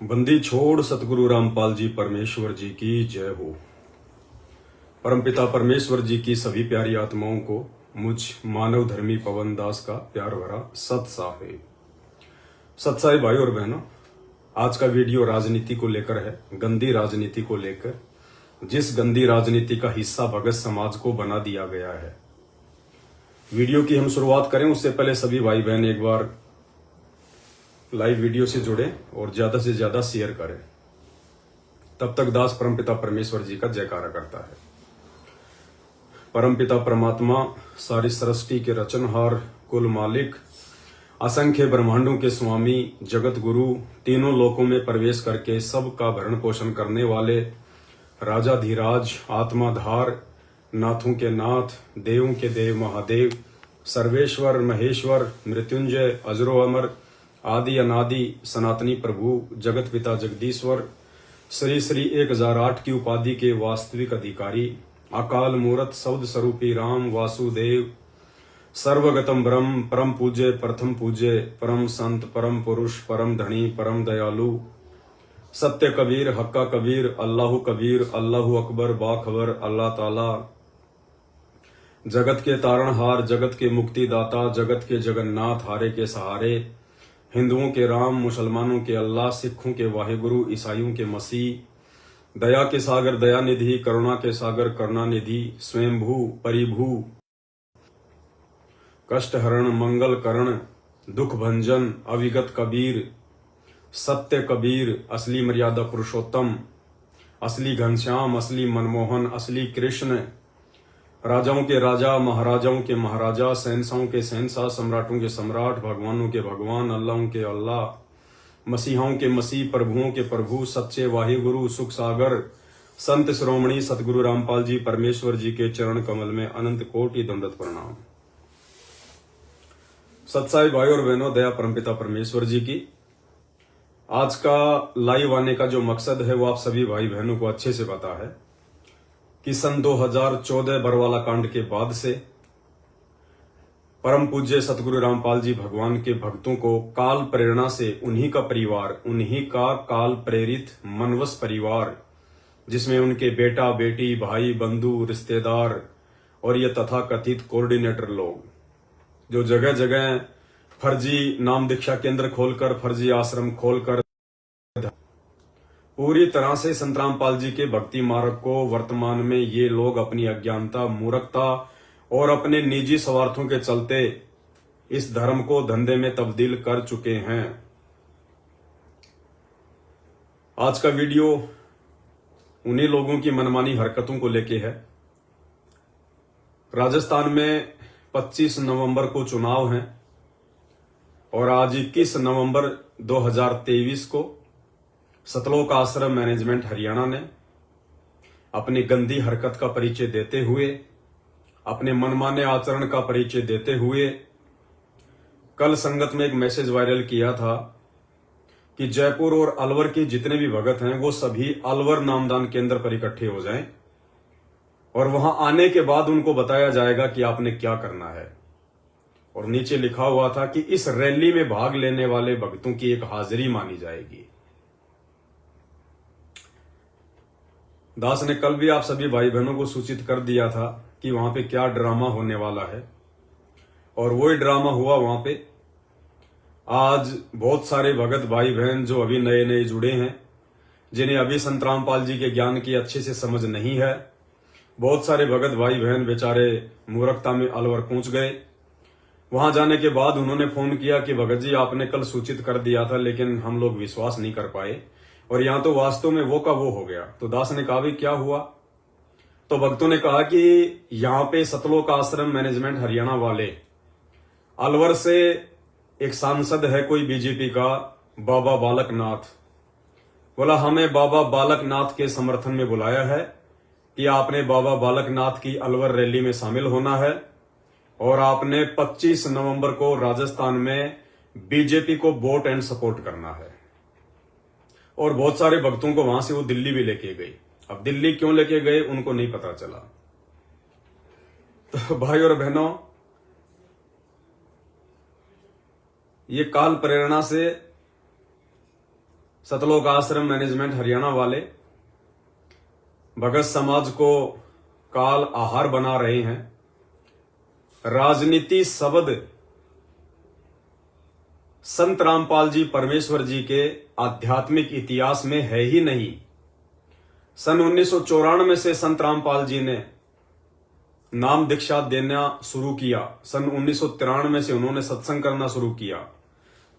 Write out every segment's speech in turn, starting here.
बंदी छोड़ सतगुरु रामपाल जी परमेश्वर जी की जय हो। परमपिता परमेश्वर जी की सभी प्यारी आत्माओं को मुझ मानव धर्मी पवन दास का प्यार भरा सत्साहे। सत्साहे भाई और बहनों, आज का वीडियो राजनीति को लेकर है, गंदी राजनीति को लेकर। जिस गंदी राजनीति का हिस्सा भगत समाज को बना दिया गया है। वीडियो की हम शुरुआत करें उससे पहले सभी भाई बहन एक बार लाइव वीडियो से जुड़े और ज्यादा से ज्यादा शेयर करें। तब तक दास परमपिता परमेश्वर जी का जयकारा करता है। परमपिता परमात्मा सारी सृष्टि के रचनहार, कुल मालिक, असंख्य ब्रह्मांडों के स्वामी, जगत गुरु, तीनों लोकों में प्रवेश करके सबका भरण पोषण करने वाले राजाधिराज, आत्माधार, नाथों के नाथ, देवों के देव महादेव, सर्वेश्वर महेश्वर, मृत्युंजय, अजरो अमर, आदि अनादि, सनातनी प्रभु, जगत पिता जगदीश्वर, श्री श्री 1008 की उपाधि के वास्तविक अधिकारी, अकाल मूरत शब्द स्वरूपी राम वासुदेव, सर्वगतम ब्रह्म, परम पूज्य, प्रथम पूज्य, परम संत, परम पुरुष, परम धनी, परम दयालु, सत्य कबीर, हक्का कबीर, अल्लाह कबीर, अल्लाह अकबर, बाखबर, अल्लाह ताला, जगत के तारणहार, जगत के मुक्तिदाता, जगत के जगन्नाथ, हारे के सहारे, हिंदुओं के राम, मुसलमानों के अल्लाह, सिखों के वाहिगुरु, ईसाइयों के मसीह, दया के सागर दयानिधि, करुणा के सागर करुणानिधि, स्वयंभू परिभू, कष्ट हरण, मंगल करण, दुख भंजन, अविगत कबीर, सत्य कबीर, असली मर्यादा पुरुषोत्तम, असली घनश्याम, असली मनमोहन, असली कृष्ण, राजाओं के राजा, महाराजाओं के महाराजा, शहंशाहों के शहंशाह, सम्राटों के सम्राट, भगवानों के भगवान, अल्लाहों के अल्लाह, मसीहाओं के मसीह, प्रभुओं के प्रभु, सच्चे वाहिगुरु, सुख सागर, संत श्रोमणी सतगुरु रामपाल जी परमेश्वर जी के चरण कमल में अनंत कोटि दंडवत प्रणाम। सत्साई भाई और बहनों, दया परमपिता परमेश्वर जी की। आज का लाइव आने का जो मकसद है वो आप सभी भाई बहनों को अच्छे से पता है कि सन 2014 बरवाला कांड के बाद से परम पूज्य सतगुरु रामपाल जी भगवान के भक्तों को काल प्रेरणा से उन्हीं का परिवार, उन्हीं का काल प्रेरित मनवस परिवार, जिसमें उनके बेटा बेटी, भाई बंधु, रिश्तेदार और ये तथाकथित कोऑर्डिनेटर लोग, जो जगह जगह फर्जी नाम दीक्षा केंद्र खोलकर, फर्जी आश्रम खोलकर पूरी तरह से संत रामपाल जी के भक्ति मार्ग को वर्तमान में ये लोग अपनी अज्ञानता, मूर्खता और अपने निजी स्वार्थों के चलते इस धर्म को धंधे में तब्दील कर चुके हैं। आज का वीडियो उन्हीं लोगों की मनमानी हरकतों को लेके है। राजस्थान में 25 नवंबर को चुनाव हैं और आज 21 नवंबर 2023 को सतलोक आश्रम मैनेजमेंट हरियाणा ने अपनी गंदी हरकत का परिचय देते हुए, अपने मनमाने आचरण का परिचय देते हुए कल संगत में एक मैसेज वायरल किया था कि जयपुर और अलवर के जितने भी भगत हैं वो सभी अलवर नामदान केंद्र पर इकट्ठे हो जाएं और वहां आने के बाद उनको बताया जाएगा कि आपने क्या करना है। और नीचे लिखा हुआ था कि इस रैली में भाग लेने वाले भक्तों की एक हाजिरी मानी जाएगी। दास ने कल भी आप सभी भाई बहनों को सूचित कर दिया था कि वहां पे क्या ड्रामा होने वाला है, और वही ड्रामा हुआ वहां पे। आज बहुत सारे भगत भाई बहन जो अभी नए नए जुड़े हैं, जिन्हें अभी संत रामपाल जी के ज्ञान की अच्छे से समझ नहीं है, बहुत सारे भगत भाई बहन बेचारे मूर्खता में अलवर पहुंच गए। वहां जाने के बाद उन्होंने फोन किया कि भगत जी आपने कल सूचित कर दिया था, लेकिन हम लोग विश्वास नहीं कर पाए और यहां तो वास्तव में वो का वो हो गया। तो दास ने कहा भी क्या हुआ? तो भक्तों ने कहा कि यहां पे सतलोक आश्रम मैनेजमेंट हरियाणा वाले अलवर से एक सांसद है कोई बीजेपी का, बाबा बालक नाथ, बोला हमें बाबा बालक नाथ के समर्थन में बुलाया है कि आपने बाबा बालक नाथ की अलवर रैली में शामिल होना है और आपने 25 नवंबर को राजस्थान में बीजेपी को वोट एंड सपोर्ट करना है। और बहुत सारे भक्तों को वहां से वो दिल्ली भी लेके गई। अब दिल्ली क्यों लेके गए उनको नहीं पता चला। तो भाई और बहनों, ये काल प्रेरणा से सतलोक आश्रम मैनेजमेंट हरियाणा वाले भगत समाज को काल आहार बना रहे हैं। राजनीति शब्द संत रामपाल जी परमेश्वर जी के आध्यात्मिक इतिहास में है ही नहीं। सन 1994 से संत रामपाल जी ने नाम दीक्षा देना शुरू किया। सन 1993 से उन्होंने सत्संग करना शुरू किया।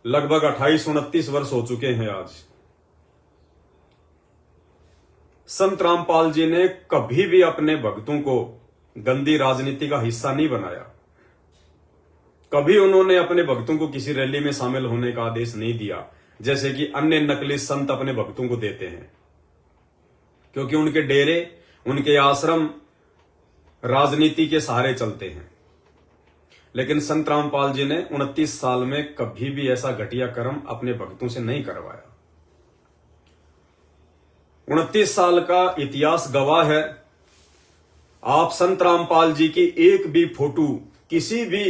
लगभग 28-29 वर्ष हो चुके हैं आज। संत रामपाल जी ने कभी भी अपने भक्तों को गंदी राजनीति का हिस्सा नहीं बनाया। कभी उन्होंने अपने भक्तों को किसी रैली में शामिल होने का आदेश नहीं दिया, जैसे कि अन्य नकली संत अपने भक्तों को देते हैं, क्योंकि उनके डेरे, उनके आश्रम राजनीति के सहारे चलते हैं। लेकिन संत रामपाल जी ने 29 साल में कभी भी ऐसा घटिया कर्म अपने भक्तों से नहीं करवाया। 29 साल का इतिहास गवाह है। आप संत रामपाल जी की एक भी फोटो किसी भी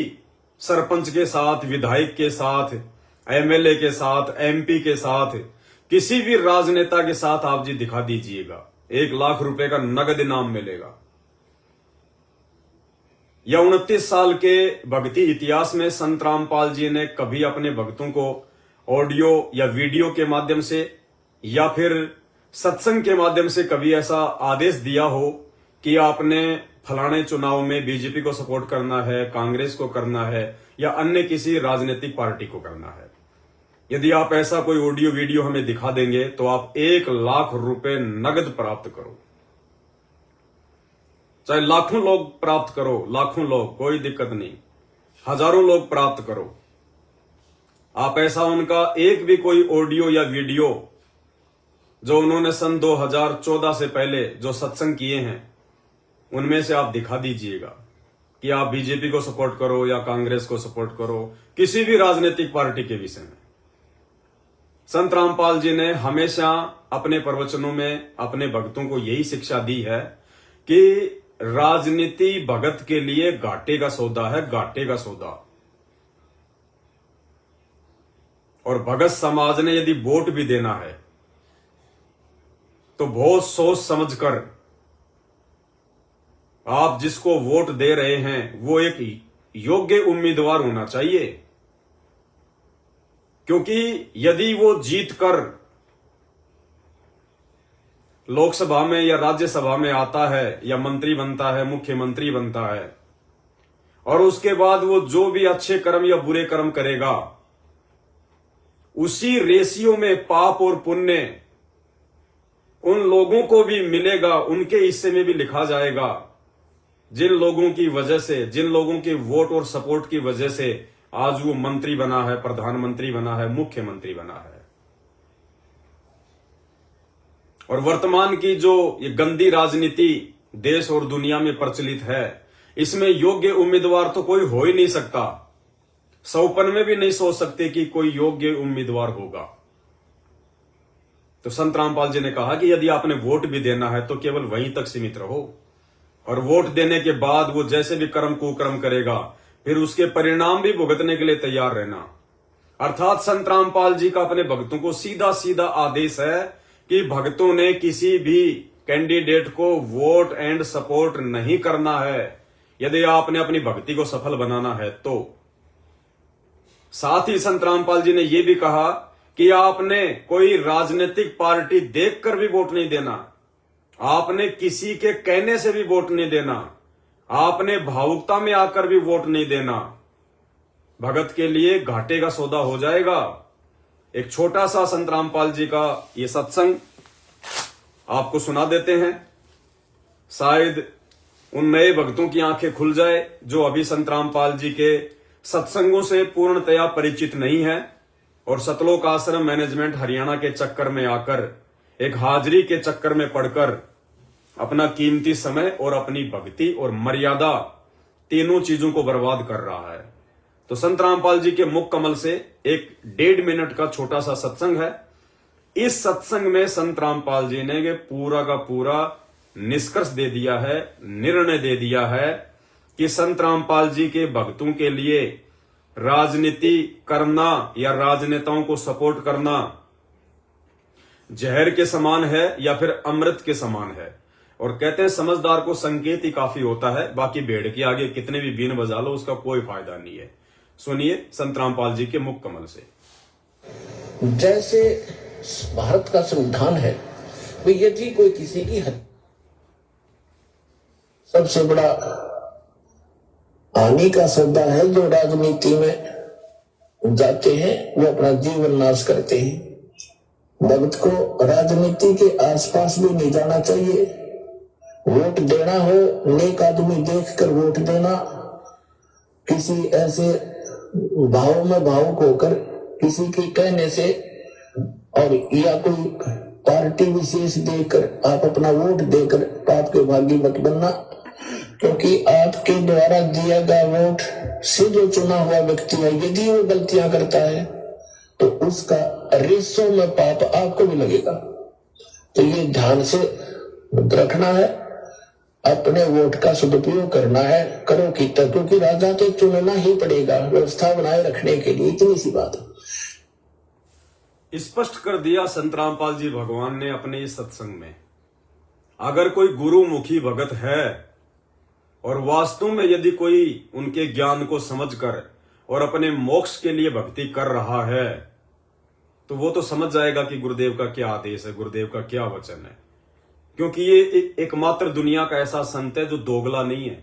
सरपंच के साथ, विधायक के साथ, एमएलए के साथ, एमपी के साथ, किसी भी राजनेता के साथ आप जी दिखा दीजिएगा, 1 लाख रुपए का नगद इनाम मिलेगा। या 29 साल के भक्ति इतिहास में संत रामपाल जी ने कभी अपने भक्तों को ऑडियो या वीडियो के माध्यम से या फिर सत्संग के माध्यम से कभी ऐसा आदेश दिया हो कि आपने फलाने चुनाव में बीजेपी को सपोर्ट करना है, कांग्रेस को करना है या अन्य किसी राजनीतिक पार्टी को करना है? यदि आप ऐसा कोई ऑडियो वीडियो हमें दिखा देंगे तो आप 1 लाख रुपए नगद प्राप्त करो। चाहे लाखों लोग प्राप्त करो, लाखों लोग, कोई दिक्कत नहीं, हजारों लोग प्राप्त करो। आप ऐसा उनका एक भी कोई ऑडियो या वीडियो जो उन्होंने सन 2014 से पहले जो सत्संग किए हैं उनमें से आप दिखा दीजिएगा कि आप बीजेपी को सपोर्ट करो या कांग्रेस को सपोर्ट करो, किसी भी राजनीतिक पार्टी के विषय में। संत रामपाल जी ने हमेशा अपने प्रवचनों में अपने भक्तों को यही शिक्षा दी है कि राजनीति भगत के लिए घाटे का सौदा है, घाटे का सौदा। और भगत समाज ने यदि वोट भी देना है तो बहुत सोच समझकर आप जिसको वोट दे रहे हैं वो एक योग्य उम्मीदवार होना चाहिए, क्योंकि यदि वो जीतकर लोकसभा में या राज्यसभा में आता है या मंत्री बनता है, मुख्यमंत्री बनता है, और उसके बाद वो जो भी अच्छे कर्म या बुरे कर्म करेगा उसी रेशियो में पाप और पुण्य उन लोगों को भी मिलेगा, उनके हिस्से में भी लिखा जाएगा जिन लोगों की वजह से, जिन लोगों के वोट और सपोर्ट की वजह से आज वो मंत्री बना है, प्रधानमंत्री बना है, मुख्यमंत्री बना है। और वर्तमान की जो ये गंदी राजनीति देश और दुनिया में प्रचलित है, इसमें योग्य उम्मीदवार तो कोई हो ही नहीं सकता। 100 में भी नहीं सोच सकते कि कोई योग्य उम्मीदवार होगा। तो संत रामपाल जी ने कहा कि यदि आपने वोट भी देना है तो केवल वहीं तक सीमित रहो, और वोट देने के बाद वो जैसे भी कर्म कुकर्म करेगा फिर उसके परिणाम भी भुगतने के लिए तैयार रहना। अर्थात संत रामपाल जी का अपने भक्तों को सीधा सीधा आदेश है कि भक्तों ने किसी भी कैंडिडेट को वोट एंड सपोर्ट नहीं करना है यदि आपने अपनी भक्ति को सफल बनाना है तो। साथ ही संत रामपाल जी ने यह भी कहा कि आपने कोई राजनीतिक पार्टी देखकर भी वोट नहीं देना, आपने किसी के कहने से भी वोट नहीं देना, आपने भावुकता में आकर भी वोट नहीं देना। भगत के लिए घाटे का सौदा हो जाएगा। एक छोटा सा संत रामपाल जी का ये सत्संग आपको सुना देते हैं, शायद उन नए भक्तों की आंखें खुल जाए जो अभी संत रामपाल जी के सत्संगों से पूर्णतया परिचित नहीं है और सतलोक आश्रम मैनेजमेंट हरियाणा के चक्कर में आकर, एक हाजिरी के चक्कर में पड़कर अपना कीमती समय और अपनी भक्ति और मर्यादा तीनों चीजों को बर्बाद कर रहा है। तो संत रामपाल जी के मुख कमल से एक 1.5 मिनट का छोटा सा सत्संग है। इस सत्संग में संत रामपाल जी ने ये पूरा का पूरा निष्कर्ष दे दिया है, निर्णय दे दिया है कि संत रामपाल जी के भक्तों के लिए राजनीति करना या राजनेताओं को सपोर्ट करना जहर के समान है या फिर अमृत के समान है। और कहते हैं समझदार को संकेत ही काफी होता है, बाकी भेड़ के आगे कितने भी बीन बजा लो उसका कोई फायदा नहीं है। सुनिए संत रामपाल जी के मुख कमल से। जैसे भारत का संविधान है, वो यदि कोई किसी की सबसे बड़ा हानि का सौदा है जो राजनीति में जाते हैं, वो अपना जीवन नाश करते हैं। भक्त को राजनीति के आसपास भी नहीं जाना चाहिए। वोट देना हो, नेक आदमी देखकर वोट देना, किसी ऐसे भाव में भावुक होकर किसी के कहने से और या कोई पार्टी विशेष देकर आप अपना वोट देकर पाप के भागी मत बनना, क्योंकि आपके द्वारा दिया गया वोट से जो चुना हुआ व्यक्ति है, यदि वो गलतियां करता है तो उसका रेसों में पाप आपको भी लगेगा। तो ये ध्यान से रखना है, अपने वोट का सदुपयोग करना है, करो कि तक, क्योंकि राजा तो चुनना ही पड़ेगा व्यवस्था बनाए रखने के लिए। इतनी सी बात स्पष्ट कर दिया संत रामपाल जी भगवान ने अपने इस सत्संग में। अगर कोई गुरुमुखी भगत है और वास्तव में यदि कोई उनके ज्ञान को समझकर और अपने मोक्ष के लिए भक्ति कर रहा है, तो वो तो समझ जाएगा कि गुरुदेव का क्या आदेश है, गुरुदेव का क्या वचन है। क्योंकि ये एकमात्र दुनिया का ऐसा संत है जो दोगला नहीं है।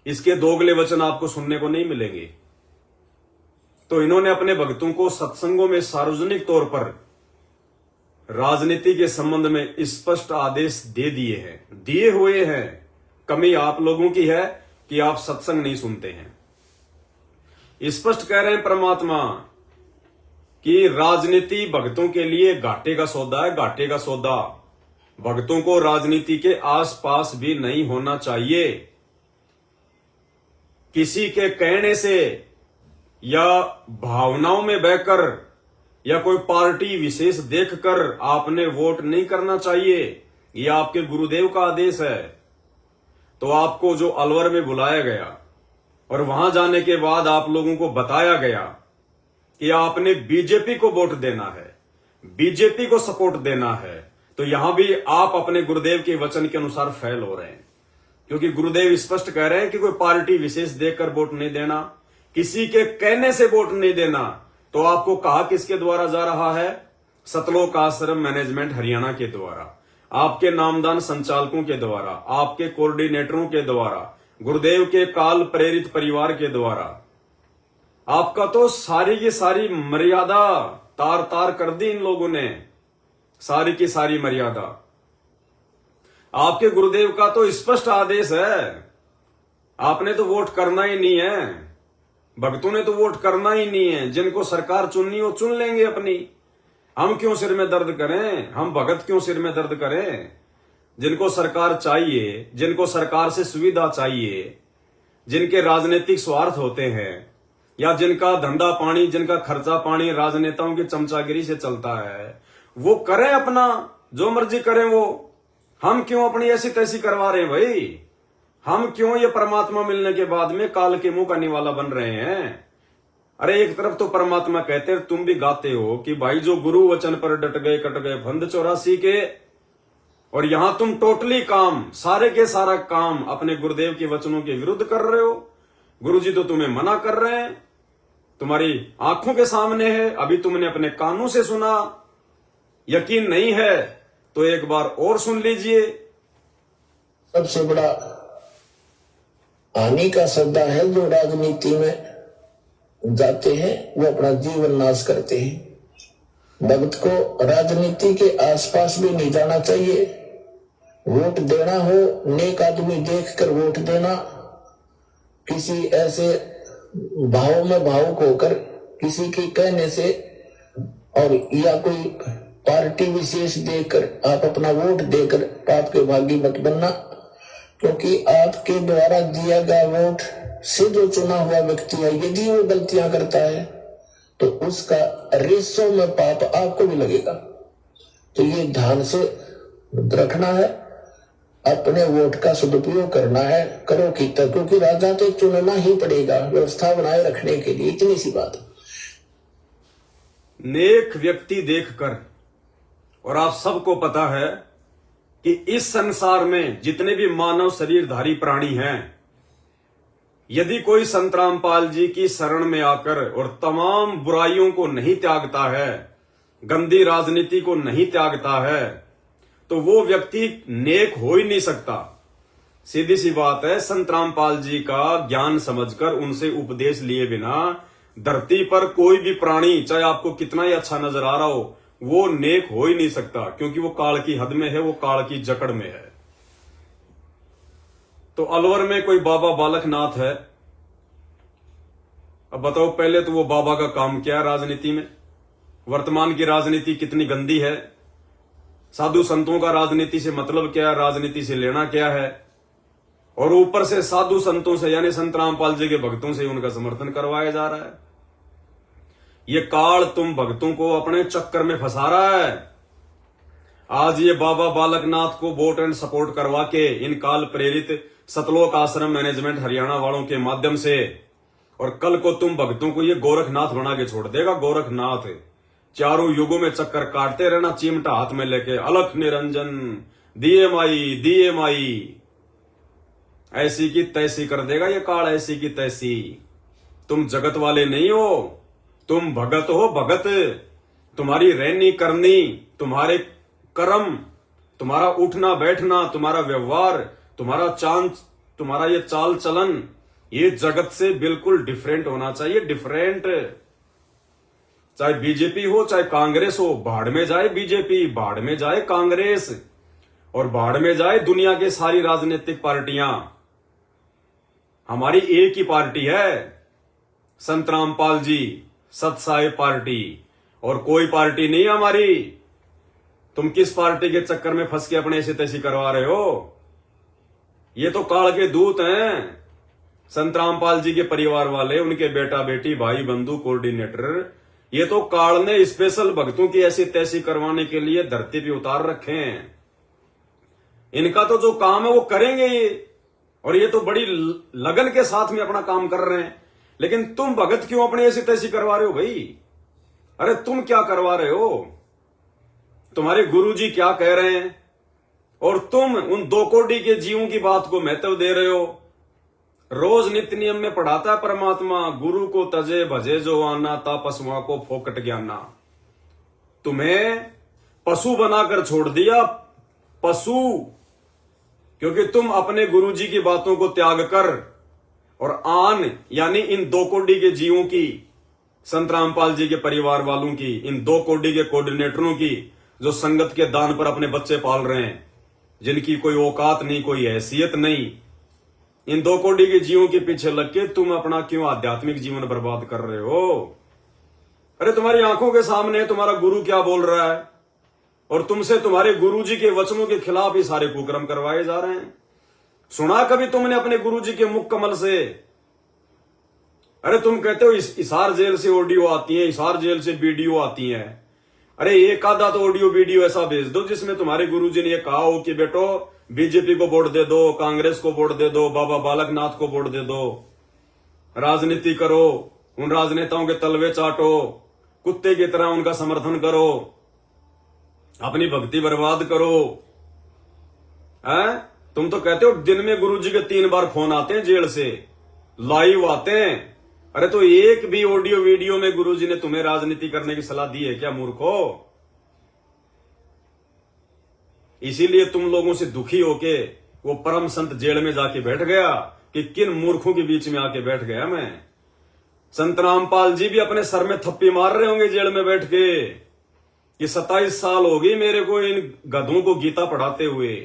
इसके दोगले वचन आपको सुनने को नहीं मिलेंगे। तो इन्होंने अपने भक्तों को सत्संगों में सार्वजनिक तौर पर राजनीति के संबंध में स्पष्ट आदेश दे दिए हुए हैं। कमी आप लोगों की है कि आप सत्संग नहीं सुनते हैं। स्पष्ट कह रहे हैं परमात्मा कि राजनीति भक्तों के लिए घाटे का सौदा है, घाटे का सौदा। भक्तों को राजनीति के आसपास भी नहीं होना चाहिए। किसी के कहने से या भावनाओं में बहकर या कोई पार्टी विशेष देखकर आपने वोट नहीं करना चाहिए। यह आपके गुरुदेव का आदेश है। तो आपको जो अलवर में बुलाया गया और वहां जाने के बाद आप लोगों को बताया गया कि आपने बीजेपी को वोट देना है, बीजेपी को सपोर्ट देना है, तो यहां भी आप अपने गुरुदेव के वचन के अनुसार फेल हो रहे हैं। क्योंकि गुरुदेव स्पष्ट कह रहे हैं कि कोई पार्टी विशेष देखकर वोट नहीं देना, किसी के कहने से वोट नहीं देना। तो आपको कहा किसके द्वारा जा रहा है? सतलोक आश्रम मैनेजमेंट हरियाणा के द्वारा, आपके नामदान संचालकों के द्वारा, आपके कोऑर्डिनेटरों के द्वारा, गुरुदेव के काल प्रेरित परिवार के द्वारा। आपका तो सारी की सारी मर्यादा तार तार कर दी इन लोगों ने, सारी की सारी मर्यादा। आपके गुरुदेव का तो स्पष्ट आदेश है, आपने तो वोट करना ही नहीं है, भक्तों ने तो वोट करना ही नहीं है। जिनको सरकार चुननी हो चुन लेंगे अपनी, हम क्यों सिर में दर्द करें, हम भगत क्यों सिर में दर्द करें। जिनको सरकार चाहिए, जिनको सरकार से सुविधा चाहिए, जिनके राजनीतिक स्वार्थ होते हैं या जिनका धंधा पानी, जिनका खर्चा पानी राजनेताओं की चमचागिरी से चलता है, वो करें अपना, जो मर्जी करें वो। हम क्यों अपनी ऐसी तैसी करवा रहे हैं भाई? हम क्यों ये परमात्मा मिलने के बाद में काल के मुंह का निवाला बन रहे हैं? अरे एक तरफ तो परमात्मा कहते हैं, तुम भी गाते हो कि भाई जो गुरु वचन पर डट गए कट गए फंद 84 के, और यहां तुम टोटली काम, सारे के सारा काम अपने गुरुदेव के वचनों के विरुद्ध कर रहे हो। गुरुजी तो तुम्हें मना कर रहे हैं, तुम्हारी आंखों के सामने है, अभी तुमने अपने कानों से सुना। यकीन नहीं है तो एक बार और सुन लीजिए। सबसे बड़ा हानि का सौदा है जो राजनीति में जाते हैं, वो अपना जीवन नाश करते हैं। भक्त को राजनीति के आसपास भी नहीं जाना चाहिए। वोट देना हो, नेक आदमी देखकर वोट देना, किसी ऐसे भाव में भावुक होकर किसी के कहने से और या कोई पार्टी विशेष देखकर आप अपना वोट देकर पाप के भागी मत बनना, क्योंकि आपके द्वारा दिया गया वोट से जो चुना हुआ व्यक्ति है, यदि वो गलतियां करता है तो उसका रेसों में पाप आपको भी लगेगा। तो ये ध्यान से रखना है, अपने वोट का सदुपयोग करना है, करो कि तक, क्योंकि राजा तो चुनना ही पड़ेगा व्यवस्था बनाए रखने के लिए। इतनी सी बात। नेक व्यक्ति देखकर और आप सबको पता है कि इस संसार में जितने भी मानव शरीरधारी प्राणी हैं, यदि कोई संत रामपाल जी की शरण में आकर और तमाम बुराइयों को नहीं त्यागता है, गंदी राजनीति को नहीं त्यागता है, तो वो व्यक्ति नेक हो ही नहीं सकता। सीधी सी बात है, संत रामपाल जी का ज्ञान समझकर उनसे उपदेश लिए बिना धरती पर कोई भी प्राणी, चाहे आपको कितना ही अच्छा नजर आ रहा हो, वो नेक हो ही नहीं सकता, क्योंकि वो काल की हद में है, वो काल की जकड़ में है। तो अलवर में कोई बाबा बालकनाथ है। अब बताओ, पहले तो वो बाबा का काम क्या है राजनीति में? वर्तमान की राजनीति कितनी गंदी है। साधु संतों का राजनीति से मतलब क्या है, राजनीति से लेना क्या है? और ऊपर से साधु संतों से यानी संत रामपाल जी के भक्तों से उनका समर्थन करवाया जा रहा है। ये काल तुम भक्तों को अपने चक्कर में फंसा रहा है। आज ये बाबा बालकनाथ को वोट एंड सपोर्ट करवा के इन काल प्रेरित सतलोक आश्रम मैनेजमेंट हरियाणा वालों के माध्यम से, और कल को तुम भक्तों को ये गोरखनाथ बना के छोड़ देगा। गोरखनाथ चारों युगों में चक्कर काटते रहना, चिमटा हाथ में लेके, अलख निरंजन दिए माई ऐसी की तैसी कर देगा ये काल, ऐसी की तैसी। तुम जगत वाले नहीं हो, तुम भगत हो, भगत। तुम्हारी रहनी करनी, तुम्हारे कर्म, तुम्हारा उठना बैठना, तुम्हारा व्यवहार, तुम्हारा तुम्हारा ये चाल चलन, ये जगत से बिल्कुल डिफरेंट होना चाहिए। डिफरेंट। चाहे बीजेपी हो चाहे कांग्रेस हो, भाड़ में जाए बीजेपी, भाड़ में जाए कांग्रेस, और भाड़ में जाए दुनिया की सारी राजनीतिक पार्टियां। हमारी एक ही पार्टी है, संत रामपाल जी सतसाई पार्टी, और कोई पार्टी नहीं हमारी। तुम किस पार्टी के चक्कर में फंस के अपने ऐसी तैसी करवा रहे हो? ये तो काल के दूत हैं, संत रामपाल जी के परिवार वाले, उनके बेटा बेटी भाई बंधु कोऑर्डिनेटर। ये तो काल ने स्पेशल भक्तों की ऐसी तैसी करवाने के लिए धरती पे उतार रखे हैं। इनका तो जो काम है वो करेंगे ये, और ये तो बड़ी लगन के साथ में अपना काम कर रहे हैं। लेकिन तुम भगत क्यों अपनी ऐसी तैसी करवा रहे हो भाई? अरे तुम क्या करवा रहे हो? तुम्हारे गुरुजी क्या कह रहे हैं, और तुम उन 2 कोटि के जीवों की बात को महत्व दे रहे हो। रोज नित्य नियम में पढ़ाता है परमात्मा, गुरु को तजे भजे जो आना, ता पशुओं को फोकट ज्ञाना। तुम्हें पशु बनाकर छोड़ दिया, पशु, क्योंकि तुम अपने गुरुजी की बातों को त्याग कर और आन यानी इन 2 कोटि के जीवों की, संत रामपाल जी के परिवार वालों की, इन 2 कोटि के कोऑर्डिनेटरों की, जो संगत के दान पर अपने बच्चे पाल रहे हैं, जिनकी कोई औकात नहीं, कोई हैसियत नहीं, इन 2 कोटि के जीवों के पीछे लग के तुम अपना क्यों आध्यात्मिक जीवन बर्बाद कर रहे हो? अरे तुम्हारी आंखों के सामने तुम्हारा गुरु क्या बोल रहा है, और तुमसे तुम्हारे गुरुजी के वचनों के खिलाफ ही सारे कुकर्म करवाए जा रहे हैं। सुना कभी तुमने अपने गुरुजी के मुख कमल से? अरे तुम कहते हो हिसार जेल से ऑडियो आती है, हिसार जेल से वीडियो आती है। अरे एक आधा तो ऑडियो वीडियो ऐसा भेज दो जिसमें तुम्हारे गुरुजी ने ये कहा हो कि बेटो बीजेपी को वोट दे दो, कांग्रेस को वोट दे दो, बाबा बालकनाथ को वोट दे दो, राजनीति करो, उन राजनेताओं के तलवे चाटो, कुत्ते की तरह उनका समर्थन करो, अपनी भक्ति बर्बाद करो। हैं? तुम तो कहते हो दिन में गुरुजी के 3 बार फोन आते हैं जेल से, लाइव आते हैं। अरे तो एक भी ऑडियो वीडियो में गुरुजी ने तुम्हें राजनीति करने की सलाह दी है क्या मूर्खो? इसीलिए तुम लोगों से दुखी होके वो परम संत जेल में जाके बैठ गया कि किन मूर्खों के बीच में आके बैठ गया मैं। संत रामपाल जी भी अपने सर में थप्पी मार रहे होंगे जेल में बैठ के कि 27 साल हो गई मेरे को इन गधों को गीता पढ़ाते हुए।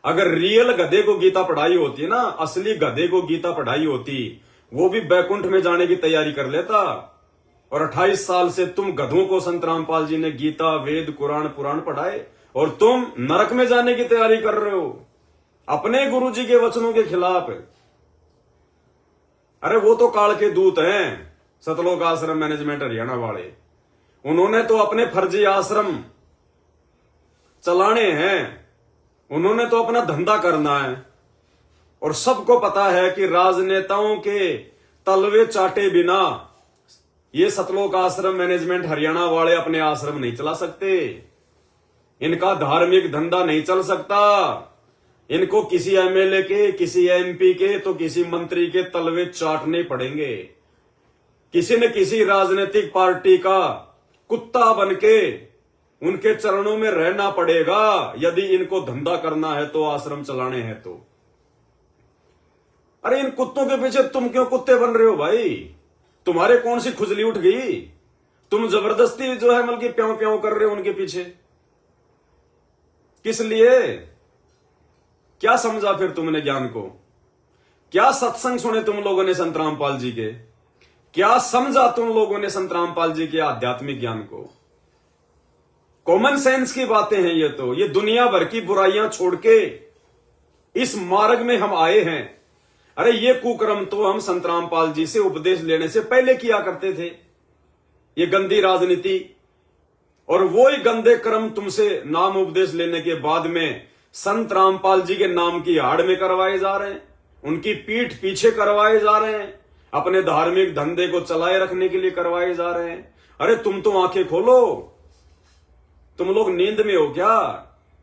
अगर रियल गधे को गीता पढ़ाई होती ना, असली गधे को गीता पढ़ाई होती, वो भी बैकुंठ में जाने की तैयारी कर लेता। और 28 साल से तुम गधों को संत रामपाल जी ने गीता, वेद, कुरान, पुराण पढ़ाए, और तुम नरक में जाने की तैयारी कर रहे हो अपने गुरुजी के वचनों के खिलाफ। अरे वो तो काल के दूत हैं, सतलोक आश्रम मैनेजमेंट हरियाणा वाले। उन्होंने तो अपने फर्जी आश्रम चलाने हैं, उन्होंने तो अपना धंधा करना है। और सबको पता है कि राजनेताओं के तलवे चाटे बिना ये सतलोक आश्रम मैनेजमेंट हरियाणा वाले अपने आश्रम नहीं चला सकते। इनका धार्मिक धंधा नहीं चल सकता। इनको किसी एमएलए के, किसी एमपी के, तो किसी मंत्री के तलवे चाटने पड़ेंगे। किसी न किसी राजनीतिक पार्टी का कुत्ता बनके उनके चरणों में रहना पड़ेगा, यदि इनको धंधा करना है तो, आश्रम चलाने हैं तो। अरे इन कुत्तों के पीछे तुम क्यों कुत्ते बन रहे हो भाई? तुम्हारे कौन सी खुजली उठ गई? तुम जबरदस्ती जो है मतलब प्याऊ प्याऊ कर रहे हो उनके पीछे, किस लिए? क्या समझा फिर तुमने ज्ञान को? क्या सत्संग सुने तुम लोगों ने संत रामपाल जी के? क्या समझा तुम लोगों ने संत रामपाल जी के आध्यात्मिक ज्ञान को? कॉमन सेंस की बातें हैं ये तो। ये दुनिया भर की बुराइयां छोड़ के इस मार्ग में हम आए हैं। अरे ये कुकर्म तो हम संत रामपाल जी से उपदेश लेने से पहले किया करते थे, ये गंदी राजनीति। और वो ही गंदे कर्म तुमसे नाम उपदेश लेने के बाद में संत रामपाल जी के नाम की आड़ में करवाए जा रहे हैं, उनकी पीठ पीछे करवाए जा रहे हैं, अपने धार्मिक धंधे को चलाए रखने के लिए करवाए जा रहे हैं। अरे तुम तो आंखें खोलो, तुम लोग नींद में हो क्या?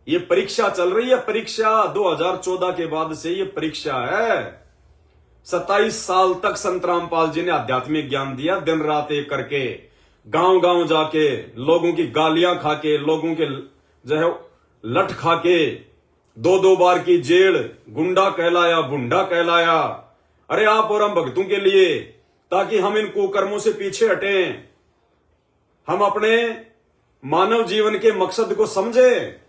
ये परीक्षा चल रही है, परीक्षा 2014 के बाद से ये परीक्षा है। 27 साल तक संत रामपाल जी ने आध्यात्मिक ज्ञान दिया, दिन रात एक करके, गांव गांव जाके, लोगों की गालियां खा के, लोगों के जो है लठ खा के, 2-2 बार की जेल, गुंडा कहलाया, बुंडा कहलाया। अरे आप और हम भक्तों के लिए, ताकि हम इन कुकर्मों से पीछे हटें, हम अपने मानव जीवन के मकसद को समझे।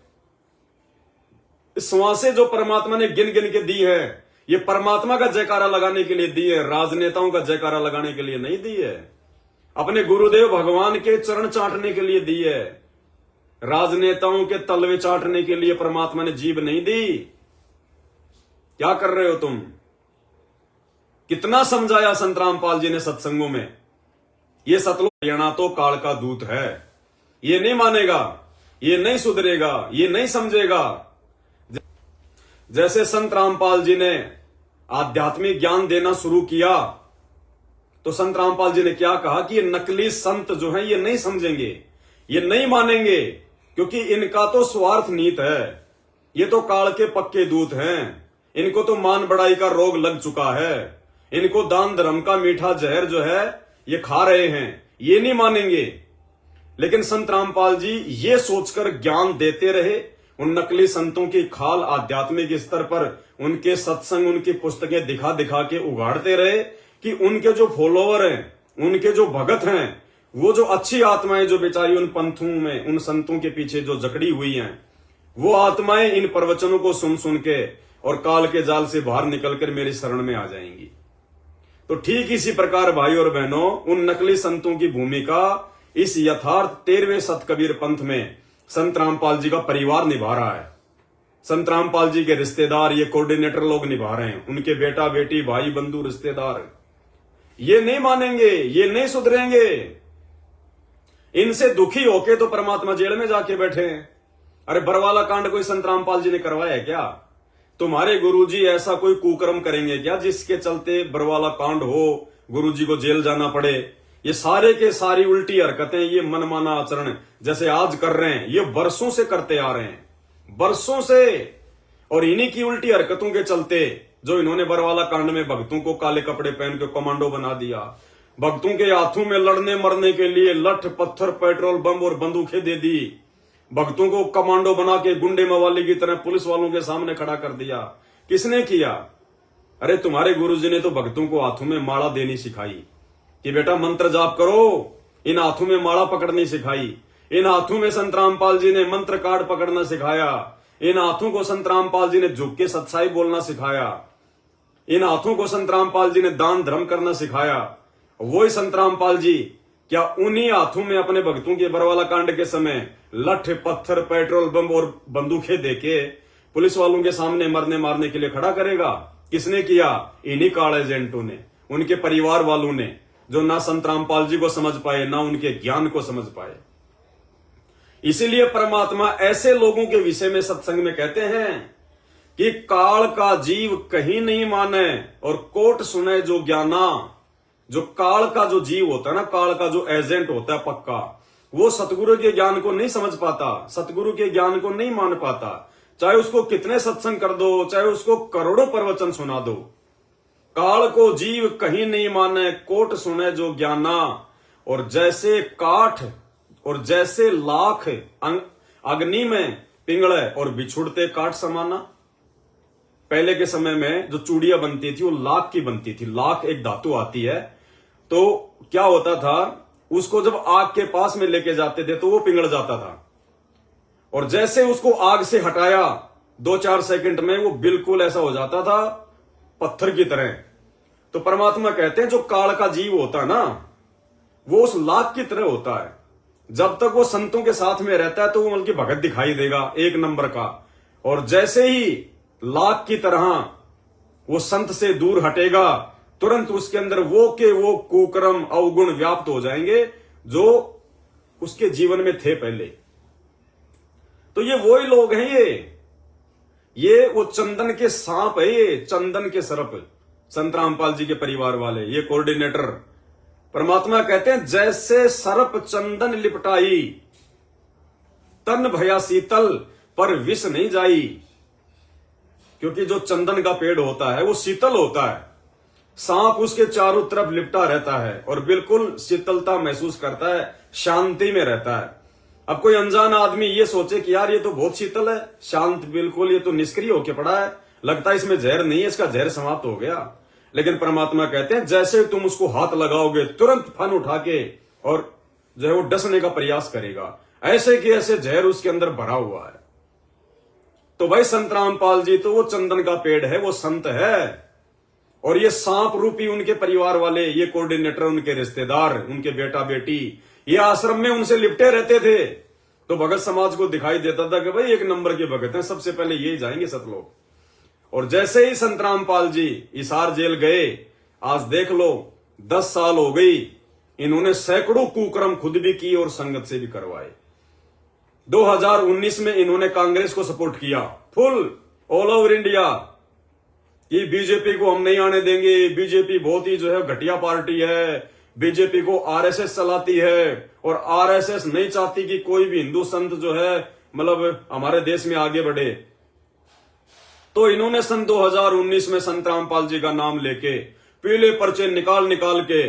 इस श्वासें जो परमात्मा ने गिन गिन के दी है, ये परमात्मा का जयकारा लगाने के लिए दी है, राजनेताओं का जयकारा लगाने के लिए नहीं दी है। अपने गुरुदेव भगवान के चरण चाटने के लिए दी है, राजनेताओं के तलवे चाटने के लिए परमात्मा ने जीभ नहीं दी। क्या कर रहे हो तुम? कितना समझाया संत रामपाल जी ने सत्संगों में, ये सतलुज हरियाणा तो काल का दूत है, ये नहीं मानेगा, ये नहीं सुधरेगा, ये नहीं समझेगा। जैसे संत रामपाल जी ने आध्यात्मिक ज्ञान देना शुरू किया, तो संत रामपाल जी ने क्या कहा कि ये नकली संत जो हैं ये नहीं समझेंगे, ये नहीं मानेंगे, क्योंकि इनका तो स्वार्थ नीत है, ये तो काल के पक्के दूत हैं, इनको तो मान बढ़ाई का रोग लग चुका है, इनको दान धर्म का मीठा जहर जो है ये खा रहे हैं, ये नहीं मानेंगे। लेकिन संत रामपाल जी ये सोचकर ज्ञान देते रहे, उन नकली संतों की खाल आध्यात्मिक स्तर पर उनके सत्संग, उनकी पुस्तकें दिखा दिखा के उगाड़ते रहे कि उनके जो फॉलोवर हैं, उनके जो भगत हैं, वो जो अच्छी आत्माएं जो बेचारी उन पंथों में, उन संतों के पीछे जो जकड़ी हुई हैं, वो आत्माएं इन प्रवचनों को सुन सुन के और काल के जाल से बाहर निकलकर मेरी शरण में आ जाएंगी। तो ठीक इसी प्रकार भाई और बहनों, उन नकली संतों की भूमिका इस यथार्थ 13वें सतकबीर पंथ में संत रामपाल जी का परिवार निभा रहा है। संत रामपाल जी के रिश्तेदार, ये कोऑर्डिनेटर लोग निभा रहे हैं, उनके बेटा बेटी, भाई बंधु, रिश्तेदार, ये नहीं मानेंगे, ये नहीं सुधरेंगे। इनसे दुखी होके तो परमात्मा जेल में जाके बैठे हैं। अरे बरवाला कांड कोई संत रामपाल जी ने करवाया है क्या? तुम्हारे गुरुजी ऐसा कोई कुकर्म करेंगे क्या जिसके चलते बरवाला कांड हो, गुरुजी को जेल जाना पड़े? ये सारे के सारी उल्टी हरकतें, ये मनमाना आचरण जैसे आज कर रहे हैं, ये बरसों से करते आ रहे हैं, बरसों से। और इन्हीं की उल्टी हरकतों के चलते जो इन्होंने बरवाला कांड में भक्तों को काले कपड़े पहन के कमांडो बना दिया, भक्तों के हाथों में लड़ने मरने के लिए लठ पत्थर, पेट्रोल बम और बंदूकें दे दी, भक्तों को कमांडो बना के गुंडे मवाली की तरह पुलिस वालों के सामने खड़ा कर दिया। किसने किया? अरे तुम्हारे गुरुजी ने तो भक्तों को हाथों में माला देनी सिखाई कि बेटा मंत्र जाप करो, इन हाथों में माला पकड़नी सिखाई, इन हाथों में संत रामपाल जी ने मंत्र कार्ड पकड़ना सिखाया, इन हाथों को संत रामपाल जी ने झुक के सच्चाई बोलना सिखाया, इन हाथों को संत रामपाल जी ने दान धर्म करना सिखाया। वही संत रामपाल जी क्या उन्हीं हाथों में अपने भक्तों के बरवाला कांड के समय लठ पत्थर, पेट्रोल बम और बंदूकें देके पुलिस वालों के सामने मरने मारने के लिए खड़ा करेगा? किसने किया? इन्हीं काल एजेंटों ने, उनके परिवार वालों ने, जो ना संत रामपाल जी को समझ पाए, ना उनके ज्ञान को समझ पाए। इसीलिए परमात्मा ऐसे लोगों के विषय में सत्संग में कहते हैं कि काल का जीव कहीं नहीं माने और कोट सुने जो ज्ञाना। जो काल का जो जीव होता है ना, काल का जो एजेंट होता है पक्का, वो सतगुरु के ज्ञान को नहीं समझ पाता, सतगुरु के ज्ञान को नहीं मान पाता। चाहे उसको कितने सत्संग कर दो, चाहे उसको करोड़ों प्रवचन सुना दो, काल को जीव कहीं नहीं माने, कोट सुने जो ज्ञाना। और जैसे काठ और जैसे लाख अग्नि में पिंगले और बिछुड़ते काठ समाना। पहले के समय में जो चूड़ियां बनती थी वो लाख की बनती थी। लाख एक धातु आती है, तो क्या होता था, उसको जब आग के पास में लेके जाते थे तो वो पिघल जाता था, और जैसे उसको आग से हटाया 2-4 सेकंड में वो बिल्कुल ऐसा हो जाता था पत्थर की तरह। तो परमात्मा कहते हैं जो काल का जीव होता है ना, वो उस लाख की तरह होता है। जब तक वो संतों के साथ में रहता है तो वो बल्कि भगत दिखाई देगा एक नंबर का, और जैसे ही लाख की तरह वो संत से दूर हटेगा, तुरंत उसके अंदर वो के वो कुकर्म अवगुण व्याप्त हो जाएंगे जो उसके जीवन में थे पहले। तो ये वही लोग हैं, ये वो चंदन के सांप है, ये चंदन के सर्प, संत रामपाल जी के परिवार वाले, ये कोऑर्डिनेटर। परमात्मा कहते हैं जैसे सर्प चंदन लिपटाई, तन भया शीतल पर विष नहीं जाई। क्योंकि जो चंदन का पेड़ होता है वो शीतल होता है, सांप उसके चारों तरफ लिपटा रहता है और बिल्कुल शीतलता महसूस करता है, शांति में रहता है। अब कोई अनजान आदमी ये सोचे कि यार ये तो बहुत शीतल है, शांत बिल्कुल, ये तो निष्क्रिय होके पड़ा है, लगता है इसमें जहर नहीं है, इसका जहर समाप्त हो गया। लेकिन परमात्मा कहते हैं जैसे तुम उसको हाथ लगाओगे तुरंत फन उठा के और जो है वो डसने का प्रयास करेगा, ऐसे कि ऐसे जहर उसके अंदर भरा हुआ है। तो भाई संत रामपाल जी तो वो चंदन का पेड़ है, वो संत है, और ये सांप रूपी उनके परिवार वाले, ये कोऑर्डिनेटर, उनके रिश्तेदार, उनके बेटा बेटी, ये आश्रम में उनसे लिपटे रहते थे। तो भगत समाज को दिखाई देता था कि भाई एक नंबर के भगत हैं, सबसे पहले ये जाएंगे सतलोक। और जैसे ही संत रामपाल जी हिसार जेल गए, आज देख लो 10 साल हो गई, इन्होंने सैकड़ों कुकर्म खुद भी की और संगत से भी करवाए। 2019 में इन्होंने कांग्रेस को सपोर्ट किया फुल ऑल ओवर इंडिया, ये बीजेपी को हम नहीं आने देंगे, बीजेपी बहुत ही जो है घटिया पार्टी है, बीजेपी को आरएसएस चलाती है और आरएसएस नहीं चाहती कि कोई भी हिंदू संत जो है मतलब हमारे देश में आगे बढ़े। तो इन्होंने सन 2019 में संत रामपाल जी का नाम लेके पीले पर्चे निकाल के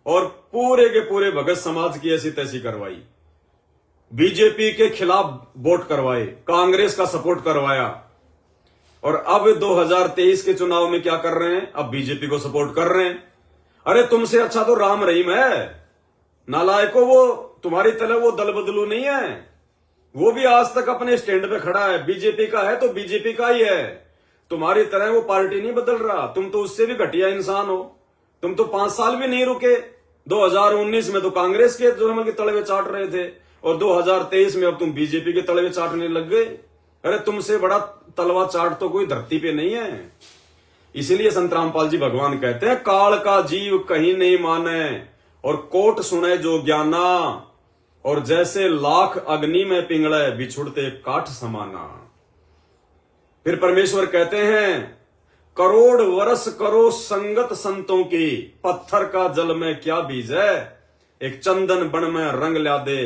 और पूरे के पूरे भगत समाज की ऐसी तैसी करवाई, बीजेपी के खिलाफ वोट करवाए, कांग्रेस का सपोर्ट करवाया। और अब 2023 के चुनाव में क्या कर रहे हैं, अब बीजेपी को सपोर्ट कर रहे हैं। अरे तुमसे अच्छा तो राम रहीम है, नालायको, वो तुम्हारी तरह वो दल बदलू नहीं है, वो भी आज तक अपने स्टैंड पे खड़ा है, बीजेपी का है तो बीजेपी का ही है, तुम्हारी तरह वो पार्टी नहीं बदल रहा, तुम तो उससे भी घटिया इंसान हो। तुम तो 5 साल भी नहीं रुके, 2019 में तो कांग्रेस के जो है तलवे चाट रहे थे और 2023 में अब तुम बीजेपी के तलवे चाटने लग गए। अरे तुमसे बड़ा तलवा चाट तो कोई धरती पे नहीं है। इसीलिए संत रामपाल जी भगवान कहते हैं काल का जीव कहीं नहीं माने और कोट सुने जो ज्ञाना, और जैसे लाख अग्नि में पिंगले बिछुड़ते काठ समाना। फिर परमेश्वर कहते हैं करोड़ वर्ष करो संगत संतों की, पत्थर का जल में क्या बीज है, एक चंदन बन में रंग ला दे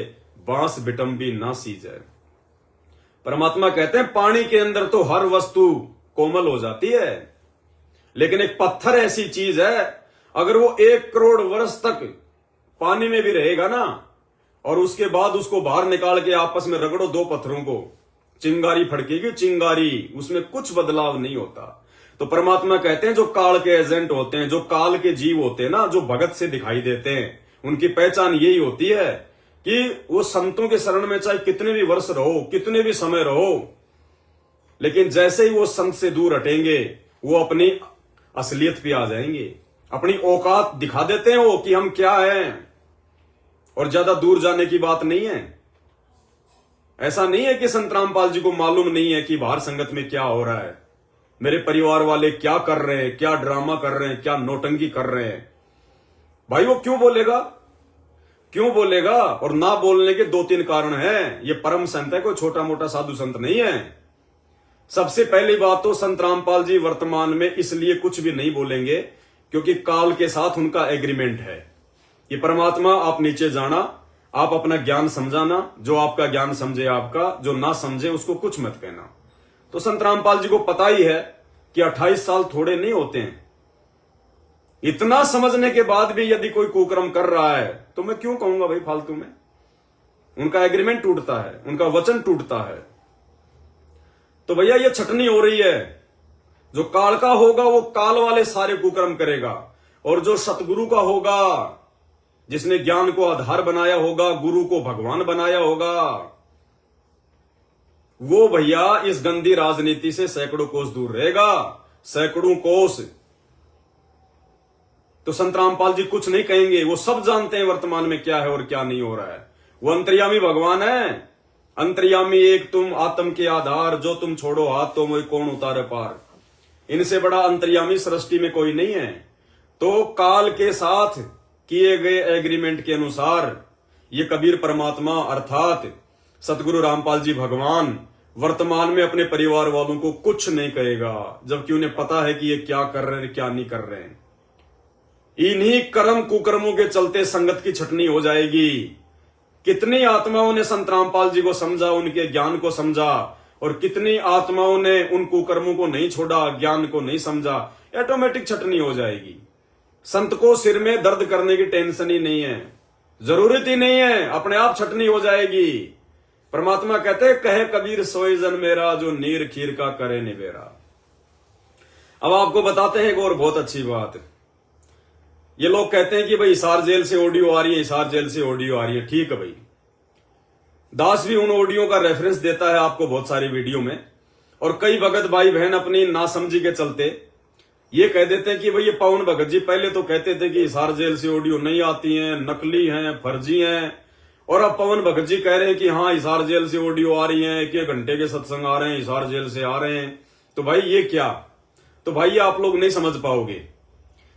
बांस बिटंबी ना सीजे। परमात्मा कहते हैं पानी के अंदर तो हर वस्तु कोमल हो जाती है, लेकिन एक पत्थर ऐसी चीज है अगर वो 1 करोड़ वर्ष तक पानी में भी रहेगा ना, और उसके बाद उसको बाहर निकाल के आपस में रगड़ो 2 पत्थरों को, चिंगारी फड़केगी, चिंगारी, उसमें कुछ बदलाव नहीं होता। तो परमात्मा कहते हैं जो काल के एजेंट होते हैं, जो काल के जीव होते हैं ना, जो भगत से दिखाई देते हैं, उनकी पहचान यही होती है कि वो संतों के शरण में चाहे कितने भी वर्ष रहो, कितने भी समय रहो, लेकिन जैसे ही वो संत से दूर हटेंगे वो अपनी असलियत पे आ जाएंगे, अपनी औकात दिखा देते हैं वो कि हम क्या हैं। और ज्यादा दूर जाने की बात नहीं है। ऐसा नहीं है कि संत रामपाल जी को मालूम नहीं है कि बाहर संगत में क्या हो रहा है, मेरे परिवार वाले क्या कर रहे हैं, क्या ड्रामा कर रहे हैं, क्या नौटंकी कर रहे हैं। भाई वो क्यों बोलेगा, क्यों बोलेगा? और ना बोलने के 2-3 कारण हैं। ये परम संत है, कोई छोटा मोटा साधु संत नहीं है। सबसे पहली बात तो संत रामपाल जी वर्तमान में इसलिए कुछ भी नहीं बोलेंगे क्योंकि काल के साथ उनका एग्रीमेंट है। ये परमात्मा आप नीचे जाना, आप अपना ज्ञान समझाना, जो आपका ज्ञान समझे आपका, जो ना समझे उसको कुछ मत कहना। तो संत रामपाल जी को पता ही है कि 28 साल थोड़े नहीं होते हैं। इतना समझने के बाद भी यदि कोई कुकर्म कर रहा है तो मैं क्यों कहूंगा भाई फालतू में। उनका एग्रीमेंट टूटता है, उनका वचन टूटता है। तो भैया ये छटनी हो रही है। जो काल का होगा वो काल वाले सारे कुकर्म करेगा, और जो सतगुरु का होगा, जिसने ज्ञान को आधार बनाया होगा, गुरु को भगवान बनाया होगा, वो भैया इस गंदी राजनीति से सैकड़ों कोस दूर रहेगा, सैकड़ों कोस। तो संत रामपाल जी कुछ नहीं कहेंगे, वो सब जानते हैं वर्तमान में क्या है और क्या नहीं हो रहा है। वो अंतर्यामी भगवान है। अंतर्यामी एक तुम, आत्म के आधार, जो तुम छोड़ो हाथ तो मोई कौन उतारे पार। इनसे बड़ा अंतर्यामी सृष्टि में कोई नहीं है। तो काल के साथ किए गए एग्रीमेंट के अनुसार ये कबीर परमात्मा अर्थात सतगुरु रामपाल जी भगवान वर्तमान में अपने परिवार वालों को कुछ नहीं कहेगा, जबकि उन्हें पता है कि ये क्या कर रहे हैं, क्या नहीं कर रहे हैं। इन्हीं कर्म कुकर्मों के चलते संगत की छटनी हो जाएगी। कितनी आत्माओं ने संत रामपाल जी को समझा, उनके ज्ञान को समझा, और कितनी आत्माओं ने उन कुकर्मों को नहीं छोड़ा, ज्ञान को नहीं समझा। ऑटोमेटिक छटनी हो जाएगी। संत को सिर में दर्द करने की टेंशन ही नहीं है, जरूरत ही नहीं है, अपने आप छटनी हो जाएगी। परमात्मा कहते हैं, कहे कबीर सोए जन मेरा, जो नीर खीर का करे निबेरा। अब आपको बताते हैं एक और बहुत अच्छी बात। ये लोग कहते हैं कि भाई हिसार जेल से ऑडियो आ रही है, हिसार जेल से ऑडियो आ रही है। ठीक है भाई, दास भी उन ऑडियो का रेफरेंस देता है आपको बहुत सारी वीडियो में, और कई भगत भाई बहन अपनी नासमझी के चलते ये कह देते हैं कि भाई ये पवन भगत जी पहले तो कहते थे कि हिसार जेल से ऑडियो नहीं आती हैं, नकली हैं, फर्जी हैं, और अब पवन भगत जी कह रहे हैं कि हाँ हिसार जेल से ऑडियो आ रही है, 1 घंटे के सत्संग आ रहे हैं, हिसार जेल से आ रहे हैं। तो भाई ये क्या? तो भाई ये आप लोग नहीं समझ पाओगे,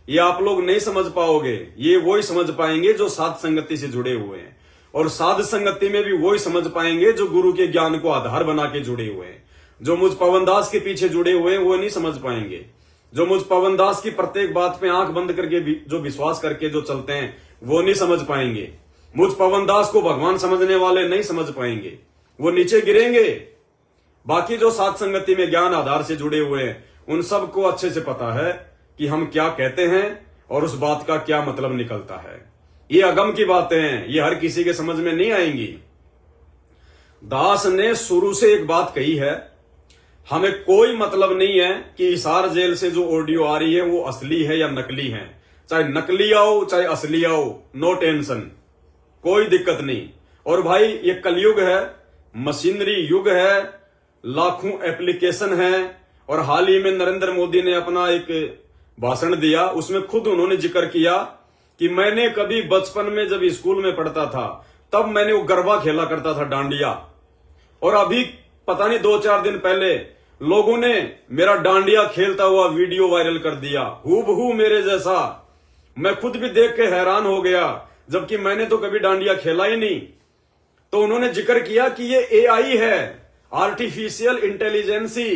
ये आप लोग नहीं समझ पाओगे। ये वही समझ पाएंगे जो साध संगति से जुड़े हुए हैं, और साध संगति में भी वही समझ पाएंगे जो गुरु के ज्ञान को आधार बना के जुड़े हुए हैं। जो मुझ पवनदास के पीछे जुड़े हुए हैं वो नहीं समझ पाएंगे। जो मुझ पवनदास की प्रत्येक बात पे आंख बंद करके जो विश्वास करके जो चलते हैं वो नहीं समझ पाएंगे। मुझ पवनदास को भगवान समझने वाले नहीं समझ पाएंगे, वो नीचे गिरेंगे। बाकी जो साध संगति में ज्ञान आधार से जुड़े हुए हैं उन सबको अच्छे से पता है कि हम क्या कहते हैं और उस बात का क्या मतलब निकलता है। ये अगम की बातें हैं, ये हर किसी के समझ में नहीं आएंगी। दास ने शुरू से एक बात कही है, हमें कोई मतलब नहीं है कि हिसार जेल से जो ऑडियो आ रही है वो असली है या नकली है। चाहे नकली आओ चाहे असली आओ, नो टेंशन, कोई दिक्कत नहीं। और भाई ये कलयुग है, मशीनरी युग है, लाखों एप्लीकेशन है। और हाल ही में नरेंद्र मोदी ने अपना एक भाषण दिया, उसमें खुद उन्होंने जिक्र किया कि मैंने कभी बचपन में जब स्कूल में पढ़ता था तब मैंने वो गरबा खेला करता था, डांडिया, और अभी पता नहीं 2-4 दिन पहले लोगों ने मेरा डांडिया खेलता हुआ वीडियो वायरल कर दिया, हूबहू मेरे जैसा। मैं खुद भी देख के हैरान हो गया, जबकि मैंने तो कभी डांडिया खेला ही नहीं। तो उन्होंने जिक्र किया कि ये एआई है, artificial intelligence,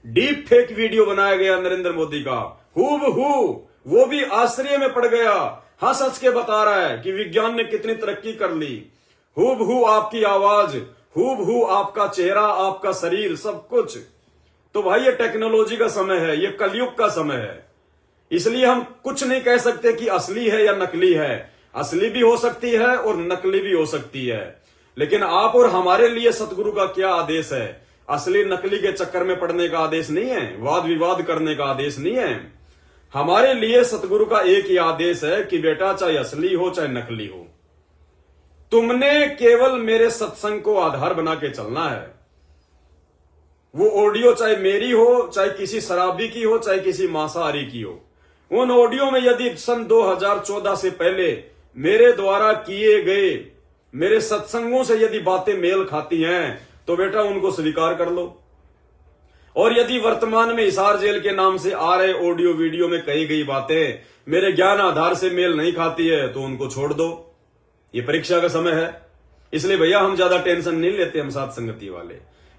deep fake video बनाया गया नरेंद्र मोदी का, हूबहू। वो भी आश्चर्य में पड़ गया, हंस हंस के बता रहा है कि विज्ञान ने कितनी तरक्की कर ली। हूबहू आपकी आवाज, हूबहू आपका चेहरा, आपका शरीर, सब कुछ। तो भाई ये टेक्नोलॉजी का समय है, ये कलयुग का समय है, इसलिए हम कुछ नहीं कह सकते कि असली है या नकली है। असली भी हो सकती है और नकली भी हो सकती है, लेकिन आप और हमारे लिए सतगुरु का क्या आदेश है? असली नकली के चक्कर में पड़ने का आदेश नहीं है, वाद विवाद करने का आदेश नहीं है। हमारे लिए सतगुरु का एक ही आदेश है कि बेटा चाहे असली हो चाहे नकली हो, तुमने केवल मेरे सत्संग को आधार बना के चलना है। वो ऑडियो चाहे मेरी हो, चाहे किसी शराबी की हो, चाहे किसी मांसाहारी की हो, उन ऑडियो में यदि सन 2014 से पहले मेरे द्वारा किए गए मेरे सत्संगों से यदि बातें मेल खाती हैं तो बेटा उनको स्वीकार कर लो। और यदि वर्तमान में हिसार जेल के नाम से आ रहे ऑडियो वीडियो में कही गई बातें मेरे ज्ञान आधार से मेल नहीं खाती है तो उनको छोड़ दो। ये परीक्षा का समय है, इसलिए भैया हम ज्यादा टेंशन नहीं लेते हम साथ संगति वाले,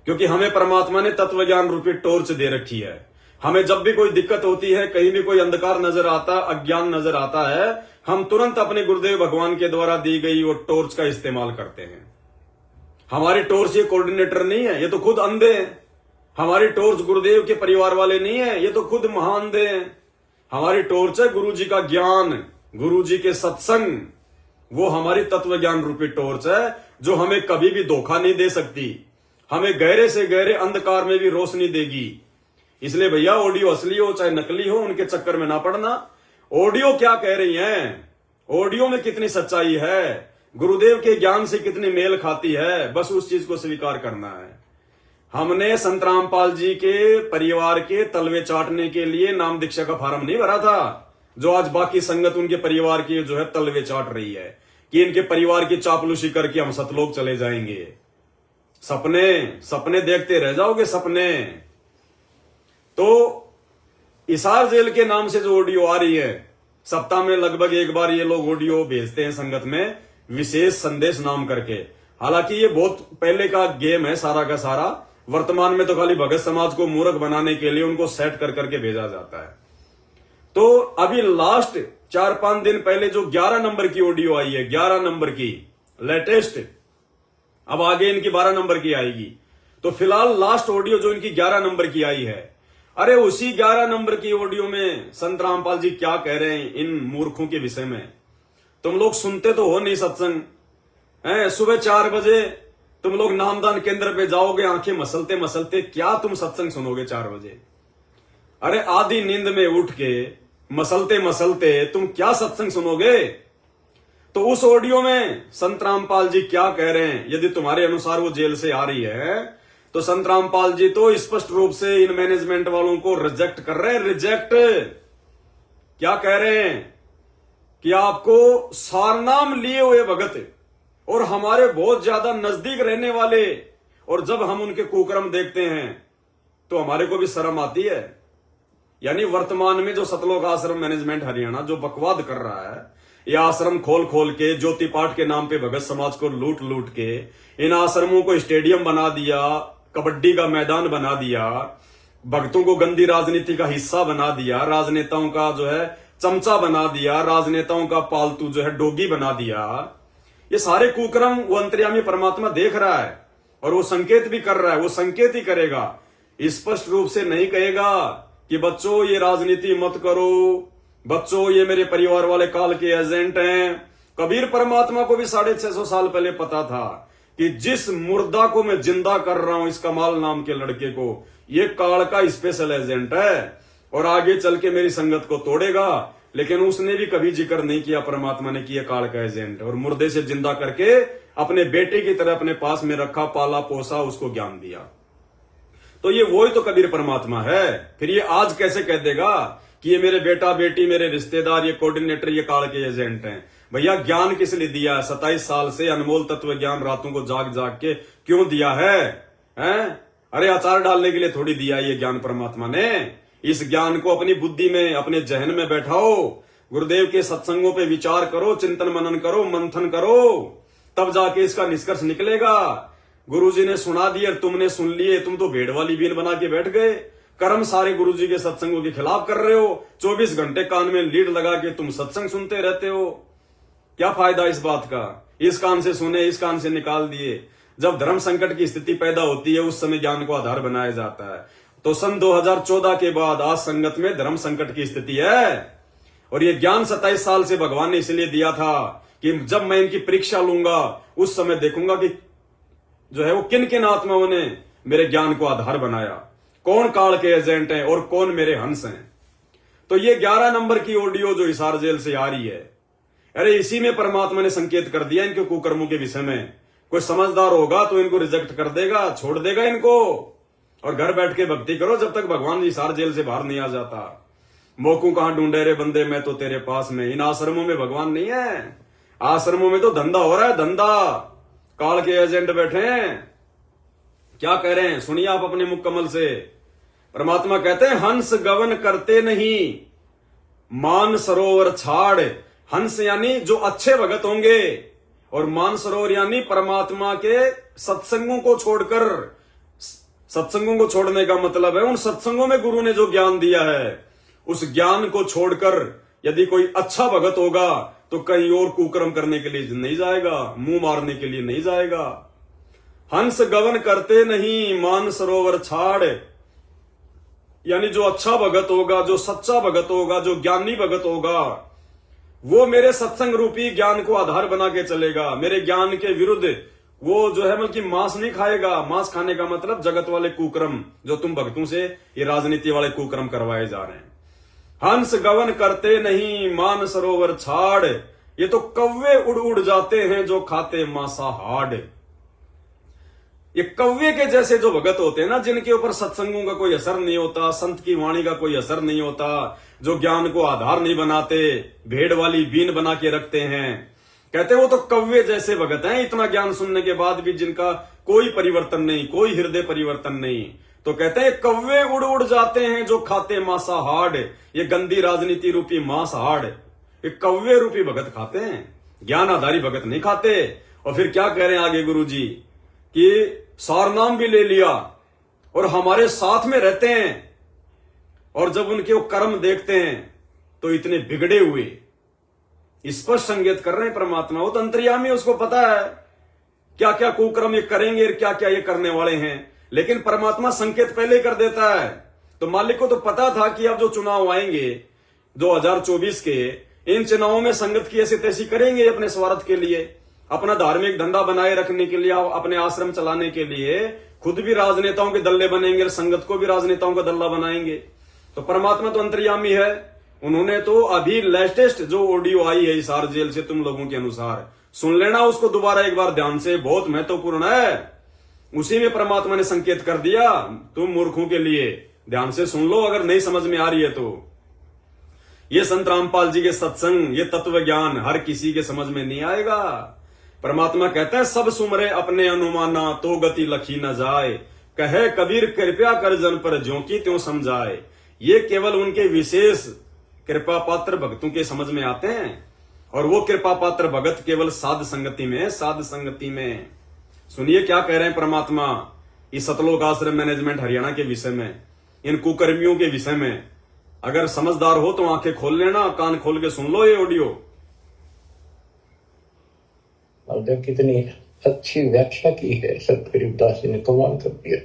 क्योंकि हमें परमात्मा ने तत्व ज्ञान रूपी टॉर्च दे रखी है। हमें जब भी कोई दिक्कत होती है, कहीं भी कोई अंधकार नजर आता, अज्ञान नजर आता है, हम तुरंत अपने गुरुदेव भगवान के द्वारा दी गई वो टॉर्च का इस्तेमाल करते हैं। हमारी टॉर्च ये कोऑर्डिनेटर नहीं है, ये तो खुद अंधे हैं। हमारी टॉर्च गुरुदेव के परिवार वाले नहीं है, ये तो खुद महाअंधे हैं। हमारी टॉर्च है गुरु जी का ज्ञान, गुरु जी के सत्संग। वो हमारी तत्व ज्ञान रूपी टॉर्च है जो हमें कभी भी धोखा नहीं दे सकती, हमें गहरे से गहरे अंधकार में भी रोशनी देगी। इसलिए भैया ऑडियो असली हो चाहे नकली हो, उनके चक्कर में ना पड़ना। ऑडियो क्या कह रही है, ऑडियो में कितनी सच्चाई है, गुरुदेव के ज्ञान से कितनी मेल खाती है, बस उस चीज को स्वीकार करना है। हमने संत रामपाल जी के परिवार के तलवे चाटने के लिए नाम दीक्षा का फार्म नहीं भरा था, जो आज बाकी संगत उनके परिवार की जो है तलवे चाट रही है कि इनके परिवार की चापलूसी करके हम सतलोक चले जाएंगे। सपने सपने देखते रह जाओगे, सपने। तो इसार जेल के नाम से जो ऑडियो आ रही है, सप्ताह में लगभग एक बार ये लोग ऑडियो भेजते हैं संगत में, विशेष संदेश नाम करके। हालांकि ये बहुत पहले का गेम है सारा का सारा, वर्तमान में तो खाली भगत समाज को मूर्ख बनाने के लिए उनको सेट कर करके भेजा जाता है। तो अभी लास्ट 4-5 दिन पहले जो 11 नंबर की ऑडियो आई है, 11 नंबर की लेटेस्ट, अब आगे इनकी 12 नंबर की आएगी। तो फिलहाल लास्ट ऑडियो जो इनकी 11 नंबर की आई है, अरे उसी 11 नंबर की ऑडियो में संत रामपाल जी क्या कह रहे हैं इन मूर्खों के विषय में। तुम लोग सुनते तो हो नहीं सत्संग, सुबह 4 बजे तुम लोग नामदान केंद्र पे जाओगे, आंखें मसलते मसलते क्या तुम सत्संग सुनोगे 4 बजे। अरे आधी नींद में उठ के मसलते मसलते तुम क्या सत्संग सुनोगे। तो उस ऑडियो में संत रामपाल जी क्या कह रहे हैं, यदि तुम्हारे अनुसार वो जेल से आ रही है, तो संत रामपाल जी तो स्पष्ट रूप से इन मैनेजमेंट वालों को रिजेक्ट कर रहे हैं। रिजेक्ट क्या कह रहे हैं कि आपको सारनाम लिए हुए भगत और हमारे बहुत ज्यादा नजदीक रहने वाले, और जब हम उनके कुकर्म देखते हैं तो हमारे को भी शर्म आती है। यानी वर्तमान में जो सतलोक आश्रम मैनेजमेंट हरियाणा जो बकवाद कर रहा है, ये आश्रम खोल खोल के ज्योति पाठ के नाम पे भगत समाज को लूट लूट के इन आश्रमों को स्टेडियम बना दिया, कबड्डी का मैदान बना दिया, भक्तों को गंदी राजनीति का हिस्सा बना दिया, राजनेताओं का जो है चमचा बना दिया, राजनेताओं का पालतू जो है डोगी बना दिया। ये सारे कुकर्म वो अंतर्यामी परमात्मा देख रहा है और वो संकेत भी कर रहा है। वो संकेत ही करेगा, स्पष्ट रूप से नहीं कहेगा कि बच्चों ये राजनीति मत करो, बच्चों ये मेरे परिवार वाले काल के एजेंट हैं। कबीर परमात्मा को भी 650 साल पहले पता था कि जिस मुर्दा को मैं जिंदा कर रहा हूं, इस कमाल नाम के लड़के को, ये काल का स्पेशल एजेंट है और आगे चल के मेरी संगत को तोड़ेगा। लेकिन उसने भी कभी जिक्र नहीं किया परमात्मा ने कि यह काल का एजेंट, और मुर्दे से जिंदा करके अपने बेटे की तरह अपने पास में रखा, पाला पोसा, उसको ज्ञान दिया। तो ये वही तो कबीर परमात्मा है। फिर ये आज कैसे कह देगा कि ये मेरे बेटा बेटी, मेरे रिश्तेदार, ये कोऑर्डिनेटर, ये काल के एजेंट हैं। भैया ज्ञान किस लिए दिया है? 27 साल से अनमोल तत्व ज्ञान रातों को जाग जाग के क्यों दिया है? अरे अचार डालने के लिए थोड़ी दिया ये ज्ञान परमात्मा ने। इस ज्ञान को अपनी बुद्धि में, अपने जहन में बैठाओ, गुरुदेव के सत्संगों पे विचार करो, चिंतन मनन करो, मंथन करो, तब जाके इसका निष्कर्ष निकलेगा। गुरुजी ने सुना दिए और तुमने सुन लिए, तुम तो भेड़ वाली बीन बना के बैठ गए। कर्म सारे गुरुजी के सत्संगों के खिलाफ कर रहे हो। 24 घंटे कान में लीड लगा के तुम सत्संग सुनते रहते हो। क्या फायदा इस बात का? इस कान से सुने, इस कान से निकाल दिए। जब धर्म संकट की स्थिति पैदा होती है, उस समय ज्ञान को आधार बनाया जाता है। तो सन 2014 के बाद आज संगत में धर्म संकट की स्थिति है, और ये ज्ञान 27 साल से भगवान ने इसलिए दिया था कि जब मैं इनकी परीक्षा लूंगा, उस समय देखूंगा कि जो है वो किन किन आत्माओं ने मेरे ज्ञान को आधार बनाया, कौन काल के एजेंट हैं और कौन मेरे हंस हैं। तो ये 11 नंबर की ऑडियो जो हिसार जेल से आ रही है, अरे इसी में परमात्मा ने संकेत कर दिया इनके कुकर्मों के विषय में। कोई समझदार होगा तो इनको रिजेक्ट कर देगा, छोड़ देगा इनको, और घर बैठ के भक्ति करो जब तक भगवान हिसार जेल से बाहर नहीं आ जाता। मोकू कहां ढूंढे रे बंदे, मैं तो तेरे पास में। इन आश्रमों में भगवान नहीं है, आश्रमों में तो धंधा हो रहा है, धंधा। काल के एजेंट बैठे हैं। क्या कह रहे हैं सुनिए आप अपने मुख कमल से। परमात्मा कहते हैं हंस गवन करते नहीं, मान सरोवर छाड़। हंस यानी जो अच्छे भगत होंगे, और मान सरोवर यानी परमात्मा के सत्संगों को छोड़कर। सत्संगों को छोड़ने का मतलब है उन सत्संगों में गुरु ने जो ज्ञान दिया है, उस ज्ञान को छोड़कर यदि कोई अच्छा भगत होगा तो कहीं और कुकर्म करने के लिए नहीं जाएगा, मुंह मारने के लिए नहीं जाएगा। हंस गवन करते नहीं मान सरोवर छाड़, यानी जो अच्छा भगत होगा, जो सच्चा भगत होगा, जो ज्ञानी भगत होगा, वो मेरे सत्संग रूपी ज्ञान को आधार बना के चलेगा। मेरे ज्ञान के विरुद्ध वो जो है बल्कि मांस नहीं खाएगा। मांस खाने का मतलब जगत वाले कुकर्म, जो तुम भक्तों से ये राजनीति वाले कुकर्म करवाए जा रहे हैं। हंस गवन करते नहीं मान सरोवर छाड़, ये तो कौवे उड़ उड़ जाते हैं जो खाते मांसाहार। ये कौवे के जैसे जो भगत होते हैं ना, जिनके ऊपर सत्संगों का कोई असर नहीं होता, संत की वाणी का कोई असर नहीं होता, जो ज्ञान को आधार नहीं बनाते, भेड़ वाली बीन बना के रखते हैं, कहते हैं वो तो कौवे जैसे भगत हैं। इतना ज्ञान सुनने के बाद भी जिनका कोई परिवर्तन नहीं, कोई हृदय परिवर्तन नहीं, तो कहते हैं कौवे उड़ उड़ जाते हैं जो खाते मांसाहार। ये गंदी राजनीति रूपी मांसाहार, ये कौवे रूपी भगत खाते हैं, ज्ञान आधारी भगत नहीं खाते। और फिर क्या कह रहे हैं आगे गुरु जी कि सारनाम भी ले लिया और हमारे साथ में रहते हैं, और जब उनके वो कर्म देखते हैं तो इतने बिगड़े हुए। स्पष्ट संकेत कर रहे हैं परमात्मा, वो तो अंतर्यामी, उसको पता है क्या क्या कुकर्म ये करेंगे, क्या क्या ये करने वाले हैं, लेकिन परमात्मा संकेत पहले कर देता है। तो मालिक को तो पता था कि अब जो चुनाव आएंगे 2024 के, इन चुनावों में संगत की ऐसी तैसी करेंगे अपने स्वार्थ के लिए, अपना धार्मिक धंधा बनाए रखने के लिए, अपने आश्रम चलाने के लिए, खुद भी राजनेताओं के दल्ले बनेंगे और संगत को भी राजनेताओं का दल्ला बनाएंगे। तो परमात्मा तो अंतर्यामी है। उन्होंने तो अभी लेटेस्ट जो ऑडियो आई है हिसार जेल से, तुम लोगों के अनुसार सुन लेना उसको दोबारा एक बार ध्यान से, बहुत महत्वपूर्ण है। उसी में परमात्मा ने संकेत कर दिया, तुम मूर्खों के लिए ध्यान से सुन लो अगर नहीं समझ में आ रही है तो। ये संत रामपाल जी के सत्संग, ये तत्व ज्ञान हर किसी के समझ में नहीं आएगा। परमात्मा कहते हैं सब सुमरे अपने अनुमाना तो गति लखी न जाए, कहे कबीर कृपया कर जन पर ज्यों की त्यों समझाए। ये केवल उनके विशेष कृपा पात्र भक्तों के समझ में आते हैं, और वो कृपा पात्र भगत केवल साध संगति में, साध संगति में। सुनिए क्या कह रहे हैं परमात्मा इस सतलोक आश्रम मैनेजमेंट हरियाणा के विषय में, इन कुकर्मियों के विषय में। अगर समझदार हो तो आंखें खोल लेना, कान खोल के सुन लो ये ऑडियो। और जब कितनी अच्छी व्याख्या की है सत गरीबदास जी ने, कमाल कर दिया।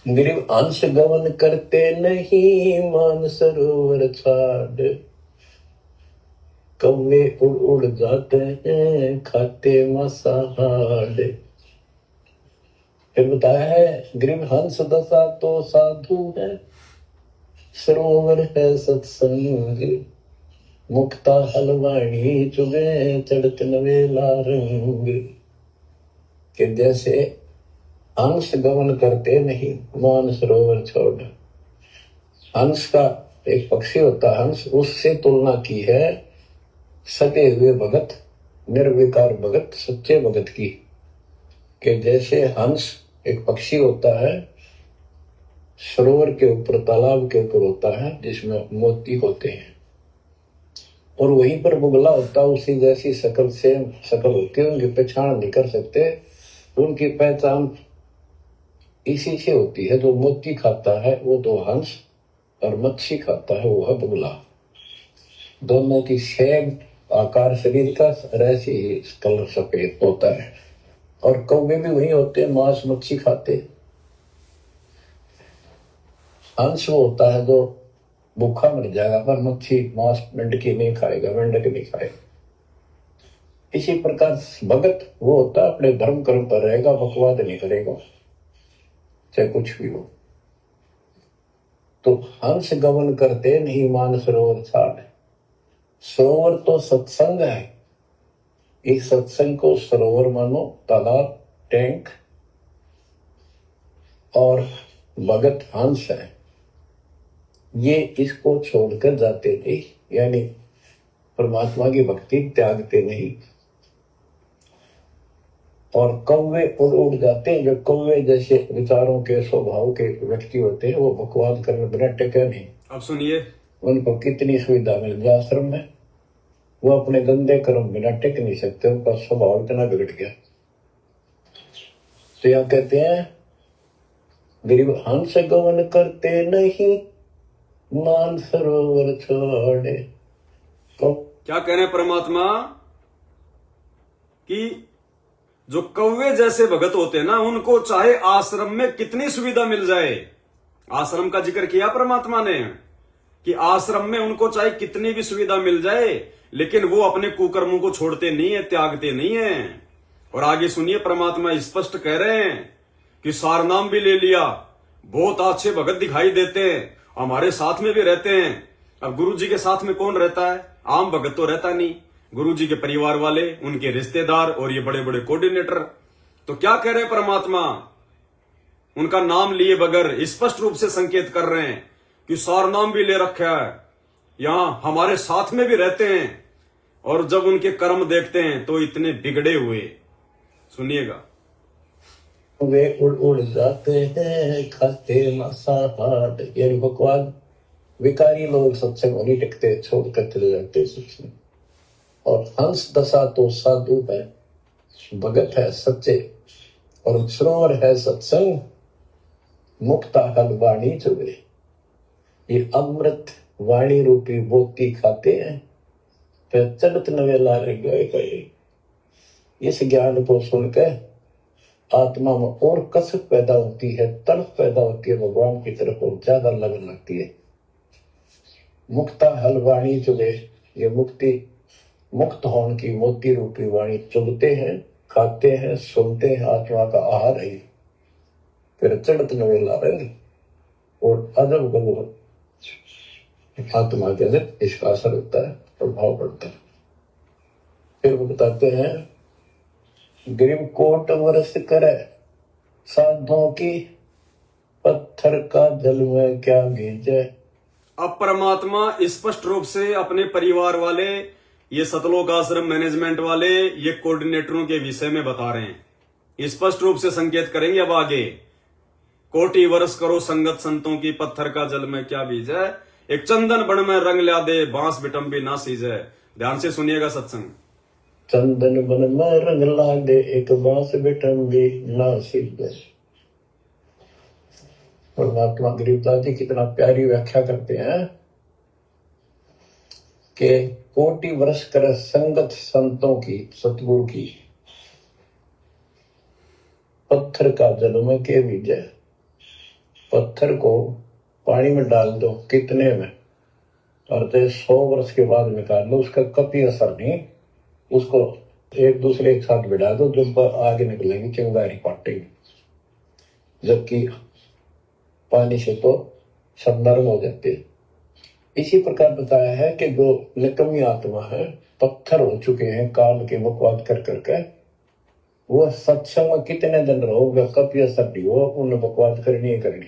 गरीब अंश गवन करते नहीं मान सरोवर छाड़, कौवे उड़ उड़ जाते हैं खाते मांसाहार। फिर बताया है गरीब हंस दशा तो साधु है, सरोवर है सत्संग, मुक्ता हलवाणी चुगे चढ़त नवेला रंग। कि जैसे हंस गमन करते नहीं मान सरोवर छोड़। हंस का एक पक्षी होता है हंस, उससे तुलना की है सटे हुए भगत, निर्विकार भगत, सच्चे भगत की। कि जैसे हंस एक पक्षी होता है, सरोवर के ऊपर, तालाब के ऊपर होता है जिसमें मोती होते हैं, और वहीं पर बुगला होता है, उसी जैसी शकल से शकल होती है, उनकी पहचान नहीं कर सकते। उनकी पहचान इसी से होती है। जो मोती खाता है वो तो हंस, और मच्छी खाता है वो है बुगला। दोनों की सेम आकार शरीर का, ऐसे ही कलर सफेद होता है। और कौवे भी वही होते हैं, मांस मच्छी खाते। हंस वो होता है जो भूखा मर जाएगा, पर मच्छी मांस मेंढकी नहीं खाएगा, मेंढक नहीं खाएगा। इसी प्रकार भगत वो होता है अपने धर्म कर्म पर रहेगा, बकवाद नहीं करेगा चाहे कुछ भी हो। तो हंस गमन करते नहीं मान सरोवर छाड़। सरोवर तो सत्संग है, इस सत्संग को सरोवर मानो, तालाब, टैंक, और भगत हंस है। ये इसको छोड़कर जाते थे, यानी परमात्मा की भक्ति त्यागते नहीं। और कौवे उड़ उड़ जाते हैं, जो कौवे जैसे विचारों के स्वभाव के व्यक्ति होते हैं, वो बकवाद करने बिना टेके नहीं। अब सुनिए, उनको कितनी सुविधा मिल जाए आश्रम में, वो अपने गंदे कर्म बिना टेक नहीं सकते, उनका स्वभाव इतना बिगड़ गया। तो यह कहते हैं गरीब हंस गमन करते नहीं मान सरोवर छोड़े। तो क्या कह रहे हैं परमात्मा कि जो कौवे जैसे भगत होते हैं ना, उनको चाहे आश्रम में कितनी सुविधा मिल जाए, आश्रम का जिक्र किया परमात्मा ने कि आश्रम में उनको चाहे कितनी भी सुविधा मिल जाए, लेकिन वो अपने कुकर्मों को छोड़ते नहीं है, त्यागते नहीं है। और आगे सुनिए, परमात्मा स्पष्ट कह रहे हैं कि सारनाम भी ले लिया, बहुत अच्छे भगत दिखाई देते हैं, हमारे साथ में भी रहते हैं। अब गुरु जी के साथ में कौन रहता है? आम भगत तो रहता नहीं, गुरु जी के परिवार वाले, उनके रिश्तेदार और ये बड़े बड़े कोऑर्डिनेटर। तो क्या कह रहे हैं परमात्मा? उनका नाम लिए बगैर स्पष्ट रूप से संकेत कर रहे हैं कि सारनाम भी ले रखा है, यहां हमारे साथ में भी रहते हैं। और जब उनके कर्म देखते हैं तो इतने बिगड़े हुए, सुनिएगा। वे उड़ उड़ जाते हैं, खाते मांसाहार। ये बकवाद विकारी लोग सत्संग नहीं टिकते, छोड़कर चले जाते सत्संग। और हंस दशा तो साधु है, भगत है सच्चे, और सरोवर है सत्संग, मुक्ता हल वाणी चुगे। ये अमृत वाणी रूपी बोती खाते हैं, फिर चलत नवेला रह गए। इस ज्ञान को सुनकर आत्मा में और कसक पैदा होती है, तड़प पैदा होती है भगवान की तरफ, और ज्यादा लगन लगती है। मुक्ता हल वाणी चुगे, ये मुक्ति मुक्त होने की मोती रूपी वाणी चुगते हैं, खाते हैं, सुनते हैं, आत्मा का आहार है। फिर चढ़त नवेला रहे और अदब गलत आत्मा के अंदर इसका असर होता है, प्रभाव पड़ता है। फिर वो बताते हैं, ग्रीव कोट वर्ष करे साधुओं की, पत्थर का जल में क्या भीजे। अब परमात्मा स्पष्ट रूप से अपने परिवार वाले, ये सतलोक आश्रम मैनेजमेंट वाले, ये कोऑर्डिनेटरों के विषय में बता रहे हैं। स्पष्ट रूप से संकेत करेंगे अब आगे। कोटि वर्ष करो संगत संतों की, पत्थर का जल में क्या बीज है। एक चंदन बन में रंग ला दे, बांस बिटम्बी ना सीजे। ध्यान से सुनिएगा सत्संग। चंदन बन में रंग ला दे, एक बांस बिटम्बी ना सीजे। परमात्मा गरीबदास जी कितना प्यारी व्याख्या करते हैं कि कोटि वर्ष कर संगत संतों की, सतगुरु की, पत्थर का जल में के बीज है। पत्थर को पानी में डाल दो, कितने में, और 100 वर्ष के बाद निकाल लो, उसका कभी असर नहीं। उसको एक दूसरे के साथ बिठा दो, जब आगे निकलेंगे चिंगारी पाटेंगे, जबकि पानी से तो सब नरम हो जाते हैं। इसी प्रकार बताया है कि जो निकम्मी आत्मा है, पत्थर हो चुके हैं काल के बकवाद कर करके, वो सत्संग में कितने दिन रहोगे, कभी असर नहीं हो, उन्हें बकवाद करनी ही करनी।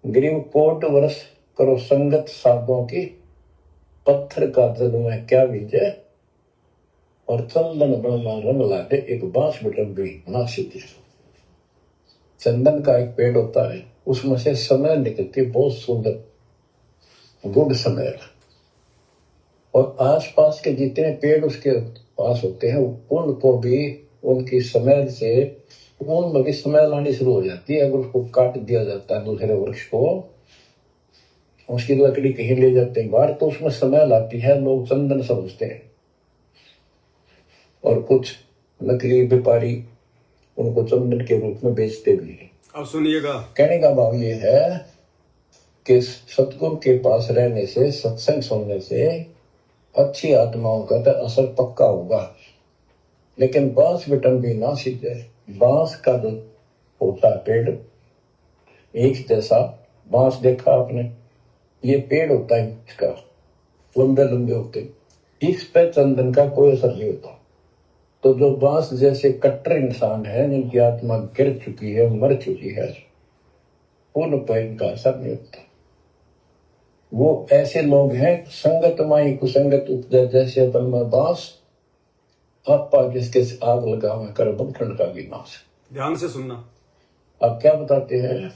ग्रीव कोट वर्ष करो संगत साधुओं की, पत्थर का जल में क्या बीज है, और चंदन बना रंग ला दे, एक बांस बिटम्बी ना सीधे। चंदन का एक पेड़ होता है, उसमें से समय निकलती, बहुत सुंदर गुड समय। और आसपास के जितने पेड़ उसके पास होते हैं, उनको भी उनकी समय से उनमें भी समय लानी शुरू हो जाती है। अगर उसको काट दिया जाता है दूसरे वृक्ष को, उसकी लकड़ी कहीं ले जाते हैं बाहर, तो उसमें समय लाती है, लोग चंदन समझते हैं। और कुछ नकली व्यापारी उनको चंदन के रूप में बेचते भी हैं। अब सुनिएगा, कहने का भाव ये है कि सतगुरु के पास रहने से, सत्संग सुनने से अच्छी आत्माओं का तो असर पक्का होगा, लेकिन बांस बिटम्बी ना सीधे। बांस का जो होता है पेड़, एक जैसा बांस देखा आपने, ये पेड़ होता है, इसका लंबे लंबे होते, इस पे चंदन का कोई असर नहीं होता। तो जो बांस जैसे कट्टर इंसान है, जिनकी आत्मा गिर चुकी है, मर चुकी है, उन पर इनका असर नहीं होता। वो ऐसे लोग हैं, संगत माई कुसंगत उपजा, जैसे अपन में बांस, आपा जिसके आग लगा हुआ कर बंधन का विनाश। ध्यान से सुनना। अब क्या बताते हैं,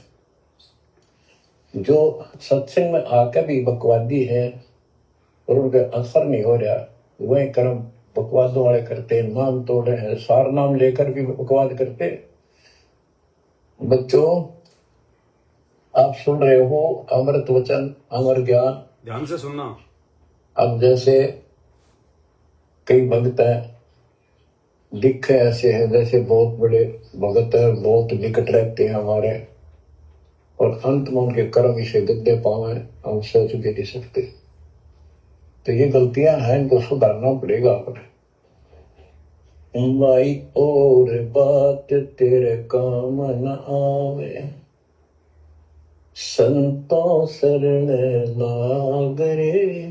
जो सत्संग में आकर भी बकवादी है और उनका असर नहीं हो रहा, वही कर्म बकवादों वाले करते हैं, नाम तोड़ रहे हैं, सार नाम लेकर भी बकवाद करते। बच्चों, आप सुन रहे हो अमृत वचन, अमर ज्ञान। ध्यान से सुनना। अब जैसे कई भक्त हैं, दिखे ऐसे हैं जैसे बहुत बड़े भगत है, बहुत निकट रहते हैं हमारे, और अंत में उनके कर्म इसे गद्दे पावे, हम सोच भी नहीं सकते। तो ये गलतियां हैं, इनको सुधारना पड़ेगा अपने। भाई और बात तेरे काम न आवे, संतों शरण लागरे,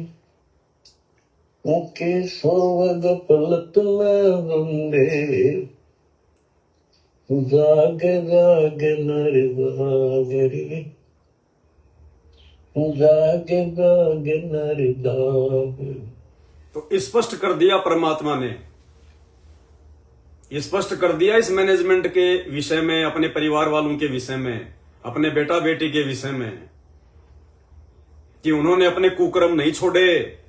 मुके सोवग पलट में बंदे, जाग जाग नर जागरे, जाग जाग नर जागरे। तो स्पष्ट कर दिया परमात्मा ने, स्पष्ट कर दिया इस मैनेजमेंट के विषय में, अपने परिवार वालों के विषय में, अपने बेटा बेटी के विषय में, कि उन्होंने अपने कुकर्म नहीं छोड़े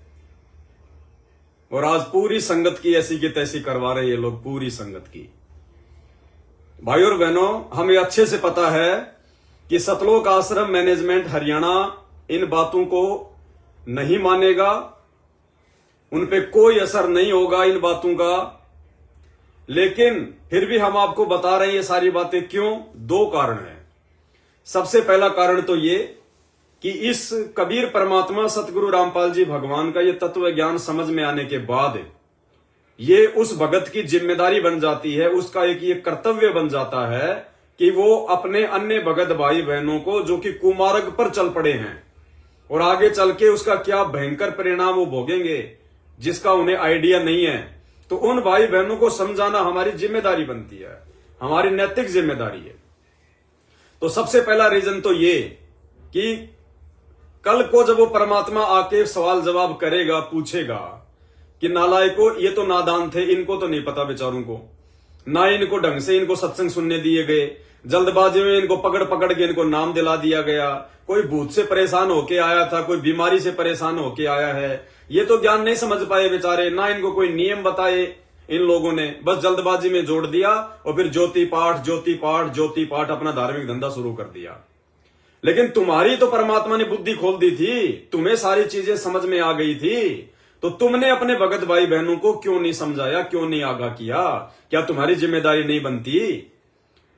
और आज पूरी संगत की ऐसी की तैसी करवा रहे ये लोग, पूरी संगत की। भाई और बहनों, हमें अच्छे से पता है कि सतलोक आश्रम मैनेजमेंट हरियाणा इन बातों को नहीं मानेगा, उन पे कोई असर नहीं होगा इन बातों का। लेकिन फिर भी हम आपको बता रहे हैं ये सारी बातें क्यों। दो कारण हैं। सबसे पहला कारण तो ये कि इस कबीर परमात्मा सतगुरु रामपाल जी भगवान का ये तत्व ज्ञान समझ में आने के बाद ये उस भगत की जिम्मेदारी बन जाती है, उसका एक ये कर्तव्य बन जाता है कि वो अपने अन्य भगत भाई बहनों को जो कि कुमार्ग पर चल पड़े हैं और आगे चल के उसका क्या भयंकर परिणाम वो भोगेंगे जिसका उन्हें आइडिया नहीं है, तो उन भाई बहनों को समझाना हमारी जिम्मेदारी बनती है, हमारी नैतिक जिम्मेदारी है। तो सबसे पहला रीजन तो ये कि कल को जब वो परमात्मा आके सवाल जवाब करेगा, पूछेगा कि नालायकों ये तो नादान थे, इनको तो नहीं पता बेचारों को, ना इनको ढंग से इनको सत्संग सुनने दिए गए, जल्दबाजी में इनको पकड़ पकड़ के इनको नाम दिला दिया गया, कोई भूत से परेशान होके आया था, कोई बीमारी से परेशान होके आया है, ये तो ज्ञान नहीं समझ पाए बेचारे, ना इनको कोई नियम बताए इन लोगों ने, बस जल्दबाजी में जोड़ दिया और फिर ज्योति पाठ ज्योति पाठ ज्योति पाठ अपना धार्मिक धंधा शुरू कर दिया। लेकिन तुम्हारी तो परमात्मा ने बुद्धि खोल दी थी, तुम्हें सारी चीजें समझ में आ गई थी, तो तुमने अपने भगत भाई बहनों को क्यों नहीं समझाया, क्यों नहीं आगाह किया? क्या तुम्हारी जिम्मेदारी नहीं बनती?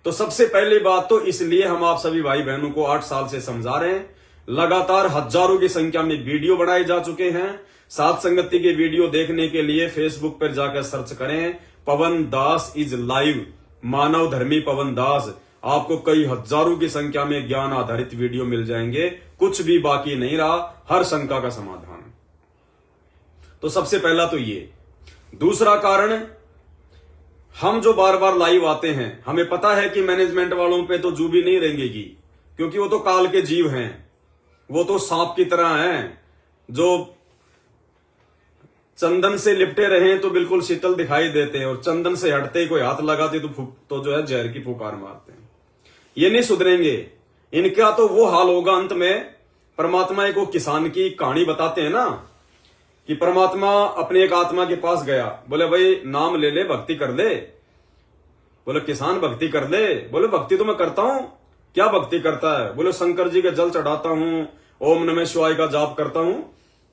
तो सबसे पहली बात तो इसलिए हम आप सभी भाई बहनों को 8 साल से समझा रहे हैं। लगातार हजारों की संख्या में वीडियो बनाए जा चुके हैं। सात संगति के वीडियो देखने के लिए फेसबुक पर जाकर सर्च करें पवन दास इज लाइव, मानव धर्मी पवन दास, आपको कई हजारों की संख्या में ज्ञान आधारित वीडियो मिल जाएंगे, कुछ भी बाकी नहीं रहा, हर शंका का समाधान। तो सबसे पहला तो ये। दूसरा कारण, हम जो बार बार लाइव आते हैं, हमें पता है कि मैनेजमेंट वालों पे तो जूबी नहीं रहेंगी, क्योंकि वो तो काल के जीव हैं, वो तो सांप की तरह हैं, जो चंदन से लिपटे रहे तो बिल्कुल शीतल दिखाई देते हैं और चंदन से हटते ही कोई हाथ लगाते तो जो है जहर की फुकार मारते हैं। ये नहीं सुधरेंगे, इनका तो वो हाल होगा अंत में। परमात्मा को किसान की कहानी बताते हैं ना, कि परमात्मा अपने एक आत्मा के पास गया, बोले भाई नाम ले ले, भक्ति कर ले। बोले किसान भक्ति कर ले। बोले भक्ति तो मैं करता हूं। क्या भक्ति करता है? बोले शंकर जी के जल चढ़ाता हूं, ओम नमः शिवाय का जाप करता हूं।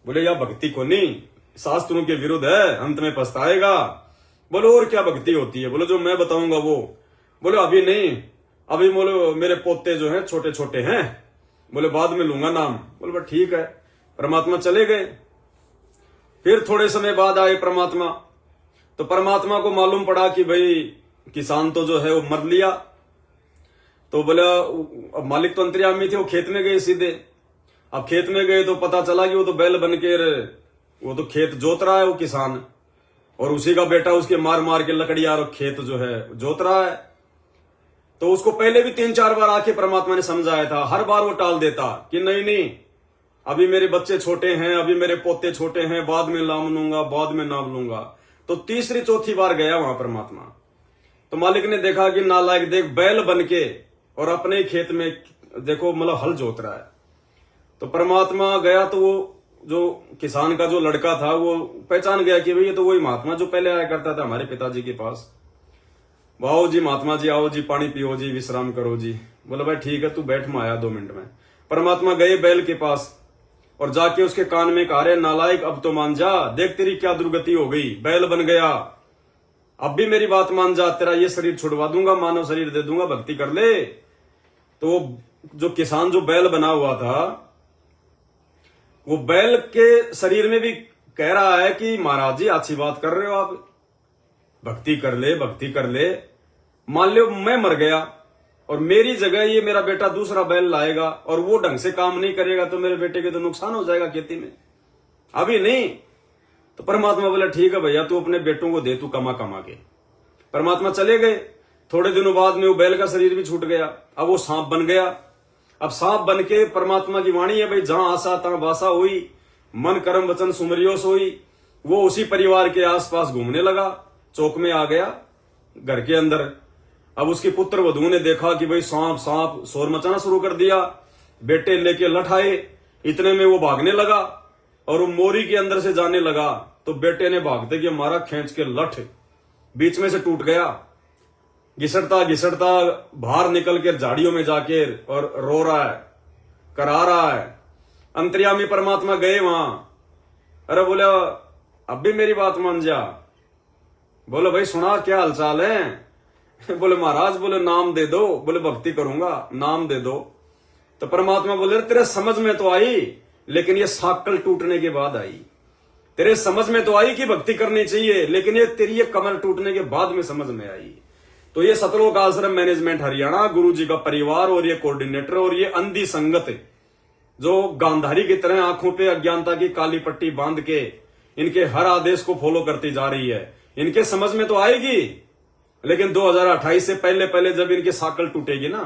बोले या भक्ति को नहीं, शास्त्रों के विरुद्ध है, अंत में पछताएगा। बोले और क्या भक्ति होती है? बोले जो मैं बताऊंगा वो। बोले अभी नहीं, अभी बोले मेरे पोते जो हैं छोटे छोटे हैं, बोले बाद में लूंगा नाम। बोले ठीक है। परमात्मा चले गए। फिर थोड़े समय बाद आए परमात्मा, तो परमात्मा को मालूम पड़ा कि भाई किसान तो जो है वो मर लिया। तो बोला, अब मालिक तो अंतर्यामी थे, वो खेत में गए सीधे। अब खेत में गए तो पता चला कि वो तो बैल बन के वो तो खेत जोत रहा है वो किसान, और उसी का बेटा उसके मार मार के लकड़ियां और खेत जो है जोत रहा है। तो उसको पहले भी 3-4 बार आके परमात्मा ने समझाया था, हर बार वो टाल देता कि नहीं नहीं, अभी मेरे बच्चे छोटे हैं, अभी मेरे पोते छोटे हैं, बाद में नाम लूंगा, बाद में नाम लूंगा। तो तीसरी चौथी बार गया वहां परमात्मा, तो मालिक ने देखा कि नालायक देख बैल बन के और अपने खेत में देखो मतलब हल जोत रहा है। तो परमात्मा गया तो वो जो किसान का जो लड़का था वो पहचान गया कि भाई ये तो वही महात्मा जो पहले आया करता था हमारे पिताजी के पास। वाओ जी महात्मा जी, आओ जी पानी पियो जी, विश्राम करो जी। बोला भाई ठीक है, तू बैठ, में आया 2 मिनट में। परमात्मा गए बैल के पास और जाके उसके कान में कहा, रे नालायक अब तो मान जा, देख तेरी क्या दुर्गति हो गई, बैल बन गया, अब भी मेरी बात मान जा, तेरा ये शरीर छुड़वा दूंगा, मानव शरीर दे दूंगा, भक्ति कर ले। तो जो किसान जो बैल बना हुआ था, वो बैल के शरीर में भी कह रहा है कि महाराज जी अच्छी बात कर रहे हो आप, भक्ति कर ले, भक्ति कर ले। मान लो मैं मर गया और मेरी जगह ये मेरा बेटा दूसरा बैल लाएगा और वो ढंग से काम नहीं करेगा तो मेरे बेटे के तो नुकसान हो जाएगा खेती में, अभी नहीं। तो परमात्मा बोला ठीक है भैया, तू अपने बेटों को दे, तू कमा कमा के। परमात्मा चले गए। थोड़े दिनों बाद में वो बैल का शरीर भी छूट गया, अब वो सांप बन गया। अब सांप बन के परमात्मा की वाणी है भाई, जहां आशा तहां बासा हुई, मन कर्म वचन सुमरियो सोई। वो उसी परिवार के आसपास घूमने लगा, चौक में आ गया घर के अंदर। अब उसके पुत्र वधू ने देखा कि भाई सांप सांप, शोर मचाना शुरू कर दिया, बेटे लेके लठ आए। इतने में वो भागने लगा और वो मोरी के अंदर से जाने लगा, तो बेटे ने भागते कि मारा, खींच के लठ बीच में से टूट गया। घिसटता घिसटता बाहर निकल के झाड़ियों में जाके और रो रहा है, करा रहा है। अंतर्यामी परमात्मा गए वहां, अरे बोला अब भी मेरी बात मान जा। बोले भाई सुना, क्या हालचाल है? बोले महाराज, बोले नाम दे दो। बोले भक्ति करूंगा, नाम दे दो। तो परमात्मा बोले तेरे समझ में तो आई, लेकिन ये साकल टूटने के बाद आई। तेरे समझ में तो आई कि भक्ति करनी चाहिए, लेकिन ये तेरी ये कमर टूटने के बाद में समझ में आई। तो ये सतलोक आश्रम मैनेजमेंट हरियाणा, गुरु जी का परिवार और ये कोऑर्डिनेटर और ये अंधी संगत जो गांधारी की तरह आंखों पे अज्ञानता की काली पट्टी बांध के इनके हर आदेश को फॉलो करती जा रही है, इनके समझ में तो आएगी, लेकिन 2028 से पहले पहले जब इनकी साकल टूटेगी ना,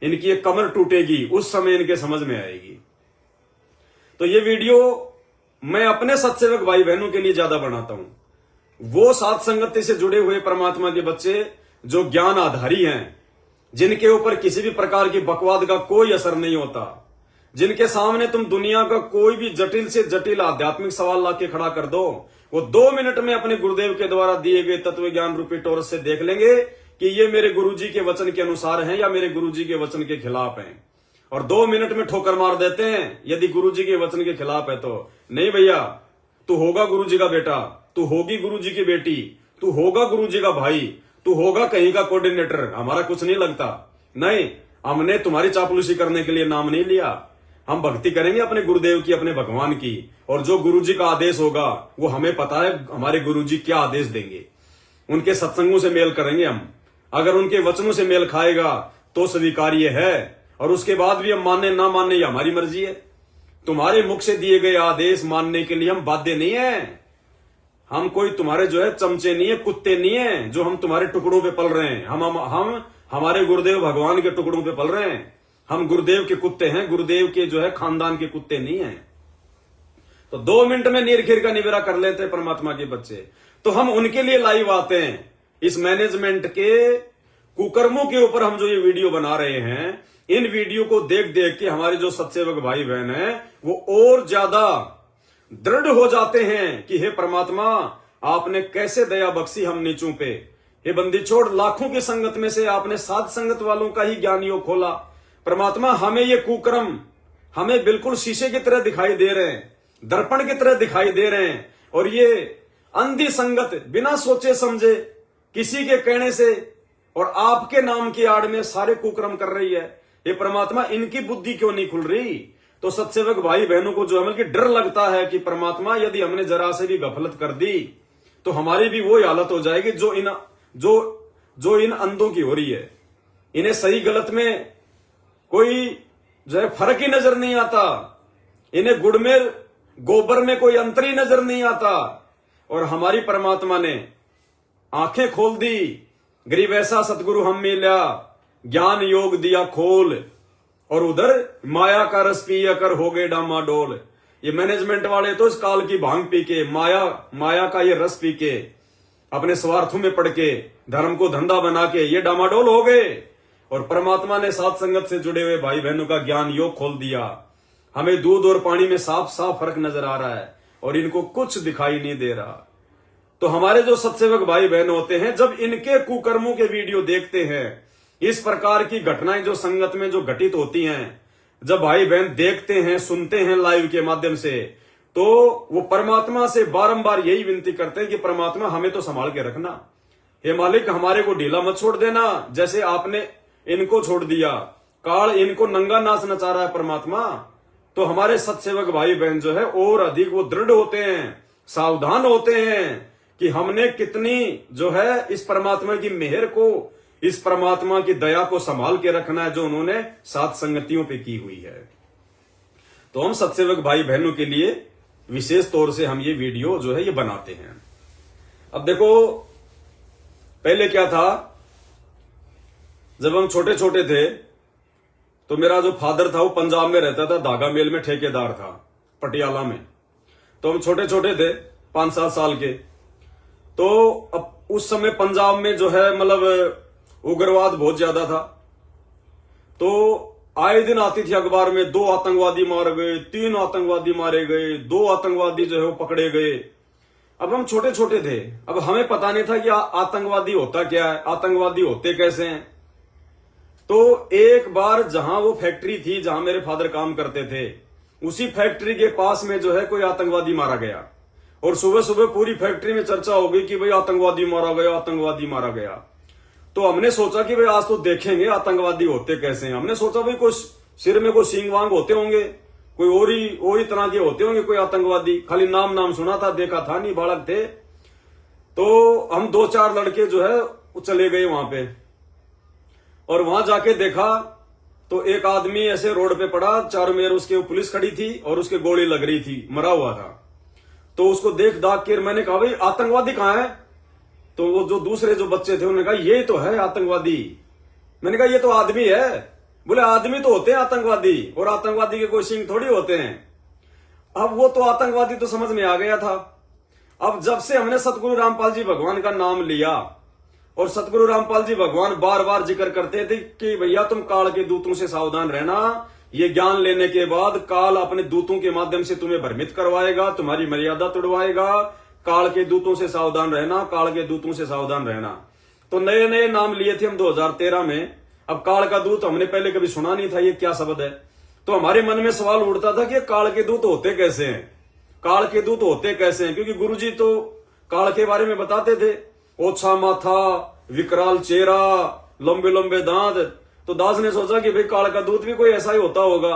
इनकी ये कमर टूटेगी, उस समय इनके समझ में आएगी। तो ये वीडियो मैं अपने सत्सेवक भाई बहनों के लिए ज्यादा बनाता हूं, वो सात संगति से जुड़े हुए परमात्मा के बच्चे जो ज्ञान आधारी हैं, जिनके ऊपर किसी भी प्रकार की बकवाद का कोई असर नहीं होता, जिनके सामने तुम दुनिया का कोई भी जटिल से जटिल आध्यात्मिक सवाल लाके खड़ा कर दो, वो 2 मिनट में अपने गुरुदेव के द्वारा दिए गए तत्व ज्ञान रूपी टोरस से देख लेंगे कि ये मेरे गुरुजी के वचन के अनुसार हैं या मेरे गुरुजी के वचन के खिलाफ हैं, और 2 मिनट में ठोकर मार देते हैं यदि गुरुजी के वचन के खिलाफ है तो। नहीं भैया, तू होगा गुरुजी का बेटा, तू होगी गुरुजी की बेटी, तू होगा गुरुजी का भाई, तू होगा कहीं का कोऑर्डिनेटर, हमारा कुछ नहीं लगता। नहीं, हमने तुम्हारी चापलूसी करने के लिए नाम नहीं लिया, हम भक्ति करेंगे अपने गुरुदेव की, अपने भगवान की, और जो गुरुजी का आदेश होगा वो हमें पता है हमारे गुरुजी क्या आदेश देंगे, उनके सत्संगों से मेल करेंगे हम। अगर उनके वचनों से मेल खाएगा तो स्वीकार्य है, और उसके बाद भी हम मानने ना मानने ये हमारी मर्जी है। तुम्हारे मुख से दिए गए आदेश मानने के लिए हम बाध्य नहीं है। हम कोई तुम्हारे जो है चमचे नहीं है, कुत्ते नहीं है जो हम तुम्हारे टुकड़ों पे पल रहे हैं। हम हमारे गुरुदेव भगवान के टुकड़ों पे पल रहे हैं। हम गुरुदेव के कुत्ते हैं, गुरुदेव के जो है खानदान के कुत्ते नहीं हैं। तो 2 मिनट में नीर-खीर का निबेरा कर लेते हैं परमात्मा के बच्चे। तो हम उनके लिए लाइव आते हैं। इस मैनेजमेंट के कुकर्मों के ऊपर हम जो ये वीडियो बना रहे हैं, इन वीडियो को देख देख के हमारे जो सत्सेवक भाई बहन हैं वो और ज्यादा दृढ़ हो जाते हैं कि हे परमात्मा, आपने कैसे दया बख्शी हम नीचों पे। हे बंदी छोड़, लाखों की संगत में से आपने साध संगत वालों का ही ज्ञान योग खोला। परमात्मा, हमें ये कुकर्म हमें बिल्कुल शीशे की तरह दिखाई दे रहे हैं, दर्पण की तरह दिखाई दे रहे हैं, और ये अंधी संगत बिना सोचे समझे किसी के कहने से और आपके नाम की आड़ में सारे कुकर्म कर रही है। ये परमात्मा, इनकी बुद्धि क्यों नहीं खुल रही? तो सत्सेवक भाई बहनों को जो है डर लगता है कि परमात्मा यदि हमने जरा से भी गफलत कर दी तो हमारी भी वो हालत हो जाएगी जो इन अंधों की हो रही है। इन्हें सही गलत में कोई जो है फर्क ही नजर नहीं आता, इन्हें गुड़ में गोबर में कोई अंतर ही नजर नहीं आता। और हमारी परमात्मा ने आंखें खोल दी, गरीब ऐसा सतगुरु हम मिला, ज्ञान योग दिया खोल, और उधर माया का रस पिया कर हो गए डामाडोल। ये मैनेजमेंट वाले तो इस काल की भांग पी के, माया का ये रस पी के, अपने स्वार्थों में पड़ के, धर्म को धंधा बना के ये डामाडोल हो गए। और परमात्मा ने साथ संगत से जुड़े हुए भाई बहनों का ज्ञान योग खोल दिया। हमें दूध और पानी में साफ साफ फर्क नजर आ रहा है और इनको कुछ दिखाई नहीं दे रहा। तो हमारे जो सत्सेवक भाई बहन होते हैं, जब इनके कुकर्मों के वीडियो देखते हैं, इस प्रकार की घटनाएं जो संगत में जो घटित होती हैं, जब भाई बहन देखते हैं, सुनते हैं लाइव के माध्यम से, तो वो परमात्मा से बारंबार यही विनती करते हैं कि परमात्मा हमें तो संभाल के रखना, हे मालिक हमारे को ढीला मत छोड़ देना, जैसे आपने इनको छोड़ दिया, काल इनको नंगा नाच नचा रहा है परमात्मा। तो हमारे सत्सेवक भाई बहन जो है और अधिक वो दृढ़ होते हैं, सावधान होते हैं कि हमने कितनी जो है इस परमात्मा की मेहर को, इस परमात्मा की दया को संभाल के रखना है, जो उन्होंने सात संगतियों पे की हुई है। तो हम सत्सेवक भाई बहनों के लिए विशेष तौर से हम ये वीडियो जो है ये बनाते हैं। अब देखो, पहले क्या था, जब हम छोटे छोटे थे तो मेरा जो फादर था वो पंजाब में रहता था, धागा मिल में ठेकेदार था पटियाला में। तो हम छोटे छोटे थे 5-7 साल के। तो अब उस समय पंजाब में जो है मतलब उग्रवाद बहुत ज्यादा था। तो आए दिन आती थी अखबार में 2 आतंकवादी मार गए, 3 आतंकवादी मारे गए, 2 आतंकवादी जो है वो पकड़े गए। अब हम छोटे छोटे थे, अब हमें पता नहीं था कि आतंकवादी होता क्या है, आतंकवादी होते कैसे हैं। तो एक बार जहां वो फैक्ट्री थी जहां मेरे फादर काम करते थे, उसी फैक्ट्री के पास में जो है कोई आतंकवादी मारा गया, और सुबह सुबह पूरी फैक्ट्री में चर्चा हो गई कि भाई आतंकवादी मारा गया, आतंकवादी मारा गया। तो हमने सोचा कि भाई आज तो देखेंगे आतंकवादी होते कैसे हैं। हमने सोचा भाई कुछ सिर में कोई सींग वांग होते होंगे, कोई और ही तरह के होते होंगे कोई आतंकवादी, खाली नाम सुना था, देखा था नहीं, बालक थे। तो हम 2-4 लड़के जो है वो चले गए वहां पे, और वहां जाके देखा तो एक आदमी ऐसे रोड पे पड़ा, चारों मेर उसके पुलिस खड़ी थी और उसके गोली लग रही थी, मरा हुआ था। तो उसको देख दाग के मैंने कहा भाई आतंकवादी कहां है। तो वो जो दूसरे जो बच्चे थे उन्होंने कहा ये तो है आतंकवादी। मैंने कहा ये तो आदमी है। बोले आदमी तो होते हैं आतंकवादी, और आतंकवादी के कोई सिंह थोड़ी होते हैं। अब वो तो आतंकवादी तो समझ में आ गया था। अब जब से हमने सतगुरु रामपाल जी भगवान का नाम लिया, और सतगुरु रामपाल जी भगवान बार बार जिक्र करते थे कि भैया तुम काल के दूतों से सावधान रहना, ये ज्ञान लेने के बाद काल अपने दूतों के माध्यम से तुम्हें भ्रमित करवाएगा, तुम्हारी मर्यादा तोड़वाएगा, काल के दूतों से सावधान रहना, काल के दूतों से सावधान रहना। तो नए नए नाम लिए थे हम 2013 में। अब काल का दूत हमने पहले कभी सुना नहीं था, ये क्या शब्द है। तो हमारे मन में सवाल उठता था कि काल के दूत होते कैसे हैं, काल के दूत होते कैसे हैं, क्योंकि गुरुजी तो काल के बारे में बताते थे, ओछा माथा, विकराल चेहरा, लंबे लंबे दांत। तो दास ने सोचा कि भाई काल का दूत भी कोई ऐसा ही होता होगा।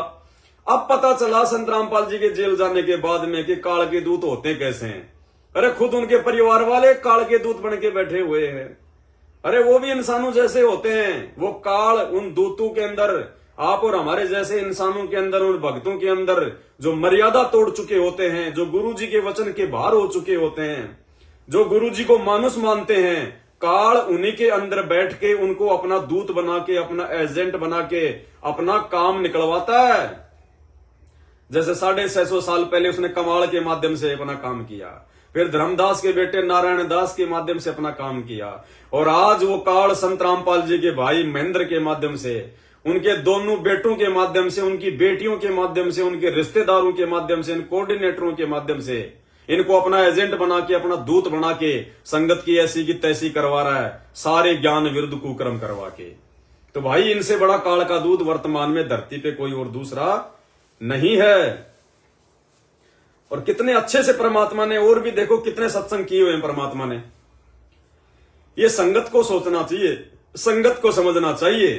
अब पता चला संत रामपाल जी के जेल जाने के बाद में कि काल के दूत होते कैसे हैं। अरे खुद उनके परिवार वाले काल के दूत बन के बैठे हुए हैं। अरे वो भी इंसानों जैसे होते हैं। वो काल उन दूतों के अंदर, आप और हमारे जैसे इंसानों के अंदर, उन भक्तों के अंदर जो मर्यादा तोड़ चुके होते हैं, जो गुरु जी के वचन के बाहर हो चुके होते हैं, जो गुरु जी को मानुष मानते हैं, काल उन्हीं के अंदर बैठ के उनको अपना दूत बना के, अपना एजेंट बना के अपना काम निकलवाता है। जैसे 650 साल पहले उसने कमाल के माध्यम से अपना काम किया, फिर धर्मदास के बेटे नारायण दास के माध्यम से अपना काम किया, और आज वो काल संत रामपाल जी के भाई महेंद्र के माध्यम से, उनके दोनों बेटों के माध्यम से, उनकी बेटियों के माध्यम से, उनके रिश्तेदारों के माध्यम से, इन कोऑर्डिनेटरों के माध्यम से इनको अपना एजेंट बना के, अपना दूत बना के संगत की ऐसी की तैसी करवा रहा है, सारे ज्ञान विरुद्ध कुकर्म करवा के। तो भाई इनसे बड़ा काल का दूत वर्तमान में धरती पे कोई और दूसरा नहीं है। और कितने अच्छे से परमात्मा ने, और भी देखो कितने सत्संग किए हुए हैं परमात्मा ने। ये संगत को सोचना चाहिए, संगत को समझना चाहिए।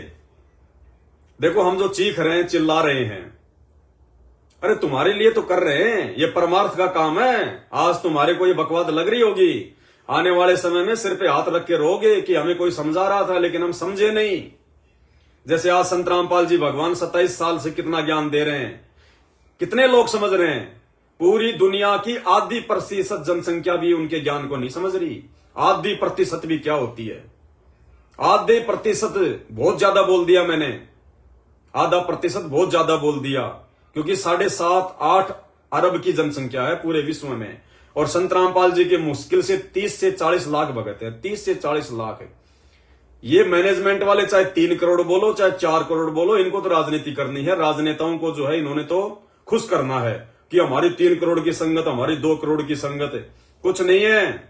देखो हम जो चीख रहे हैं, चिल्ला रहे हैं, अरे तुम्हारे लिए तो कर रहे हैं, ये परमार्थ का काम है। आज तुम्हारे को ये बकवाद लग रही होगी, आने वाले समय में सिर पे हाथ रख के रोगे कि हमें कोई समझा रहा था लेकिन हम समझे नहीं। जैसे आज संत रामपाल जी भगवान 27 साल से कितना ज्ञान दे रहे हैं, कितने लोग समझ रहे हैं। पूरी दुनिया की आधी प्रतिशत जनसंख्या भी उनके ज्ञान को नहीं समझ रही। आधी प्रतिशत भी क्या होती है, आधे प्रतिशत बहुत ज्यादा बोल दिया मैंने, आधा प्रतिशत बहुत ज्यादा बोल दिया, क्योंकि 7.5-8 अरब की जनसंख्या है पूरे विश्व में, और संत रामपाल जी के मुश्किल से 30 से 40 लाख भगत है, 30 से 40 लाख है। ये मैनेजमेंट वाले चाहे 3 करोड़ बोलो चाहे 4 करोड़ बोलो, इनको तो राजनीति करनी है। राजनेताओं को जो है इन्होंने तो खुश करना है कि हमारी 3 करोड़ की संगत, हमारी 2 करोड़ की संगत। कुछ नहीं है,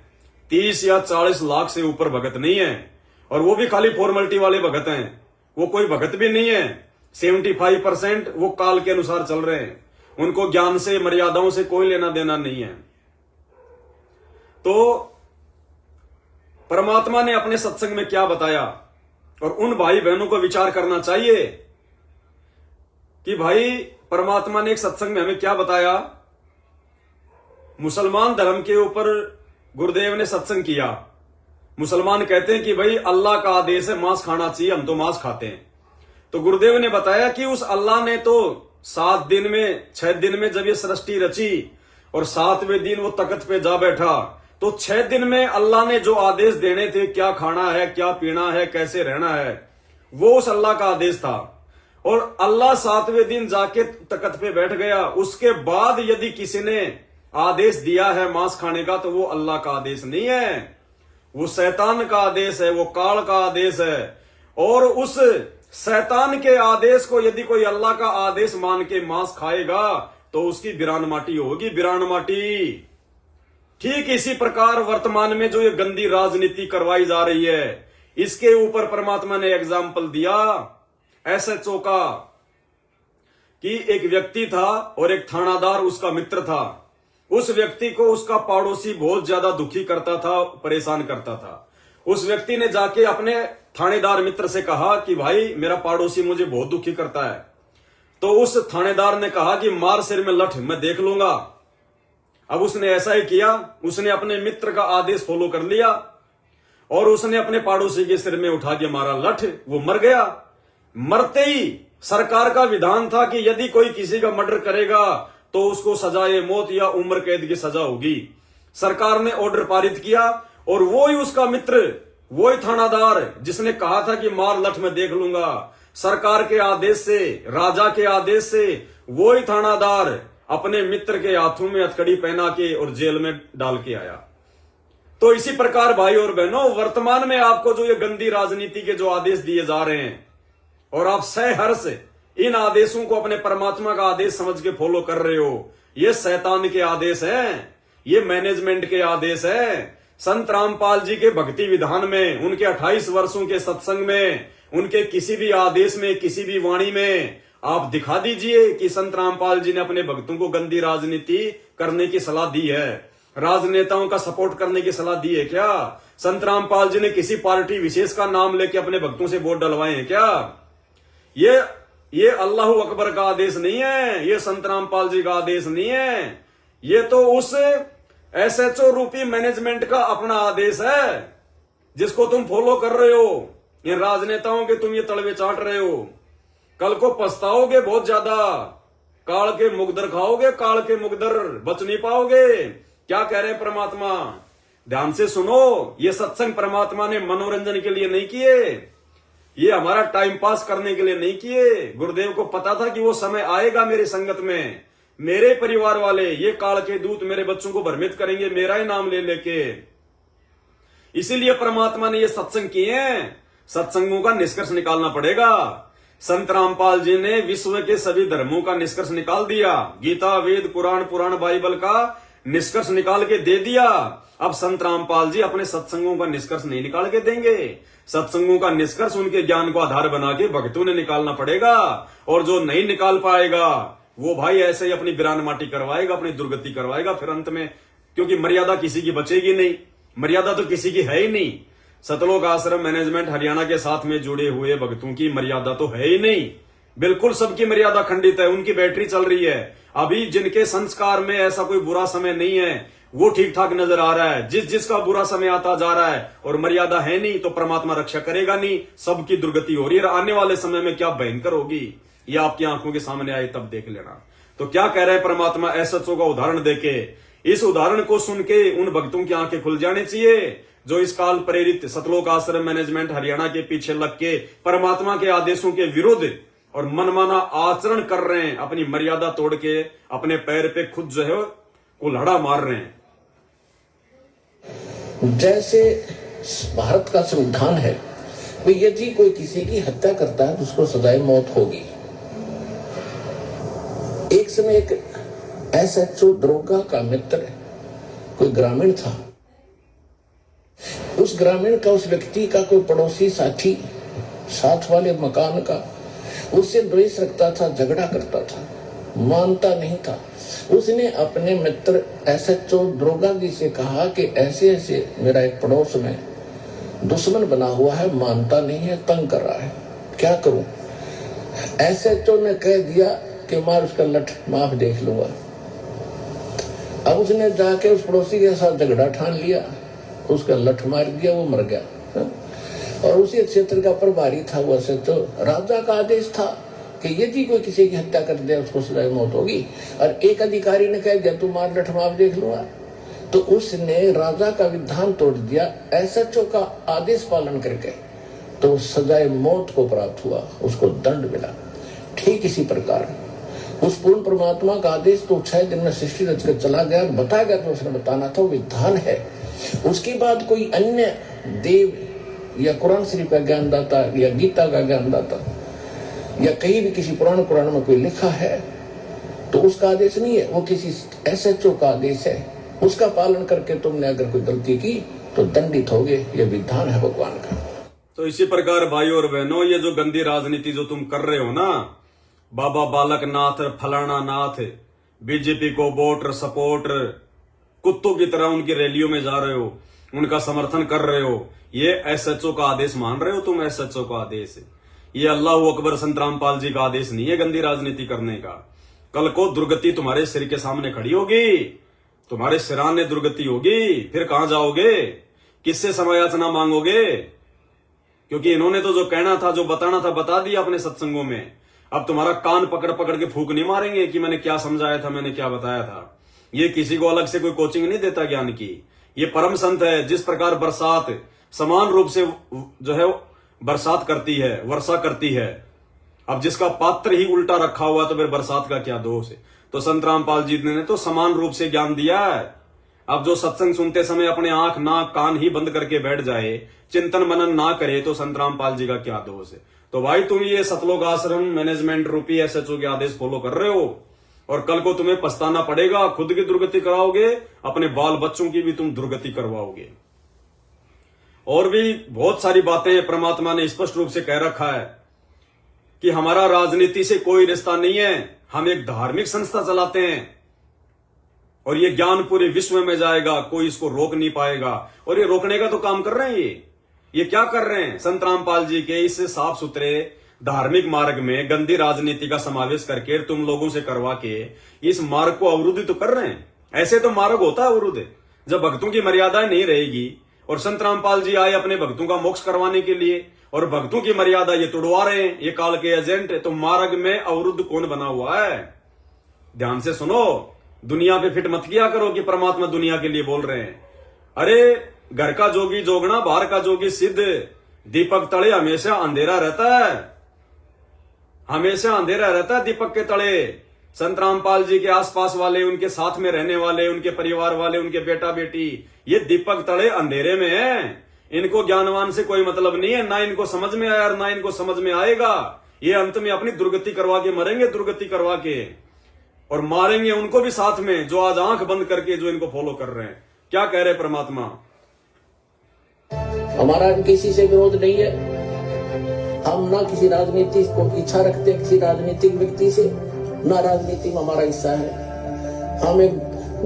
30 या 40 लाख से ऊपर भगत नहीं है, और वो भी खाली फॉर्मेलिटी वाले भगत हैं। वो कोई भगत भी नहीं है। 75% वो काल के अनुसार चल रहे हैं, उनको ज्ञान से मर्यादाओं से कोई लेना देना नहीं है। तो परमात्मा ने अपने सत्संग में क्या बताया, और उन भाई बहनों को विचार करना चाहिए कि भाई परमात्मा ने एक सत्संग में हमें क्या बताया। मुसलमान धर्म के ऊपर गुरुदेव ने सत्संग किया। मुसलमान कहते हैं कि भाई अल्लाह का आदेश है मांस खाना चाहिए, हम तो मांस खाते हैं। तो गुरुदेव ने बताया कि उस अल्लाह ने तो 7 दिन में 6 दिन में जब ये सृष्टि रची और 7वें दिन वो तख्त पे जा बैठा, तो 6 दिन में अल्लाह ने जो आदेश देने थे, क्या खाना है, क्या पीना है, कैसे रहना है, वो उस अल्लाह का आदेश था। और अल्लाह 7वें दिन जाके तख्त पे बैठ गया। उसके बाद यदि किसी ने आदेश दिया है मांस खाने का, तो वो अल्लाह का आदेश नहीं है, वो शैतान का आदेश है, वो काल का आदेश है। और उस शैतान के आदेश को यदि कोई अल्लाह का आदेश मान के मांस खाएगा तो उसकी बिरान माटी होगी, बिरान माटी। ठीक इसी प्रकार वर्तमान में जो ये गंदी राजनीति करवाई जा रही है, इसके ऊपर परमात्मा ने एग्जाम्पल दिया एसएचओ का, कि एक व्यक्ति था और एक थानादार उसका मित्र था। उस व्यक्ति को उसका पड़ोसी बहुत ज्यादा दुखी करता था, परेशान करता था। उस व्यक्ति ने जाके अपने थानेदार मित्र से कहा कि भाई मेरा पड़ोसी मुझे बहुत दुखी करता है। तो उस थानेदार ने कहा कि मार सिर में लठ, मैं देख लूंगा। अब उसने ऐसा ही किया, उसने अपने मित्र का आदेश फॉलो कर लिया और उसने अपने पड़ोसी के सिर में उठा के मारा लठ, वो मर गया। मरते ही सरकार का विधान था कि यदि कोई किसी का मर्डर करेगा तो उसको सजाए मौत या उम्र कैद की सजा होगी। सरकार ने ऑर्डर पारित किया और वो ही उसका मित्र, वो ही थानादार जिसने कहा था कि मार लठ में देख लूंगा, सरकार के आदेश से, राजा के आदेश से वो ही थानादार अपने मित्र के हाथों में हथकड़ी पहना के और जेल में डाल के आया। तो इसी प्रकार भाई और बहनों, वर्तमान में आपको जो ये गंदी राजनीति के जो आदेश दिए जा रहे हैं और आप सहर्ष इन आदेशों को अपने परमात्मा का आदेश समझ के फॉलो कर रहे हो, ये शैतान के आदेश हैं, ये मैनेजमेंट के आदेश हैं। संत रामपाल जी के भक्ति विधान में, उनके 28 वर्षों के सत्संग में, उनके किसी भी आदेश में, किसी भी वाणी में आप दिखा दीजिए कि संत रामपाल जी ने अपने भक्तों को गंदी राजनीति करने की सलाह दी है, राजनेताओं का सपोर्ट करने की सलाह दी है क्या? संत रामपाल जी ने किसी पार्टी विशेष का नाम लेके अपने भक्तों से वोट डलवाए हैं क्या? ये अल्लाह अकबर का आदेश नहीं है, ये संत रामपाल जी का आदेश नहीं है, ये तो उस एसएचओ रूपी मैनेजमेंट का अपना आदेश है जिसको तुम फॉलो कर रहे हो। इन राजनेताओं के तुम ये तलवे चाट रहे हो, कल को पछताओगे बहुत ज्यादा। काल के मुकदर खाओगे, काल के मुकदर बच नहीं पाओगे। क्या कह रहे हैं परमात्मा? ध्यान से सुनो, ये सत्संग परमात्मा ने मनोरंजन के लिए नहीं किए, ये हमारा टाइम पास करने के लिए नहीं किए। गुरुदेव को पता था कि वो समय आएगा मेरी संगत में, मेरे परिवार वाले, ये काल के दूत मेरे बच्चों को भ्रमित करेंगे मेरा ही नाम ले लेके। इसीलिए परमात्मा ने ये सत्संग किए हैं। सत्संगों का निष्कर्ष निकालना पड़ेगा। संत रामपाल जी ने विश्व के सभी धर्मों का निष्कर्ष निकाल दिया, गीता, वेद, कुरान, पुराण, बाइबल का निष्कर्ष निकाल के दे दिया। अब संत रामपाल जी अपने सत्संगों का निष्कर्ष नहीं निकाल के देंगे, सत्संगों का निष्कर्ष उनके ज्ञान को आधार बना के भक्तों ने निकालना पड़ेगा। और जो नहीं निकाल पाएगा वो भाई ऐसे ही अपनी बिरान माटी करवाएगा, अपनी दुर्गति करवाएगा फिर अंत में, क्योंकि मर्यादा किसी की बचेगी नहीं, मर्यादा तो किसी की है ही नहीं। सतलोक आश्रम मैनेजमेंट हरियाणा के साथ में जुड़े हुए भक्तों की मर्यादा तो है ही नहीं, बिल्कुल सबकी मर्यादा खंडित है, उनकी बैटरी चल रही है। अभी जिनके संस्कार में ऐसा कोई बुरा समय नहीं है वो ठीक ठाक नजर आ रहा है, जिसका बुरा समय आता जा रहा है और मर्यादा है नहीं, तो परमात्मा रक्षा करेगा नहीं, सबकी दुर्गति हो रही है। आने वाले समय में क्या भयंकर होगी ये आपकी आंखों के सामने आए तब देख लेना। तो क्या कह रहे हैं परमात्मा एसएचओ का उदाहरण देके? इस उदाहरण को सुन के उन भक्तों की आंखें खुल जानी चाहिए जो इस काल प्रेरित सतलोक आश्रम मैनेजमेंट हरियाणा के पीछे लग के परमात्मा के आदेशों के विरुद्ध और मनमाना आचरण कर रहे हैं, अपनी मर्यादा तोड़ के अपने पैर पे खुद जो है कुल्हाड़ा मार रहे हैं। जैसे भारत का संविधान है, तो यदि कोई किसी की हत्या करता है तो उसको सजाए मौत होगी। एक समय एक एसएचओ दरोगा का मित्र कोई ग्रामीण था, उस ग्रामीण का, उस व्यक्ति का कोई पड़ोसी साथी, साथ वाले मकान का उससे द्वेष रखता था, झगड़ा करता था, मानता नहीं था। उसने अपने मित्र एसएचओ दरोगा जी से कहा कि ऐसे ऐसे मेरा एक पड़ोस में दुश्मन बना हुआ है, मानता नहीं है, तंग कर रहा है, क्या करूं? एसएचओ ने कह दिया कि मार उसका लठ, माफ देख लूंगा। अब उसने जाके उस पड़ोसी के साथ झगड़ा ठान लिया, उसका लठ मार दिया, वो मर गया। और उसी क्षेत्र का प्रभारी था वो एसएचओ। राजा का आदेश था कि यदि कोई किसी की हत्या कर दे उसको सजा मौत होगी, और एक अधिकारी ने कह दिया तू मार लठ, माफ देख लूंगा, तो उसने राजा का विधान तोड़ दिया, एसएचओ का आदेश पालन करके, तो सजाए मौत को प्राप्त हुआ, उसको दंड मिला। ठीक इसी प्रकार उस पूर्ण परमात्मा का आदेश तो 6 दिन में सृष्टि रच कर चला गया, बताया गया तो उसने बताना था, वो विधान है। उसके बाद कोई अन्य देव या कुरान शरीफ का ज्ञानदाता या गीता का ज्ञानदाता या कहीं भी किसी पुराण में कोई लिखा है तो उसका आदेश नहीं है, वो किसी एसएचओ का आदेश है। उसका पालन करके तुमने अगर कोई गलती की तो दंडित होगे, ये विधान है भगवान का। तो इसी प्रकार भाइयों और बहनों, ये जो गंदी राजनीति जो तुम कर रहे हो ना, बाबा बालक नाथ, फलाना नाथ, बीजेपी को वोट सपोर्ट, कुत्तों की तरह उनकी रैलियों में जा रहे हो, उनका समर्थन कर रहे हो, ये एसएचओ का आदेश मान रहे हो तुम। एसएचओ का आदेश है ये, अल्लाह अकबर संत रामपाल जी का आदेश नहीं है गंदी राजनीति करने का। कल को दुर्गति तुम्हारे सिर के सामने खड़ी होगी, तुम्हारे सिराने दुर्गति होगी, फिर कहां जाओगे, किससे समयाचना मांगोगे? क्योंकि इन्होंने तो जो कहना था, जो बताना था, बता दिया अपने सत्संगों में। अब तुम्हारा कान पकड़ पकड़ के फूक नहीं मारेंगे कि मैंने क्या समझाया था, मैंने क्या बताया था। ये किसी को अलग से कोई कोचिंग नहीं देता ज्ञान की, ये परम संत है। जिस प्रकार बरसात समान रूप से जो है बरसात करती है, वर्षा करती है, अब जिसका पात्र ही उल्टा रखा हुआ तो फिर बरसात का क्या दोष है? तो संत रामपाल जी ने तो समान रूप से ज्ञान दिया है। अब जो सत्संग सुनते समय अपने आंख नाक कान ही बंद करके बैठ जाए, चिंतन मनन ना करे, तो संत रामपाल जी का क्या दोष है? तो भाई तुम ये सतलोक आश्रम मैनेजमेंट रूपी एसएचओ के आदेश फॉलो कर रहे हो, और कल को तुम्हें पछताना पड़ेगा। खुद की दुर्गति कराओगे, अपने बाल बच्चों की भी तुम दुर्गति करवाओगे। और भी बहुत सारी बातें परमात्मा ने स्पष्ट रूप से कह रखा है कि हमारा राजनीति से कोई रिश्ता नहीं है, हम एक धार्मिक संस्था चलाते हैं, और ये ज्ञान पूरे विश्व में जाएगा, कोई इसको रोक नहीं पाएगा। और ये रोकने का तो काम कर रहे हैं। ये क्या कर रहे हैं? संत रामपाल जी के इस साफ सुथरे धार्मिक मार्ग में गंदी राजनीति का समावेश करके तुम लोगों से करवा के इस मार्ग को अवरुद्ध तो कर रहे हैं। ऐसे तो मार्ग होता है अवरुद्ध, जब भक्तों की मर्यादाएं नहीं रहेगी। और संत रामपाल जी आए अपने भक्तों का मोक्ष करवाने के लिए, और भक्तों की मर्यादा ये तोड़वा रहे हैं, ये काल के एजेंट। तो मार्ग में अवरुद्ध कौन बना हुआ है? ध्यान से सुनो, दुनिया पे फिट मत किया करो कि परमात्मा दुनिया के लिए बोल रहे हैं। अरे घर का जोगी जोगना, बाहर का जोगी सिद्ध, दीपक तले हमेशा अंधेरा रहता है, हमेशा अंधेरा रहता है दीपक के तले। संत रामपाल जी के आसपास वाले, उनके साथ में रहने वाले, उनके परिवार वाले, उनके बेटा बेटी, ये दीपक तले अंधेरे में है। इनको ज्ञानवान से कोई मतलब नहीं है, ना इनको समझ में आया और ना इनको समझ में आएगा। ये अंत में अपनी दुर्गति करवा के मरेंगे, दुर्गति करवा के, और मारेंगे उनको भी साथ में, जो आज आंख बंद करके जो इनको फॉलो कर रहे हैं। क्या कह रहे परमात्मा? हमारा किसी से विरोध नहीं है, हम ना किसी राजनीति को इच्छा रखते किसी राजनीतिक व्यक्ति से, ना राजनीति में हमारा हिस्सा है। हम एक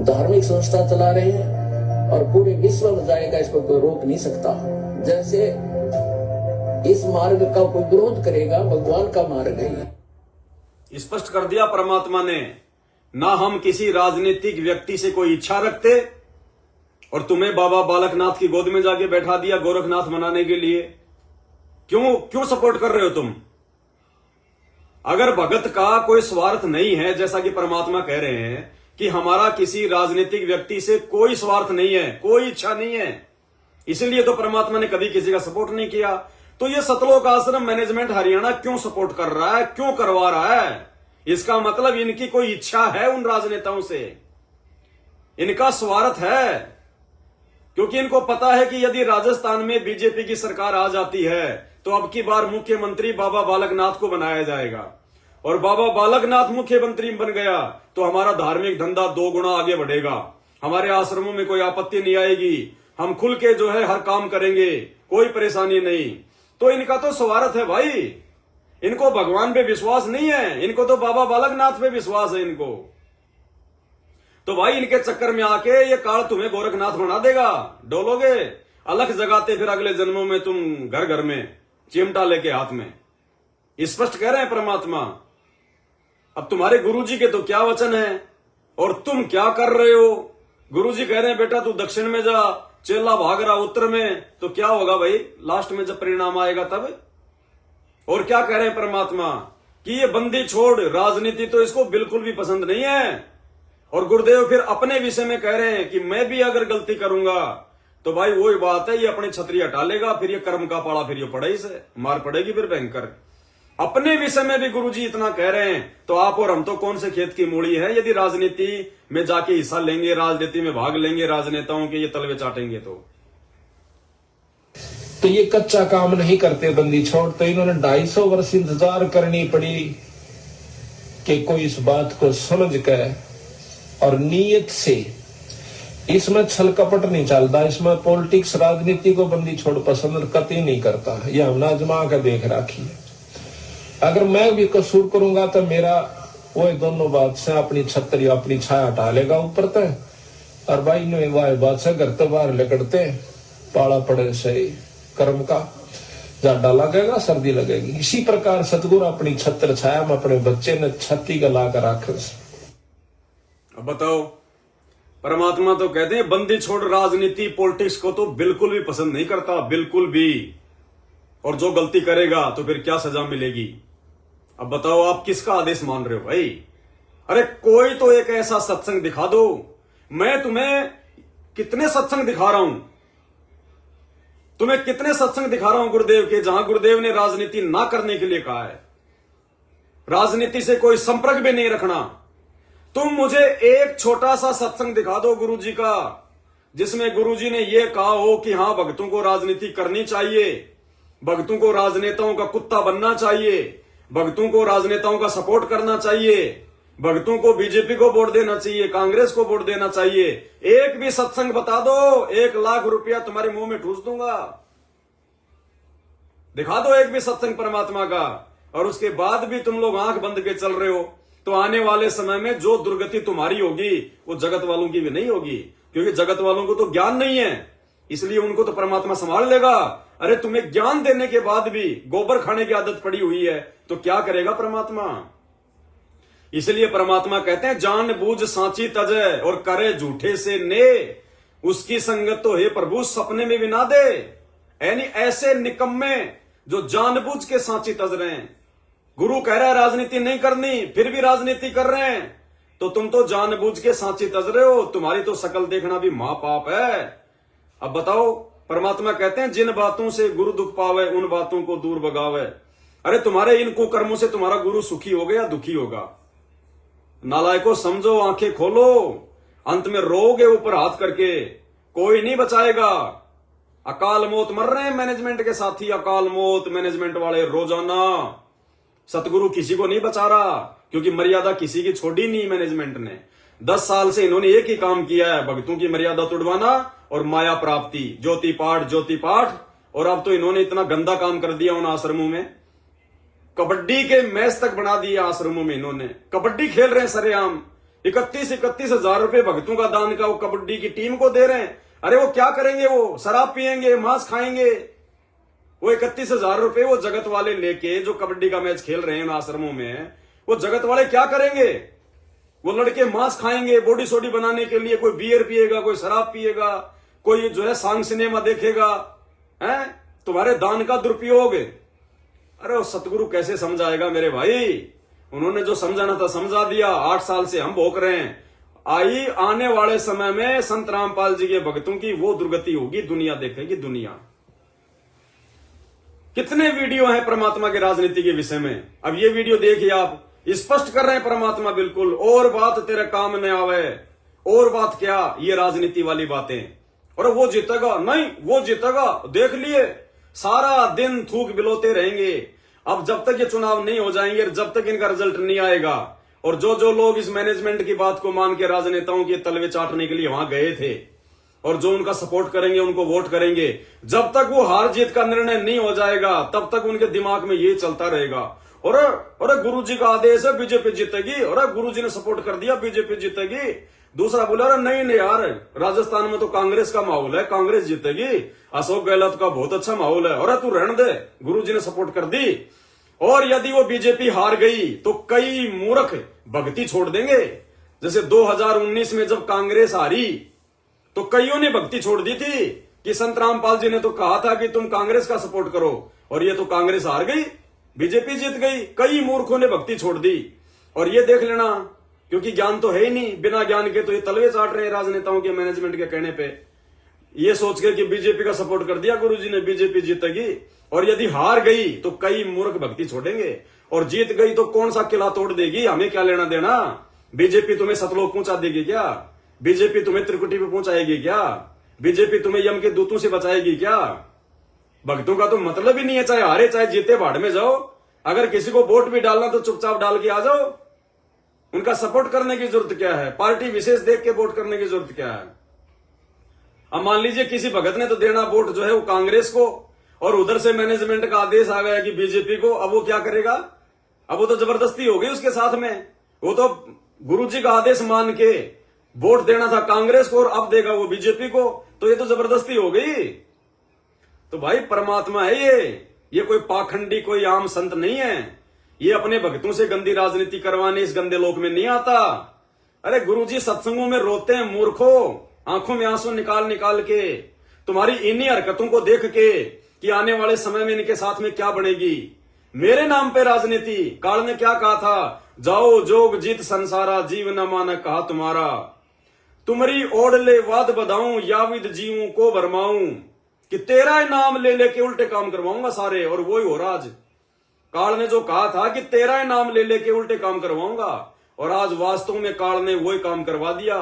धार्मिक संस्था चला रहे हैं और पूरे विश्व में जाएगा, इसको कोई रोक नहीं सकता। जैसे इस मार्ग का कोई विरोध करेगा, भगवान का मार्ग है। स्पष्ट कर दिया परमात्मा ने, ना हम किसी राजनीतिक व्यक्ति से कोई इच्छा रखते, और तुम्हें बाबा बालकनाथ की गोद में जाके बैठा दिया गोरखनाथ मनाने के लिए। क्यों सपोर्ट कर रहे हो तुम? अगर भगत का कोई स्वार्थ नहीं है, जैसा कि परमात्मा कह रहे हैं कि हमारा किसी राजनीतिक व्यक्ति से कोई स्वार्थ नहीं है, कोई इच्छा नहीं है, इसलिए तो परमात्मा ने कभी किसी का सपोर्ट नहीं किया। तो ये सतलोक आश्रम मैनेजमेंट हरियाणा क्यों सपोर्ट कर रहा है, क्यों करवा रहा है? इसका मतलब इनकी कोई इच्छा है उन राजनेताओं से, इनका स्वार्थ है। क्योंकि इनको पता है कि यदि राजस्थान में बीजेपी की सरकार आ जाती है तो अब की बार मुख्यमंत्री बाबा बालकनाथ को बनाया जाएगा, और बाबा बालकनाथ मुख्यमंत्री बन गया तो हमारा धार्मिक धंधा 2 गुना आगे बढ़ेगा, हमारे आश्रमों में कोई आपत्ति नहीं आएगी। हम खुल के जो है हर काम करेंगे, कोई परेशानी नहीं। तो इनका तो स्वार्थ है भाई, इनको भगवान पे विश्वास नहीं है, इनको तो बाबा बालकनाथ पे विश्वास है इनको। तो भाई इनके चक्कर में आके ये काल तुम्हें गोरखनाथ बना देगा, डोलोगे, अलग जगाते फिर अगले जन्मों में तुम घर घर में चिमटा लेके हाथ में। स्पष्ट कह रहे हैं परमात्मा। अब तुम्हारे गुरुजी के तो क्या वचन है और तुम क्या कर रहे हो। गुरुजी कह रहे हैं बेटा तू दक्षिण में जा, चेला भाग रहा उत्तर में, तो क्या होगा भाई लास्ट में जब परिणाम आएगा तब। और क्या कह रहे हैं परमात्मा कि ये बंदी छोड़ राजनीति तो इसको बिल्कुल भी पसंद नहीं है। और गुरुदेव फिर अपने विषय में कह रहे हैं कि मैं भी अगर गलती करूंगा तो भाई वही बात है, ये अपनी छतरी हटा लेगा, फिर ये कर्म का पाड़ा, फिर ये पड़े से मार पड़ेगी फिर भयंकर। अपने विषय में भी गुरुजी इतना कह रहे हैं, तो आप और हम तो कौन से खेत की मूड़ी है यदि राजनीति में जाके हिस्सा लेंगे, राजनीति में भाग लेंगे, राजनेताओं के ये तलवे चाटेंगे तो ये कच्चा काम नहीं करते बंदी छोड़। तो इन्होंने 250 वर्ष इंतजार करनी पड़ी कि कोई इस बात को समझ कर और नीयत से, इसमें छल कपट नहीं चलता, इसमें पॉलिटिक्स राजनीति को बंदी छोड़ पसंद कतई नहीं करता। ये हमने आजमा कर देख रखी है। अगर मैं भी कसूर करूंगा तो मेरा वो दोनों बात से अपनी छतरी अपनी छाया हटा लेगा ऊपर तक, और भाई ने वाह बात से घर तो बाहर लगड़ते पाला पड़े से कर्म का जाडा लगेगा, सर्दी लगेगी। इसी प्रकार सतगुरु अपनी छत्र छाया में अपने बच्चे ने छत्ती का ला कर रख। अब बताओ, परमात्मा तो कहते हैं बंदी छोड़ राजनीति पॉलिटिक्स को तो बिल्कुल भी पसंद नहीं करता, बिल्कुल भी। और जो गलती करेगा तो फिर क्या सजा मिलेगी। अब बताओ आप किसका आदेश मान रहे हो भाई। अरे कोई तो एक ऐसा सत्संग दिखा दो। मैं तुम्हें कितने सत्संग दिखा रहा हूं, तुम्हें कितने सत्संग दिखा रहा हूं गुरुदेव के, जहां गुरुदेव ने राजनीति ना करने के लिए कहा है, राजनीति से कोई संपर्क भी नहीं रखना। तुम मुझे एक छोटा सा सत्संग दिखा दो गुरुजी का जिसमें गुरुजी ने यह कहा हो कि हां भक्तों को राजनीति करनी चाहिए, भक्तों को राजनेताओं का कुत्ता बनना चाहिए, भक्तों को राजनेताओं का सपोर्ट करना चाहिए, भक्तों को बीजेपी को वोट देना चाहिए, कांग्रेस को वोट देना चाहिए। एक भी सत्संग बता दो, 1 लाख रुपया तुम्हारे मुंह में ठूस दूंगा। दिखा दो एक भी सत्संग परमात्मा का। और उसके बाद भी तुम लोग आंख बंद के चल रहे हो, तो आने वाले समय में जो दुर्गति तुम्हारी होगी वो जगत वालों की भी नहीं होगी, क्योंकि जगत वालों को तो ज्ञान नहीं है, इसलिए उनको तो परमात्मा संभाल लेगा। अरे तुम्हें ज्ञान देने के बाद भी गोबर खाने की आदत पड़ी हुई है, तो क्या करेगा परमात्मा। इसलिए परमात्मा कहते हैं जानबूझ सांची तजय और करे झूठे से ने, उसकी संगत तो हे प्रभु सपने में भी ना दे। यानी ऐसे निकम्मे जो जानबूझ के सांची तज रहे हैं। गुरु कह रहा है राजनीति नहीं करनी, फिर भी राजनीति कर रहे हैं, तो तुम तो जानबूझ के सांची तज रहे हो, तुम्हारी तो शकल देखना भी महापाप है। अब बताओ, परमात्मा कहते हैं जिन बातों से गुरु दुख पावे उन बातों को दूर भगावे। अरे तुम्हारे इन कुकर्मों से तुम्हारा गुरु सुखी होगा या दुखी होगा। नालायकों समझो, आंखें खोलो, अंत में रोगे ऊपर हाथ करके, कोई नहीं बचाएगा। अकाल मौत मर रहे हैं मैनेजमेंट के साथी, अकाल मौत मैनेजमेंट वाले रोजाना। सतगुरु किसी को नहीं बचा रहा, क्योंकि मर्यादा किसी की छोड़ी नहीं मैनेजमेंट ने। 10 साल से इन्होंने एक ही काम किया है, भक्तों की मर्यादा तुड़वाना और माया प्राप्ति, ज्योति पाठ। और अब तो इन्होंने इतना गंदा काम कर दिया उन आश्रमों में, कबड्डी के मैच तक बना दिए आश्रमों में। इन्होंने कबड्डी खेल रहे हैं सरेआम, 31 हजार रुपए भक्तों का दान का वो कबड्डी की टीम को दे रहे हैं। अरे वो क्या करेंगे, वो शराब पियेंगे, मांस खाएंगे। वो 31 हजार रुपए वो जगत वाले लेके जो कबड्डी का मैच खेल रहे हैं आश्रमों में, वो जगत वाले क्या करेंगे। वो लड़के मांस खाएंगे बॉडी सोडी बनाने के लिए, कोई बियर पिएगा, कोई शराब पिएगा, कोई जो है सांग सिनेमा देखेगा, है तुम्हारे दान का दुरुपयोग। अरे वो सतगुरु कैसे समझाएगा मेरे भाई। उन्होंने जो समझाना था समझा दिया, 8 साल से हम भोग रहे हैं। आने वाले समय में संत रामपाल जी के भक्तों की वो दुर्गति होगी, दुनिया देखेगी दुनिया। कितने वीडियो हैं परमात्मा के राजनीति के विषय में। अब ये वीडियो देखिए आप, स्पष्ट कर रहे हैं परमात्मा बिल्कुल, और बात तेरे काम में आवे, और बात क्या, ये राजनीति वाली बातें। और वो जीतेगा नहीं, वो जीतेगा, देख लिए, सारा दिन थूक बिलोते रहेंगे। अब जब तक ये चुनाव नहीं हो जाएंगे, जब तक इनका रिजल्ट नहीं आएगा, और जो लोग इस मैनेजमेंट की बात को मान के राजनेताओं के तलवे चाटने के लिए वहां गए थे, और जो उनका सपोर्ट करेंगे उनको वोट करेंगे। जब तक वो हार जीत का निर्णय नहीं हो जाएगा तब तक उनके दिमाग में ये चलता रहेगा, और गुरुजी का आदेश है बीजेपी जीतेगी, और गुरुजी ने सपोर्ट कर दिया बीजेपी जीतेगी। दूसरा बोला अरे नहीं यार, राजस्थान में तो कांग्रेस का माहौल है, कांग्रेस जीतेगी, अशोक गहलोत का बहुत अच्छा माहौल है, और तू रहने दे, गुरुजी ने सपोर्ट कर दी। और यदि वो बीजेपी हार गई तो कई मूर्ख भक्ति छोड़ देंगे। जैसे 2019 में जब कांग्रेस हारी तो कईयों ने भक्ति छोड़ दी थी कि संत रामपाल जी ने तो कहा था कि तुम कांग्रेस का सपोर्ट करो, और ये तो कांग्रेस हार गई, बीजेपी जीत गई। कई मूर्खों ने भक्ति छोड़ दी। और ये देख लेना, क्योंकि ज्ञान तो है ही नहीं, बिना ज्ञान के तो ये तलवे चाट रहे हैं राजनेताओं के, मैनेजमेंट के कहने पे, ये सोच के कि बीजेपी का सपोर्ट कर दिया गुरुजी ने, बीजेपी जीतेगी। और यदि हार गई तो कई मूर्ख भक्ति छोड़ेंगे, और जीत गई तो कौन सा किला तोड़ देगी, हमें क्या लेना देना। बीजेपी तुम्हें सतलोक पहुंचा देगी क्या? बीजेपी तुम्हें त्रिकुटी पे पहुंचाएगी क्या? बीजेपी तुम्हें यम के दूतों से बचाएगी क्या? भक्तों का तो मतलब ही नहीं है, चाहे हारे चाहे जीते भाड़ में जाओ। अगर किसी को वोट भी डालना तो चुपचाप डाल के आ जाओ, उनका सपोर्ट करने की जरूरत क्या है? पार्टी विशेष देख के वोट करने की जरूरत क्या है? अब मान लीजिए किसी भगत ने तो देना वोट जो है वो कांग्रेस को, और उधर से मैनेजमेंट का आदेश आ गया कि बीजेपी को, अब वो क्या करेगा? अब वो तो जबरदस्ती हो गई उसके साथ में। वो तो गुरुजी का आदेश मान के वोट देना था कांग्रेस को और अब देगा वो बीजेपी को, तो ये तो जबरदस्ती हो गई। तो भाई परमात्मा है ये कोई पाखंडी, कोई आम संत नहीं है। ये अपने भक्तों से गंदी राजनीति करवाने इस गंदे लोक में नहीं आता। अरे गुरुजी सत्संगों में रोते हैं मूर्खों, आंखों में आंसू निकाल निकाल के, तुम्हारी इन्हीं हरकतों को देख के कि आने वाले समय में इनके साथ में क्या बनेगी। मेरे नाम पे राजनीति, काल ने क्या कहा था, जाओ जोग जीत संसारा, जीव न मान कहा तुम्हारा, तुम्हारी ओढ़ ले वाद बधाऊं, याविद जीवों को भरमाऊं, कि तेरा नाम ले लेके उल्टे काम करवाऊंगा सारे। और वही हो रहा आज। काल ने जो कहा था कि तेरा नाम ले लेके उल्टे काम करवाऊंगा, और आज वास्तव में काल ने वही काम करवा दिया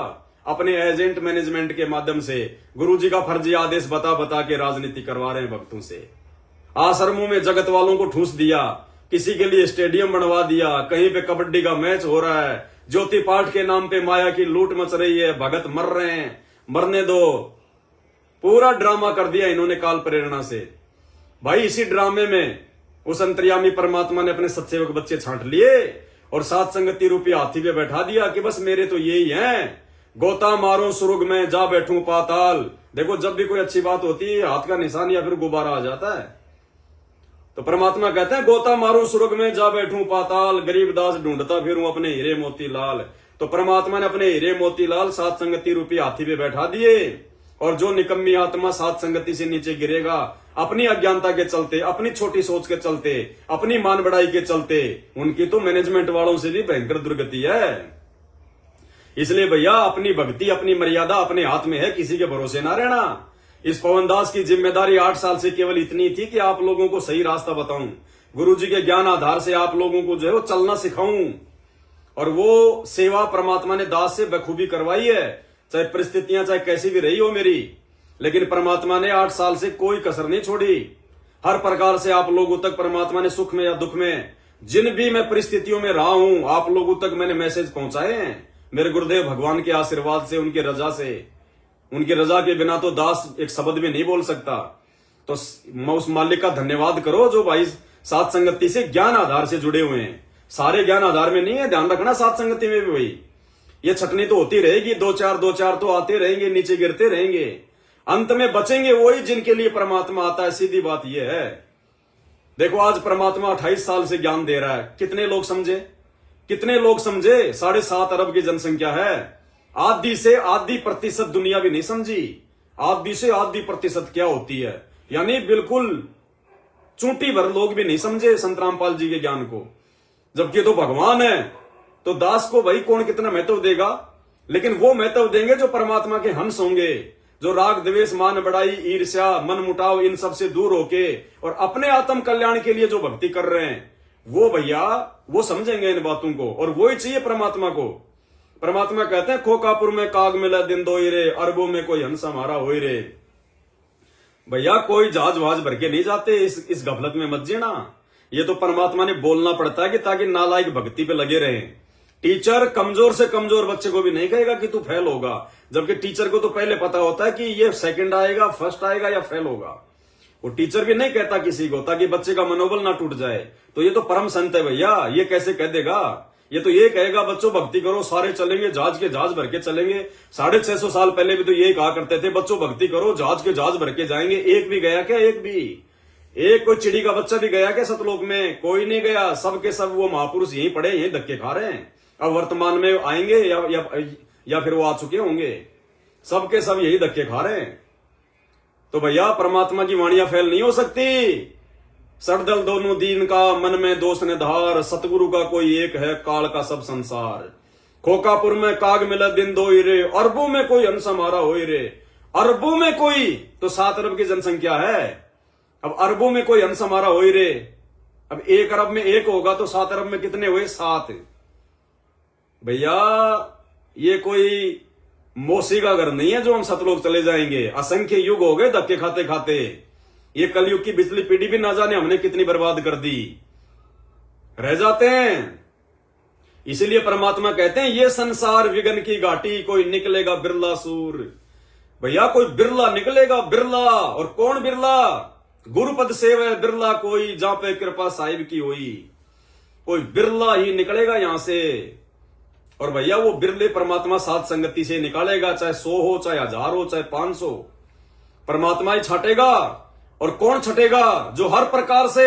अपने एजेंट मैनेजमेंट के माध्यम से। गुरुजी का फर्जी आदेश बता बता के राजनीति करवा रहे हैं भक्तों से। आश्रमों में जगत वालों को ठूस दिया, किसी के लिए स्टेडियम बनवा दिया, कहीं पे कबड्डी का मैच हो रहा है, ज्योति पाठ के नाम पे माया की लूट मच रही है, भगत मर रहे हैं, मरने दो। पूरा ड्रामा कर दिया इन्होंने काल प्रेरणा से। भाई इसी ड्रामे में उस अंतर्यामी परमात्मा ने अपने सत्सेवक बच्चे छांट लिए और सात संगति रूपी हाथी पे बैठा दिया कि बस मेरे तो यही हैं, गोता मारो सुर्ग में जा बैठूं पाताल। देखो जब भी कोई अच्छी बात होती है हाथ का निशान या फिर गुब्बारा आ जाता है। तो परमात्मा कहते हैं गोता मारूं सुर्ग में जा बैठूं पाताल, गरीबदास ढूंढता फिरूं अपने हीरे मोती लाल। तो परमात्मा ने अपने हीरे मोती लाल सात संगति रूपी हाथी पे बैठा दिए, और जो निकम्मी आत्मा सात संगति से नीचे गिरेगा, अपनी अज्ञानता के चलते, अपनी छोटी सोच के चलते, अपनी मान बढ़ाई के चलते, उनकी तो मैनेजमेंट वालों से भी भयंकर दुर्गति है। इसलिए भैया अपनी भक्ति, अपनी मर्यादा अपने हाथ में है, किसी के भरोसे ना रहना। इस पवनदास की जिम्मेदारी 8 साल से केवल इतनी थी कि आप लोगों को सही रास्ता बताऊं, गुरुजी के ज्ञान आधार से आप लोगों को जो है वो चलना सिखाऊं। और वो सेवा परमात्मा ने दास से बखूबी करवाई है, चाहे परिस्थितियां चाहे कैसी भी रही हो मेरी, लेकिन परमात्मा ने 8 साल से कोई कसर नहीं छोड़ी। हर प्रकार से आप लोगों तक परमात्मा ने सुख में या दुख में, जिन भी मैं परिस्थितियों में रहा हूं, आप लोगों तक मैंने मैसेज पहुंचाए हैं मेरे गुरुदेव भगवान के आशीर्वाद से, उनकी रजा से। उनकी रजा के बिना तो दास एक शब्द भी नहीं बोल सकता। तो उस मालिक का धन्यवाद करो जो भाई सात संगति से ज्ञान आधार से जुड़े हुए हैं। सारे ज्ञान आधार में नहीं है, ध्यान रखना सात संगति में भी वही ये छटनी तो होती रहेगी, दो चार तो आते रहेंगे, नीचे गिरते रहेंगे, अंत में बचेंगे वही जिनके लिए परमात्मा आता है। सीधी बात यह है। देखो आज परमात्मा 28 साल से ज्ञान दे रहा है, कितने लोग समझे? कितने लोग समझे? 7.5 अरब की जनसंख्या है। आधी से आधी प्रतिशत दुनिया भी नहीं समझी। आधी से आधी प्रतिशत क्या होती है, यानी बिल्कुल चूंटी भर लोग भी नहीं समझे संत रामपाल जी के ज्ञान को। जबकि तो भगवान है, तो दास को भाई कौन कितना महत्व देगा? लेकिन वो महत्व देंगे जो परमात्मा के हंस होंगे, जो राग द्वेष मान बढ़ाई ईर्ष्या मन मुटाव इन सब से दूर होके और अपने आत्म कल्याण के लिए जो भक्ति कर रहे हैं, वो भैया वो समझेंगे इन बातों को। और वो ही चाहिए परमात्मा को। परमात्मा कहते हैं खोकापुर में काग मिला दिन दो रे, अरबों में कोई हंस हमारा हो रे। भैया कोई जहाज वहाज भर के नहीं जाते, इस गफलत में मत जीना। ये तो परमात्मा ने बोलना पड़ता है कि ताकि नालायक भक्ति पे लगे रहें, टीचर कमजोर से कमजोर बच्चे को भी नहीं कहेगा कि तू फेल होगा, जबकि टीचर को तो पहले पता होता है कि ये सेकंड आएगा, फर्स्ट आएगा या फेल होगा। वो टीचर भी नहीं कहता किसी को, ताकि बच्चे का मनोबल ना टूट जाए। तो ये तो परम संत है भैया, ये कैसे कह देगा? ये तो ये कहेगा बच्चों भक्ति करो, सारे चलेंगे, जहाज के जहाज भर के चलेंगे। 650 साल पहले भी तो यही कहा करते थे, बच्चों भक्ति करो, जहाज के जहाज भर के जाएंगे। एक भी गया क्या? एक कोई चिड़ी का बच्चा भी गया क्या सतलोक में? कोई नहीं गया। सब के सब वो महापुरुष यहीं पड़े, यहीं धक्के खा रहे हैं। अब वर्तमान में आएंगे या फिर वो आ चुके होंगे, सबके सब यही धक्के खा रहे हैं। तो भैया परमात्मा की वाणियां फेल नहीं हो सकती। सड़दल दोनों दीन का, मन में दोष ने धार, सतगुरु का कोई एक है, काल का सब संसार। खोकापुर में काग मिला दिन दो रे, अरबों में कोई अंश हमारा हो रे। अरबों में कोई, तो 7 अरब की जनसंख्या है। अब अरबों में कोई अंश हमारा हो रे। अब 1 अरब में 1 होगा तो 7 अरब में कितने हुए? 7। भैया ये कोई मौसी का घर नहीं है जो हम सतलोक चले जाएंगे। असंख्य युग हो गए धक्के खाते खाते। ये कलयुग की पिछली पीढ़ी भी ना जाने हमने कितनी बर्बाद कर दी, रह जाते हैं। इसीलिए परमात्मा कहते हैं ये संसार विघन की घाटी, कोई निकलेगा बिरला सूर। भैया कोई बिरला निकलेगा, बिरला। और कौन बिरला? गुरुपद सेव बिरला कोई, जहां पे कृपा साहिब की हुई। कोई बिरला ही निकलेगा यहां से। और भैया वो बिरले परमात्मा साथ संगति से निकालेगा, चाहे 100 हो, चाहे 1000 हो, चाहे 500। परमात्मा ही छाटेगा। और कौन छटेगा? जो हर प्रकार से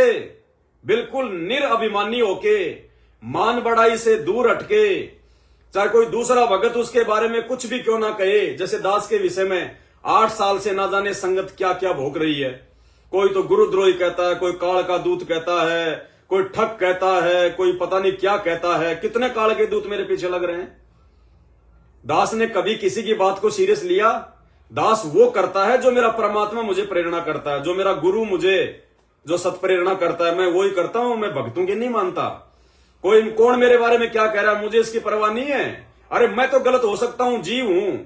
बिल्कुल निरअभिमानी होके, मान बढ़ाई से दूर हटके, चाहे कोई दूसरा भगत उसके बारे में कुछ भी क्यों ना कहे। जैसे दास के विषय में 8 साल से ना जाने संगत क्या क्या भोग रही है। कोई तो गुरुद्रोही कहता है, कोई काल का दूत कहता है, कोई ठग कहता है, कोई पता नहीं क्या कहता है। कितने काल के दूत मेरे पीछे लग रहे हैं। दास ने कभी किसी की बात को सीरियस लिया? दास वो करता है जो मेरा परमात्मा मुझे प्रेरणा करता है, जो मेरा गुरु मुझे जो सत्प्रेरणा करता है, मैं वही करता हूं। मैं भक्तों की नहीं मानता। कोई कौन मेरे बारे में क्या कह रहा है मुझे इसकी परवाह नहीं है। अरे मैं तो गलत हो सकता हूं, जीव हूं।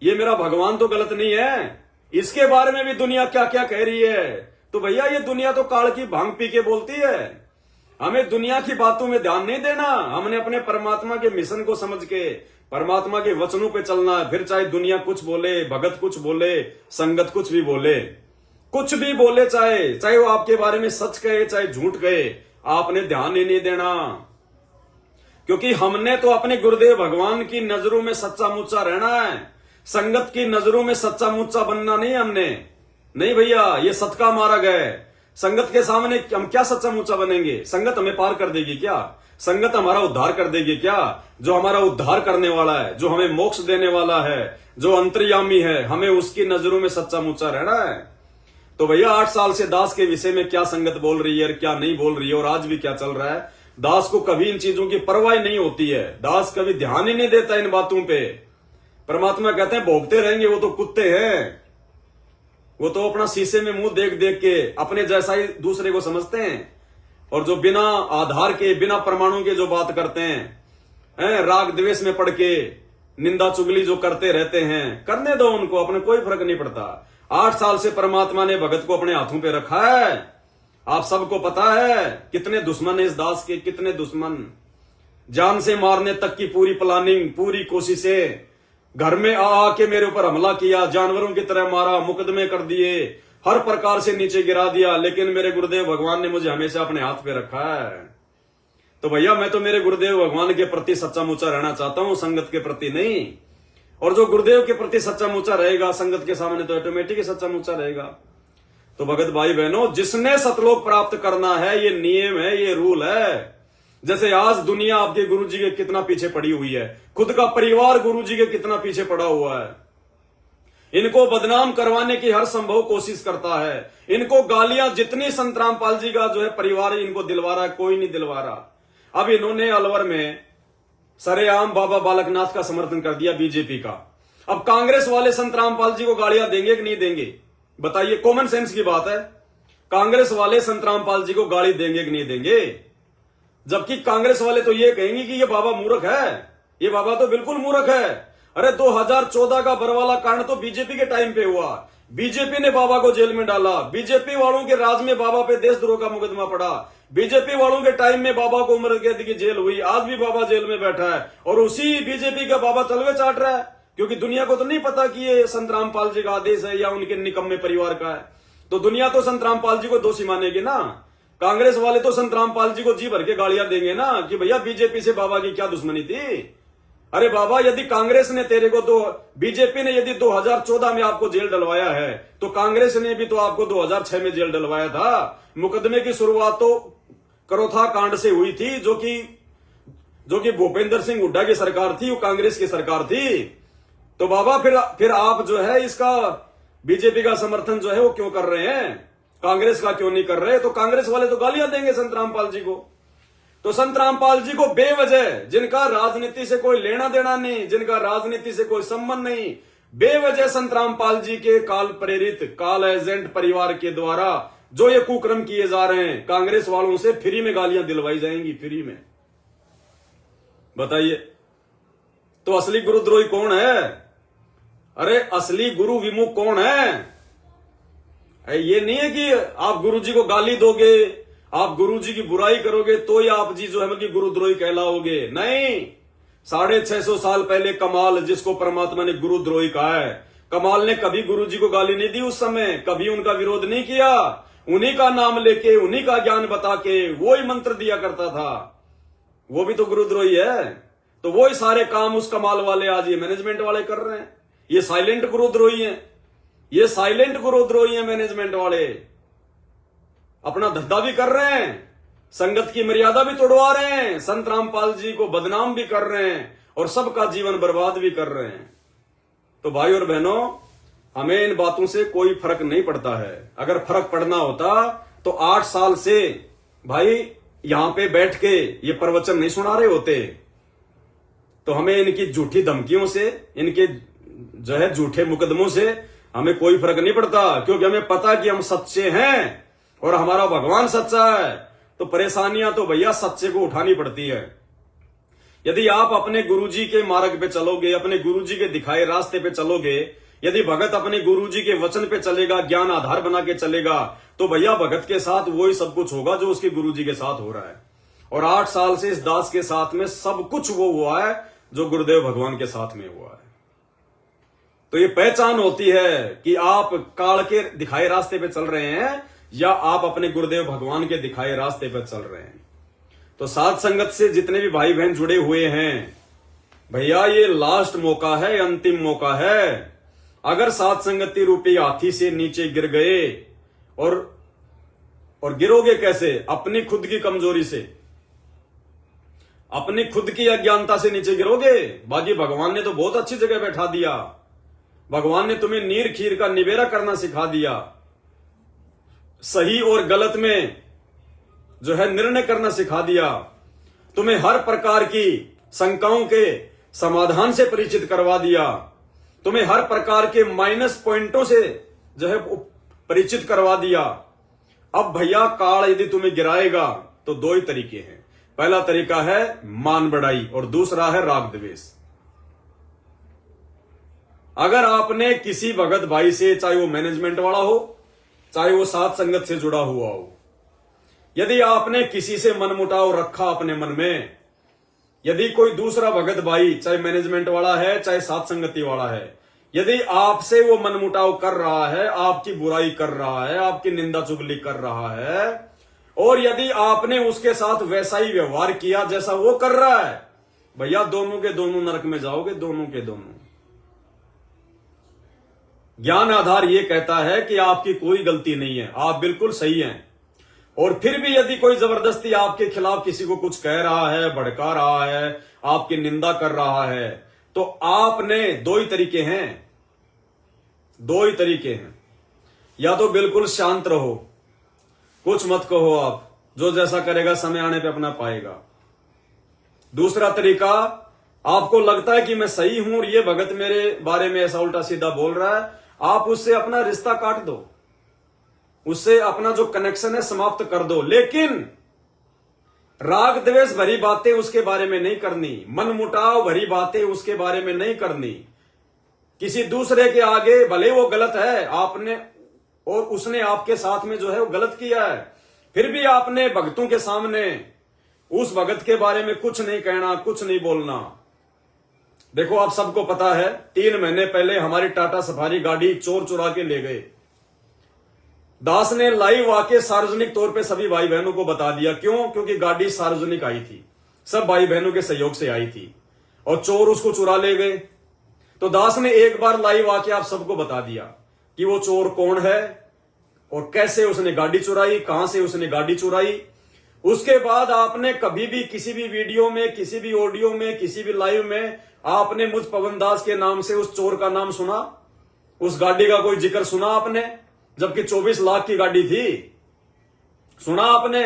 ये मेरा भगवान तो गलत नहीं है। इसके बारे में भी दुनिया क्या क्या कह रही है। तो भैया ये दुनिया तो काल की भांग पी के बोलती है। हमें दुनिया की बातों में ध्यान नहीं देना। हमने अपने परमात्मा के मिशन को समझ के परमात्मा के वचनों पे चलना है। फिर चाहे दुनिया कुछ बोले, भगत कुछ बोले, संगत कुछ भी बोले, चाहे वो आपके बारे में सच कहे चाहे झूठ कहे, आपने ध्यान ही नहीं देना। क्योंकि हमने तो अपने गुरुदेव भगवान की नजरों में सच्चा मुच्चा रहना है। संगत की नजरों में सच्चा मुच्चा बनना नहीं। हमने नहीं भैया, ये सत का मार्ग है। संगत के सामने हम क्या सच्चा मुच्चा बनेंगे? संगत हमें पार कर देगी क्या? संगत हमारा उद्धार कर देगी क्या? जो हमारा उद्धार करने वाला है, जो हमें मोक्ष देने वाला है, जो अंतर्यामी है, हमें उसकी नजरों में सच्चा मुच्चा रहना है। तो भैया 8 साल से दास के विषय में क्या संगत बोल रही है और क्या नहीं बोल रही है, और आज भी क्या चल रहा है, दास को कभी इन चीजों की परवाह नहीं होती है। दास कभी ध्यान ही नहीं देता इन बातों पे। परमात्मा कहते हैं भोगते रहेंगे, वो तो कुत्ते हैं। वो तो अपना शीशे में मुंह देख देख के अपने जैसा ही दूसरे को समझते हैं। और जो बिना आधार के, बिना प्रमाणों के जो बात करते हैं, राग द्वेष में पड़ के निंदा चुगली जो करते रहते हैं, करने दो उनको, अपने कोई फर्क नहीं पड़ता। 8 साल से परमात्मा ने भगत को अपने हाथों पे रखा है। आप सबको पता है कितने दुश्मन है इस दास के, कितने दुश्मन। जान से मारने तक की पूरी प्लानिंग, पूरी कोशिशें। घर में आके मेरे ऊपर हमला किया, जानवरों की तरह मारा, मुकदमे कर दिए, हर प्रकार से नीचे गिरा दिया। लेकिन मेरे गुरुदेव भगवान ने मुझे हमेशा अपने हाथ पे रखा है। तो भैया मैं तो मेरे गुरुदेव भगवान के प्रति सच्चा मुच्चा रहना चाहता हूं, संगत के प्रति नहीं। और जो गुरुदेव के प्रति सच्चा मुच्चा रहेगा, संगत के सामने तो ऑटोमेटिक ही सच्चा मुच्चा रहेगा। तो भगत भाई बहनों, जिसने सतलोक प्राप्त करना है, ये नियम है, ये रूल है। जैसे आज दुनिया आपके गुरु जी के कितना पीछे पड़ी हुई है, खुद का परिवार गुरु जी के कितना पीछे पड़ा हुआ है। इनको बदनाम करवाने की हर संभव कोशिश करता है। इनको गालियां जितनी संत रामपाल जी का जो है परिवार इनको दिलवा रहा है, कोई नहीं दिलवा रहा। अब इन्होंने अलवर में सरेआम बाबा बालकनाथ का समर्थन कर दिया, बीजेपी का। अब कांग्रेस वाले संत रामपाल जी को गालियां देंगे कि नहीं देंगे? बताइए, कॉमन सेंस की बात है। कांग्रेस वाले संत रामपाल जी को गाली देंगे कि नहीं देंगे? जबकि कांग्रेस वाले तो ये कहेंगे कि ये बाबा मूर्ख है, ये बाबा तो बिल्कुल मूर्ख है। अरे 2014 का बरवाला कांड तो बीजेपी के टाइम पे हुआ। बीजेपी ने बाबा को जेल में डाला। बीजेपी वालों के राज में बाबा पे देशद्रोह का मुकदमा पड़ा। बीजेपी वालों के टाइम में बाबा को उम्र कैद की जेल हुई, आज भी बाबा जेल में बैठा है और उसी बीजेपी का बाबा तलवे चाट रहा है, क्योंकि दुनिया को तो नहीं पता कि ये संत रामपाल जी का आदेश है या उनके निकम्मे परिवार का है। तो दुनिया तो संत रामपाल जी को दोषी मानेगी ना। कांग्रेस वाले तो संत रामपाल जी को जी भर के गालियां देंगे ना कि भैया बीजेपी से बाबा की क्या दुश्मनी थी। अरे बाबा, यदि कांग्रेस ने तेरे को तो, बीजेपी ने यदि 2014 में आपको जेल डलवाया है तो कांग्रेस ने भी तो आपको 2006 में जेल डलवाया था। मुकदमे की शुरुआत तो करोथा कांड से हुई थी, जो कि भूपेंद्र सिंह हुड्डा की सरकार थी, वो कांग्रेस की सरकार थी। तो बाबा फिर आप जो है इसका बीजेपी का समर्थन जो है वो क्यों कर रहे हैं, कांग्रेस का क्यों नहीं कर रहे? तो कांग्रेस वाले तो गालियां देंगे संत रामपाल जी को। तो संत रामपाल जी को बेवजह, जिनका राजनीति से कोई लेना देना नहीं, जिनका राजनीति से कोई संबंध नहीं, बेवजह संत रामपाल जी के काल प्रेरित, काल एजेंट परिवार के द्वारा जो ये कुकर्म किए जा रहे हैं, कांग्रेस वालों से फ्री में गालियां दिलवाई जाएंगी, फ्री में। बताइए, तो असली गुरुद्रोही कौन है? अरे असली गुरु विमुख कौन है? ये नहीं है कि आप गुरुजी को गाली दोगे, आप गुरुजी की बुराई करोगे तो ही आप जी जो है बल्कि गुरुद्रोही कहलाओगे। नहीं, 650 साल पहले कमाल, जिसको परमात्मा ने गुरुद्रोही कहा है, कमाल ने कभी गुरुजी को गाली नहीं दी, उस समय कभी उनका विरोध नहीं किया, उन्हीं का नाम लेके, उन्हीं का ज्ञान बता के वो ही मंत्र दिया करता था। वो भी तो गुरुद्रोही है। तो वो ही सारे काम उस कमाल वाले आज ये मैनेजमेंट वाले कर रहे हैं। ये साइलेंट गुरुद्रोही हैं, ये साइलेंट गुरुद्रोही हैं मैनेजमेंट वाले। अपना धंधा भी कर रहे हैं, संगत की मर्यादा भी तोड़वा रहे हैं, संत रामपाल जी को बदनाम भी कर रहे हैं और सबका जीवन बर्बाद भी कर रहे हैं। तो भाई और बहनों, हमें इन बातों से कोई फर्क नहीं पड़ता है। अगर फर्क पड़ना होता तो 8 साल से भाई यहां पे बैठ के ये प्रवचन नहीं सुना रहे होते। तो हमें इनकी झूठी धमकियों से, इनके जो है झूठे मुकदमों से हमें कोई फर्क नहीं पड़ता, क्योंकि हमें पता कि हम सच्चे हैं और हमारा भगवान सच्चा है। तो परेशानियां तो भैया सच्चे को उठानी पड़ती है। यदि आप अपने गुरुजी के मार्ग पे चलोगे, अपने गुरुजी के दिखाए रास्ते पे चलोगे, यदि भगत अपने गुरुजी के वचन पे चलेगा, ज्ञान आधार बना के चलेगा, तो भैया भगत के साथ वही सब कुछ होगा जो उसके गुरुजी के साथ हो रहा है। और 8 साल से इस दास के साथ में सब कुछ वो हुआ है जो गुरुदेव भगवान के साथ में हुआ है। तो ये पहचान होती है कि आप काल के दिखाए रास्ते पे चल रहे हैं या आप अपने गुरुदेव भगवान के दिखाए रास्ते पे चल रहे हैं। तो साध संगत से जितने भी भाई बहन जुड़े हुए हैं, भैया ये लास्ट मौका है, अंतिम मौका है। अगर साध संगति रूपी हाथी से नीचे गिर गए, और गिरोगे कैसे? अपनी खुद की कमजोरी से, अपनी खुद की अज्ञानता से नीचे गिरोगे। बाकी भगवान ने तो बहुत अच्छी जगह बैठा दिया, भगवान ने तुम्हें नीर खीर का निबेरा करना सिखा दिया, सही और गलत में जो है निर्णय करना सिखा दिया, तुम्हें हर प्रकार की शंकाओं के समाधान से परिचित करवा दिया, तुम्हें हर प्रकार के माइनस पॉइंटों से जो है परिचित करवा दिया। अब भैया काल यदि तुम्हें गिराएगा तो 2 ही तरीके हैं। पहला तरीका है मान बढ़ाई और दूसरा है राग द्वेष। अगर आपने किसी भगत भाई से, चाहे वो मैनेजमेंट वाला हो, चाहे वो साध संगत से जुड़ा हुआ हो, यदि आपने किसी से मनमुटाव रखा अपने मन में, यदि कोई दूसरा भगत भाई, चाहे मैनेजमेंट वाला है चाहे साध संगति वाला है, यदि आपसे वो मनमुटाव कर रहा है, आपकी बुराई कर रहा है, आपकी निंदा चुगली कर रहा है, और यदि आपने उसके साथ वैसा ही व्यवहार किया जैसा वो कर रहा है, भैया दोनों के दोनों नरक में जाओगे, दोनों के दोनों। ज्ञान आधार ये कहता है कि आपकी कोई गलती नहीं है, आप बिल्कुल सही हैं। और फिर भी यदि कोई जबरदस्ती आपके खिलाफ किसी को कुछ कह रहा है, भड़का रहा है, आपकी निंदा कर रहा है, तो आपने 2 ही तरीके हैं, 2 ही तरीके हैं। या तो बिल्कुल शांत रहो, कुछ मत कहो, आप जो जैसा करेगा समय आने पे अपना पाएगा। दूसरा तरीका, आपको लगता है कि मैं सही हूं और ये भगत मेरे बारे में ऐसा उल्टा सीधा बोल रहा है, आप उससे अपना रिश्ता काट दो, उससे अपना जो कनेक्शन है समाप्त कर दो। लेकिन राग द्वेष भरी बातें उसके बारे में नहीं करनी, मनमुटाव भरी बातें उसके बारे में नहीं करनी। किसी दूसरे के आगे भले वो गलत है, आपने और उसने आपके साथ में जो है वो गलत किया है, फिर भी आपने भक्तों के सामने उस भगत के बारे में कुछ नहीं कहना, कुछ नहीं बोलना। देखो आप सबको पता है 3 महीने पहले हमारी टाटा सफारी गाड़ी चोर चुरा के ले गए। दास ने लाइव आके सार्वजनिक तौर पे सभी भाई बहनों को बता दिया। क्यों? क्योंकि गाड़ी सार्वजनिक आई थी, सब भाई बहनों के सहयोग से आई थी और चोर उसको चुरा ले गए। तो दास ने एक बार लाइव आके आप सबको बता दिया कि वो चोर कौन है और कैसे उसने गाड़ी चुराई, कहां से उसने गाड़ी चुराई। उसके बाद आपने कभी भी किसी भी वीडियो में, किसी भी ऑडियो में, किसी भी लाइव में आपने मुझ पवन दास के नाम से उस चोर का नाम सुना? उस गाड़ी का कोई जिक्र सुना आपने? जबकि 24 लाख की गाड़ी थी। सुना आपने?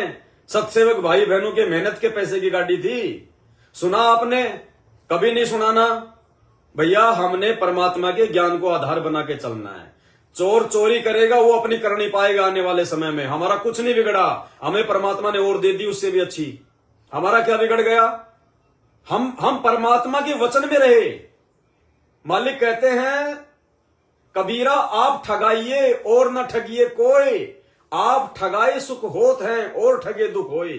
सतसेवक भाई बहनों के मेहनत के पैसे की गाड़ी थी। सुना आपने? कभी नहीं सुनाना। भैया हमने परमात्मा के ज्ञान को आधार बना के चलना है। चोर चोरी करेगा, वो अपनी करनी पाएगा आने वाले समय में। हमारा कुछ नहीं बिगड़ा, हमें परमात्मा ने और दे दी उससे भी अच्छी। हमारा क्या बिगड़ गया? हम परमात्मा के वचन में रहे। मालिक कहते हैं कबीरा आप ठगाइए और न ठगिए कोई, आप ठगाए सुख होत है और ठगे दुख होए।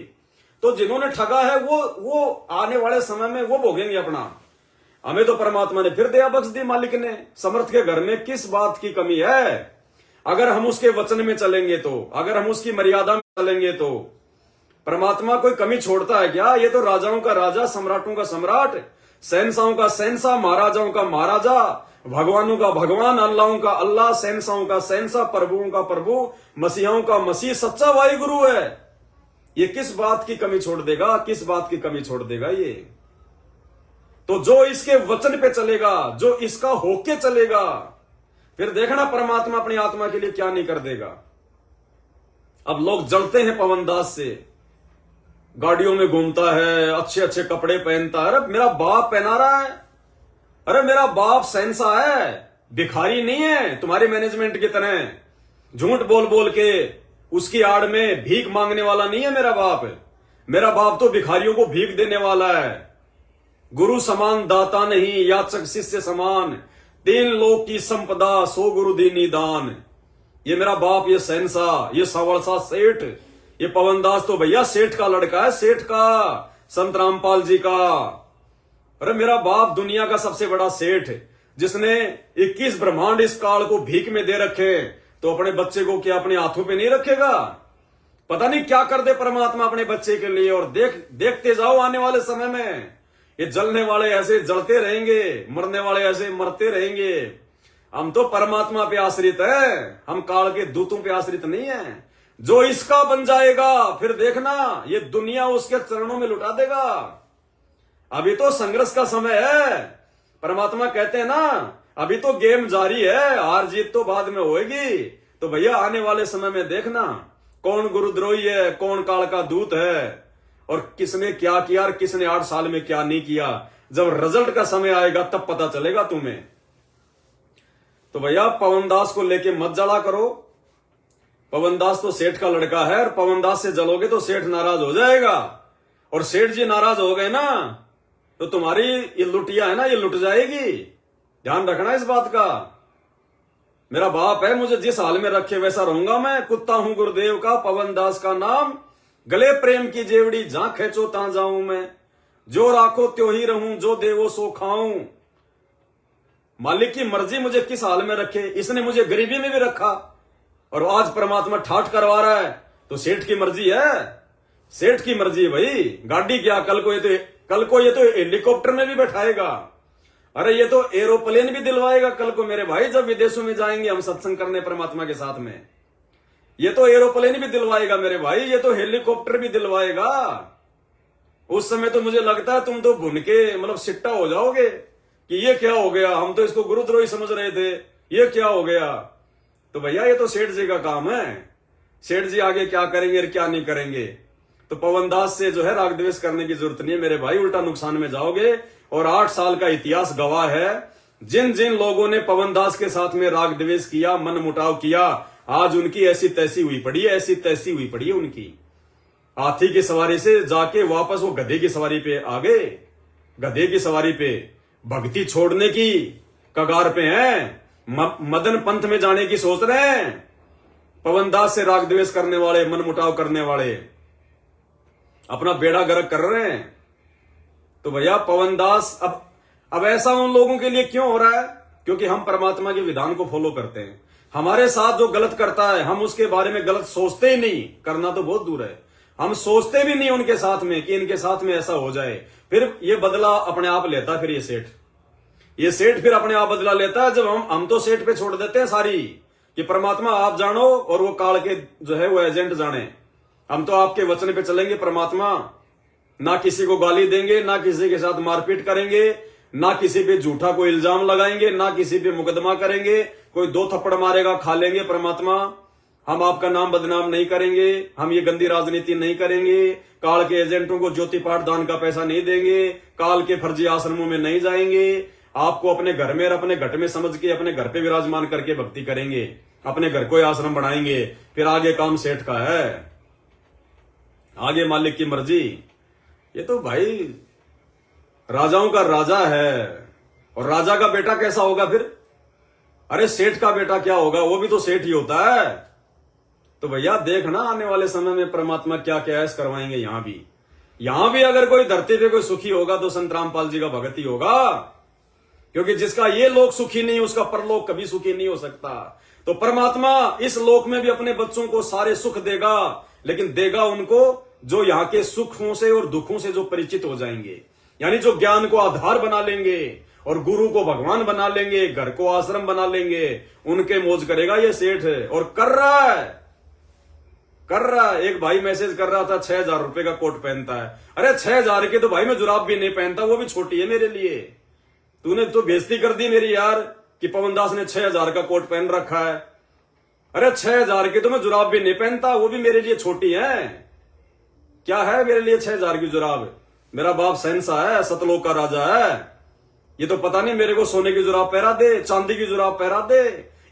तो जिन्होंने ठगा है वो आने वाले समय में वो भोगेंगे अपना। हमें तो परमात्मा ने फिर दया बख्श दी, मालिक ने। समर्थ के घर में किस बात की कमी है? अगर हम उसके वचन में चलेंगे तो, अगर हम उसकी मर्यादा में चलेंगे तो। परमात्मा कोई कमी छोड़ता है क्या? ये तो राजाओं का राजा, सम्राटों का सम्राट, शहंशाहों का शहंशाह, महाराजाओं का महाराजा, भगवानों का भगवान, अल्लाहों का अल्लाह, शहंशाहों का शहंशाह, प्रभुओं का प्रभु, मसीहाओं का मसीह, सच्चा वाहिगुरु है। ये किस बात की कमी छोड़ देगा? किस बात की कमी छोड़ देगा ये? तो जो इसके वचन पे चलेगा, जो इसका होके चलेगा, फिर देखना परमात्मा अपनी आत्मा के लिए क्या नहीं कर देगा। अब लोग जलते हैं पवन दास से, गाड़ियों में घूमता है, अच्छे अच्छे कपड़े पहनता है। अरे मेरा बाप पहना रहा है, अरे मेरा बाप शहंशाह है, भिखारी नहीं है तुम्हारी मैनेजमेंट की तरह झूठ बोल बोल के उसकी आड़ में भीख मांगने वाला नहीं है मेरा बाप। मेरा बाप तो भिखारियों को भीख देने वाला है। गुरु समान दाता नहीं, याचक शिष्य समान, 3 लोक की संपदा, 100 गुरु दीनी दान। ये मेरा बाप, ये शहंशाह, ये सवरसा सेठ, ये पवन दास तो भैया सेठ का लड़का है, सेठ का, संत रामपाल जी का। अरे मेरा बाप दुनिया का सबसे बड़ा सेठ, जिसने 21 ब्रह्मांड इस काल को भीख में दे रखे, तो अपने बच्चे को क्या अपने हाथों पे नहीं रखेगा? पता नहीं क्या कर दे परमात्मा अपने बच्चे के लिए। और देखते जाओ आने वाले समय में ये जलने वाले ऐसे जलते रहेंगे, मरने वाले ऐसे मरते रहेंगे। हम तो परमात्मा पे आश्रित है, हम काल के दूतों पे आश्रित नहीं है। जो इसका बन जाएगा फिर देखना ये दुनिया उसके चरणों में लुटा देगा। अभी तो संघर्ष का समय है। परमात्मा कहते हैं ना अभी तो गेम जारी है, हार जीत तो बाद में होएगी। तो भैया आने वाले समय में देखना कौन गुरुद्रोही है, कौन काल का दूत है, और किसने क्या किया और किसने 8 साल में क्या नहीं किया। जब रिजल्ट का समय आएगा तब पता चलेगा तुम्हें। तो भैया पवन दास को लेके मत जला करो। पवन दास तो सेठ का लड़का है, और पवन दास से जलोगे तो सेठ नाराज हो जाएगा, और सेठ जी नाराज हो गए ना तो तुम्हारी ये लुटिया है ना, ये लुट जाएगी। ध्यान रखना इस बात का। मेरा बाप है, मुझे जिस हाल में रखे वैसा रहूंगा मैं। कुत्ता हूं गुरुदेव का, पवन दास का नाम, गले प्रेम की जेवड़ी, जहां खेचो तहां जाऊं मैं। जो राखो त्यों ही रहूं, जो देवो सो खाऊं। मालिक की मर्जी मुझे किस हाल में रखे। इसने मुझे गरीबी में भी रखा, और आज परमात्मा ठाठ करवा रहा है। तो सेठ की मर्जी है, सेठ की मर्जी है भाई। गाड़ी क्या, कल को ये तो हेलीकॉप्टर में भी बैठाएगा। अरे ये तो एरोप्लेन भी दिलवाएगा कल को मेरे भाई। जब विदेशों में जाएंगे हम सत्संग करने परमात्मा के साथ में, ये तो एरोप्लेन भी दिलवाएगा मेरे भाई, ये तो हेलीकॉप्टर भी दिलवाएगा। उस समय तो मुझे लगता है तुम तो भुन के मतलब सिट्टा हो जाओगे कि ये क्या हो गया, हम तो इसको गुरुद्रोही समझ रहे थे, ये क्या हो गया। तो भैया ये तो सेठ जी का काम है। सेठ जी आगे क्या करेंगे और क्या नहीं करेंगे। तो पवन दास से जो है राग द्वेष करने की जरूरत नहीं है मेरे भाई, उल्टा नुकसान में जाओगे। और 8 साल का इतिहास गवाह है, जिन जिन लोगों ने पवन दास के साथ में राग द्वेष किया, मन मुटाव किया, आज उनकी ऐसी तैसी हुई पड़ी है, ऐसी तैसी हुई पड़ी है उनकी। हाथी की सवारी से जाके वापस वो गधे की सवारी पे आ गए। गधे की सवारी पे भक्ति छोड़ने की कगार पे हैं, मदन पंथ में जाने की सोच रहे हैं। पवन दास से राग द्वेष करने वाले, मनमुटाव करने वाले अपना बेड़ा गर्क कर रहे हैं। तो भैया पवन दास अब ऐसा उन लोगों के लिए क्यों हो रहा है? क्योंकि हम परमात्मा के विधान को फॉलो करते हैं। हमारे साथ जो गलत करता है हम उसके बारे में गलत सोचते ही नहीं, करना तो बहुत दूर है, हम सोचते भी नहीं उनके साथ में कि इनके साथ में ऐसा हो जाए। फिर ये बदला अपने आप लेता है। फिर ये सेठ फिर अपने आप बदला लेता है। जब हम तो सेठ पे छोड़ देते हैं सारी कि परमात्मा आप जानो और वो काल के जो है वो एजेंट जाने। हम तो आपके वचन पे चलेंगे परमात्मा, ना किसी को गाली देंगे, ना किसी के साथ मारपीट करेंगे, ना किसी पे झूठा कोई इल्जाम लगाएंगे, ना किसी पे मुकदमा करेंगे। कोई 2 थप्पड़ मारेगा खा लेंगे परमात्मा, हम आपका नाम बदनाम नहीं करेंगे, हम ये गंदी राजनीति नहीं करेंगे, काल के एजेंटों को ज्योति पाठ दान का पैसा नहीं देंगे, काल के फर्जी आश्रमों में नहीं जाएंगे, आपको अपने घर में और अपने घट में समझ के अपने घर पे विराजमान करके भक्ति करेंगे, अपने घर को आश्रम बनाएंगे। फिर आगे काम सेठ का है, आगे मालिक की मर्जी। ये तो भाई राजाओं का राजा है, और राजा का बेटा कैसा होगा फिर? अरे सेठ का बेटा क्या होगा, वो भी तो सेठ ही होता है। तो भैया देखना आने वाले समय में परमात्मा क्या क्या ऐस करवाएंगे। यहां भी अगर कोई धरती पे कोई सुखी होगा तो संत रामपाल जी का भगत ही होगा, क्योंकि जिसका ये लोक सुखी नहीं उसका परलोक कभी सुखी नहीं हो सकता। तो परमात्मा इस लोक में भी अपने बच्चों को सारे सुख देगा, लेकिन देगा उनको जो यहाँ के सुखों से और दुखों से जो परिचित हो जाएंगे, यानी जो ज्ञान को आधार बना लेंगे और गुरु को भगवान बना लेंगे, घर को आश्रम बना लेंगे, उनके मौज करेगा ये सेठ। और कर रहा है। एक भाई मैसेज कर रहा था 6,000 रुपए का कोट पहनता है। अरे 6,000 के तो भाई मैं जुराब भी नहीं पहनता, वो भी छोटी है मेरे लिए। तूने तो बेइज्जती कर दी मेरी यार कि पवन दास ने 6,000 का कोट पहन रखा है। अरे 6,000 की तो मैं जुराब भी नहीं पहनता, वो भी मेरे लिए छोटी है। क्या है मेरे लिए 6,000 की जुराब? मेरा बाप सहनसा है, सतलोक का राजा है। ये तो पता नहीं मेरे को सोने की जुराब पहरा दे, चांदी की जुराब पहरा दे,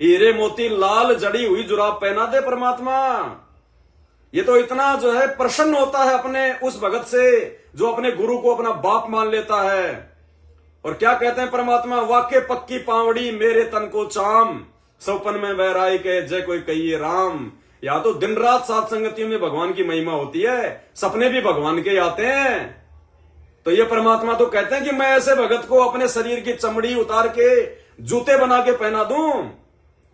हीरे मोती लाल जड़ी हुई जुराब पहना दे परमात्मा। ये तो इतना जो है प्रसन्न होता है अपने उस भगत से जो अपने गुरु को अपना बाप मान लेता है। और क्या कहते हैं परमात्मा? वाके पक्की पावड़ी मेरे तन को चाम, सौपन में बहराई के जय कोई कहिए राम। या तो दिन रात सात संगतियों में भगवान की महिमा होती है, सपने भी भगवान के आते हैं। तो ये परमात्मा तो कहते हैं कि मैं ऐसे भगत को अपने शरीर की चमड़ी उतार के जूते बना के पहना दूं।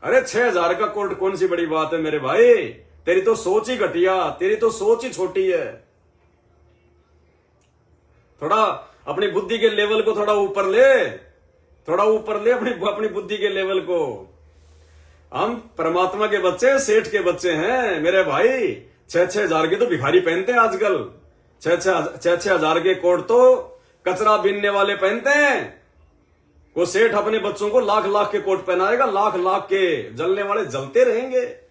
अरे 6,000 का कोट कौन सी बड़ी बात है मेरे भाई? तेरी तो सोच ही घटिया, तेरी तो सोच ही छोटी है। थोड़ा अपनी बुद्धि के लेवल को थोड़ा ऊपर ले अपनी बुद्धि के लेवल को। हम परमात्मा के बच्चे, सेठ के बच्चे हैं मेरे भाई। 6,000 के तो भिखारी पहनते हैं आजकल। 6,000 के कोट तो कचरा बीनने वाले पहनते हैं। वो सेठ अपने बच्चों को लाख के कोट पहनाएगा, लाख के। जलने वाले जलते रहेंगे।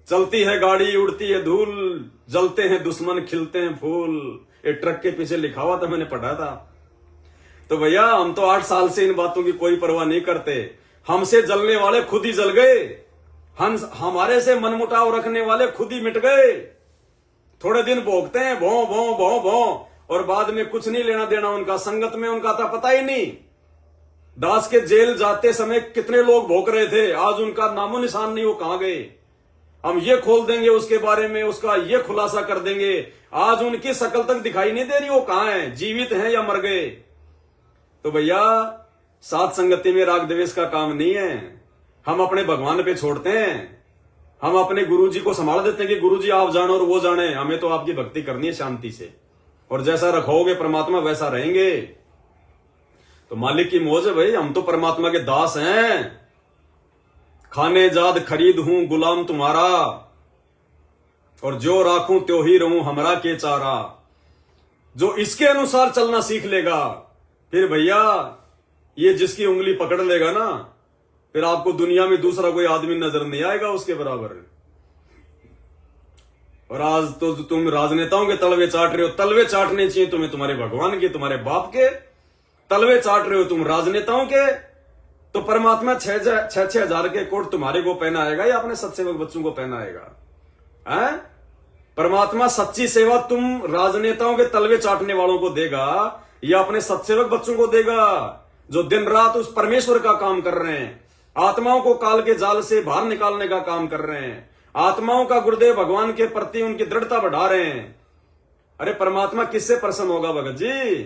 चलती है गाड़ी, उड़ती है धूल, जलते हैं दुश्मन, खिलते हैं फूल। एक ट्रक के पीछे लिखा हुआ था, मैंने पढ़ा था। तो भैया हम तो 8 साल से इन बातों की कोई परवाह नहीं करते। हमसे जलने वाले खुद ही जल गए, हमारे से मनमुटाव रखने वाले खुद ही मिट गए। थोड़े दिन भोगते हैं भों भों भों भों, और बाद में कुछ नहीं लेना देना उनका, संगत में उनका था पता ही नहीं। दास के जेल जाते समय कितने लोग भोग रहे थे, आज उनका नामो निशान नहीं, वो कहां गए। हम ये खोल देंगे उसके बारे में, उसका ये खुलासा कर देंगे, आज उनकी शक्ल तक दिखाई नहीं दे रही, वो कहां है, जीवित हैं या मर गए। तो भैया सात संगति में राग द्वेष का काम नहीं है। हम अपने भगवान पे छोड़ते हैं, हम अपने गुरुजी को संभाल देते हैं कि गुरुजी आप जानो और वो जाने, हमें तो आपकी भक्ति करनी है शांति से, और जैसा रखोगे परमात्मा वैसा रहेंगे। तो मालिक की मौज है भाई, हम तो परमात्मा के दास हैं। खाने जाद खरीद हूं गुलाम तुम्हारा, और जो राखूं त्यो ही रहूं हमरा के चारा। जो इसके अनुसार चलना सीख लेगा, फिर भैया ये जिसकी उंगली पकड़ लेगा ना, फिर आपको दुनिया में दूसरा कोई आदमी नजर नहीं आएगा उसके बराबर। और आज तो तुम राजनेताओं के तलवे चाट रहे हो। तलवे चाटने चाहिए तुम्हें तुम्हारे भगवान के, तुम्हारे बाप के। तलवे चाट रहे हो तुम राजनेताओं के। तो परमात्मा 6,000 के कोट तुम्हारे को पहनाएगा या अपने सत्सेवक बच्चों को पहनाएगा? परमात्मा सच्ची सेवा तुम राजनेताओं के तलवे चाटने वालों को देगा या अपने सत्सेवक बच्चों को देगा, जो दिन रात उस परमेश्वर का काम कर रहे हैं, आत्माओं को काल के जाल से बाहर निकालने का काम कर रहे हैं, आत्माओं का गुरुदेव भगवान के प्रति उनकी दृढ़ता बढ़ा रहे हैं। अरे परमात्मा किससे प्रसन्न होगा भगत जी?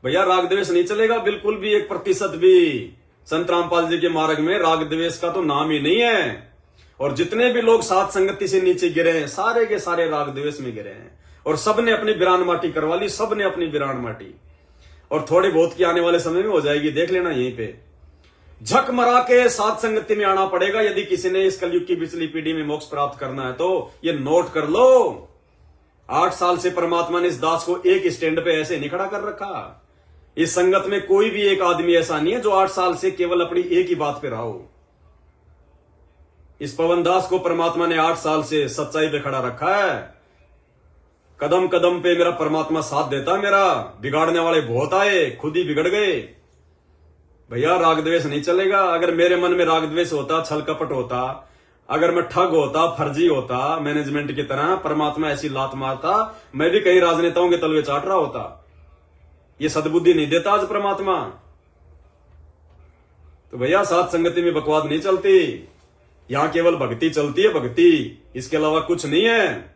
भैया राग द्वेष नहीं चलेगा बिल्कुल भी, 1% भी। संत रामपाल जी के मार्ग में राग द्वेष का तो नाम ही नहीं है। और जितने भी लोग सात संगति से नीचे गिरे हैं, सारे के सारे राग द्वेष में गिरे हैं। और सबने अपनी बिरान माटी करवा ली, सबने अपनी बिरान माटी। और थोड़ी बहुत की आने वाले समय में हो जाएगी, देख लेना। यहीं पे झक मरा के सात संगति में आना पड़ेगा यदि किसी ने इस कलयुग की पिछली पीढ़ी में मोक्ष प्राप्त करना है तो। ये नोट कर लो, 8 साल से परमात्मा ने इस दास को एक स्टैंड पे ऐसे नहीं खड़ा कर रखा। इस संगत में कोई भी एक आदमी ऐसा नहीं है जो 8 साल से केवल अपनी एक ही बात पे रहा हो। इस पवन दास को परमात्मा ने 8 साल से सच्चाई पे खड़ा रखा है। कदम कदम पे मेरा परमात्मा साथ देता। मेरा बिगाड़ने वाले बहुत आए, खुद ही बिगड़ गए। भैया राग द्वेष नहीं चलेगा। अगर मेरे मन में राग द्वेष होता, छल कपट होता, अगर मैं ठग होता, फर्जी होता, मैनेजमेंट की तरह, परमात्मा ऐसी लात मारता, मैं भी कई राजनेताओं के तलवे चाट रहा होता। ये सद्बुद्धि नहीं देता आज परमात्मा। तो भैया सात संगति में बकवाद नहीं चलती, यहां केवल भक्ति चलती है, भक्ति, इसके अलावा कुछ नहीं है।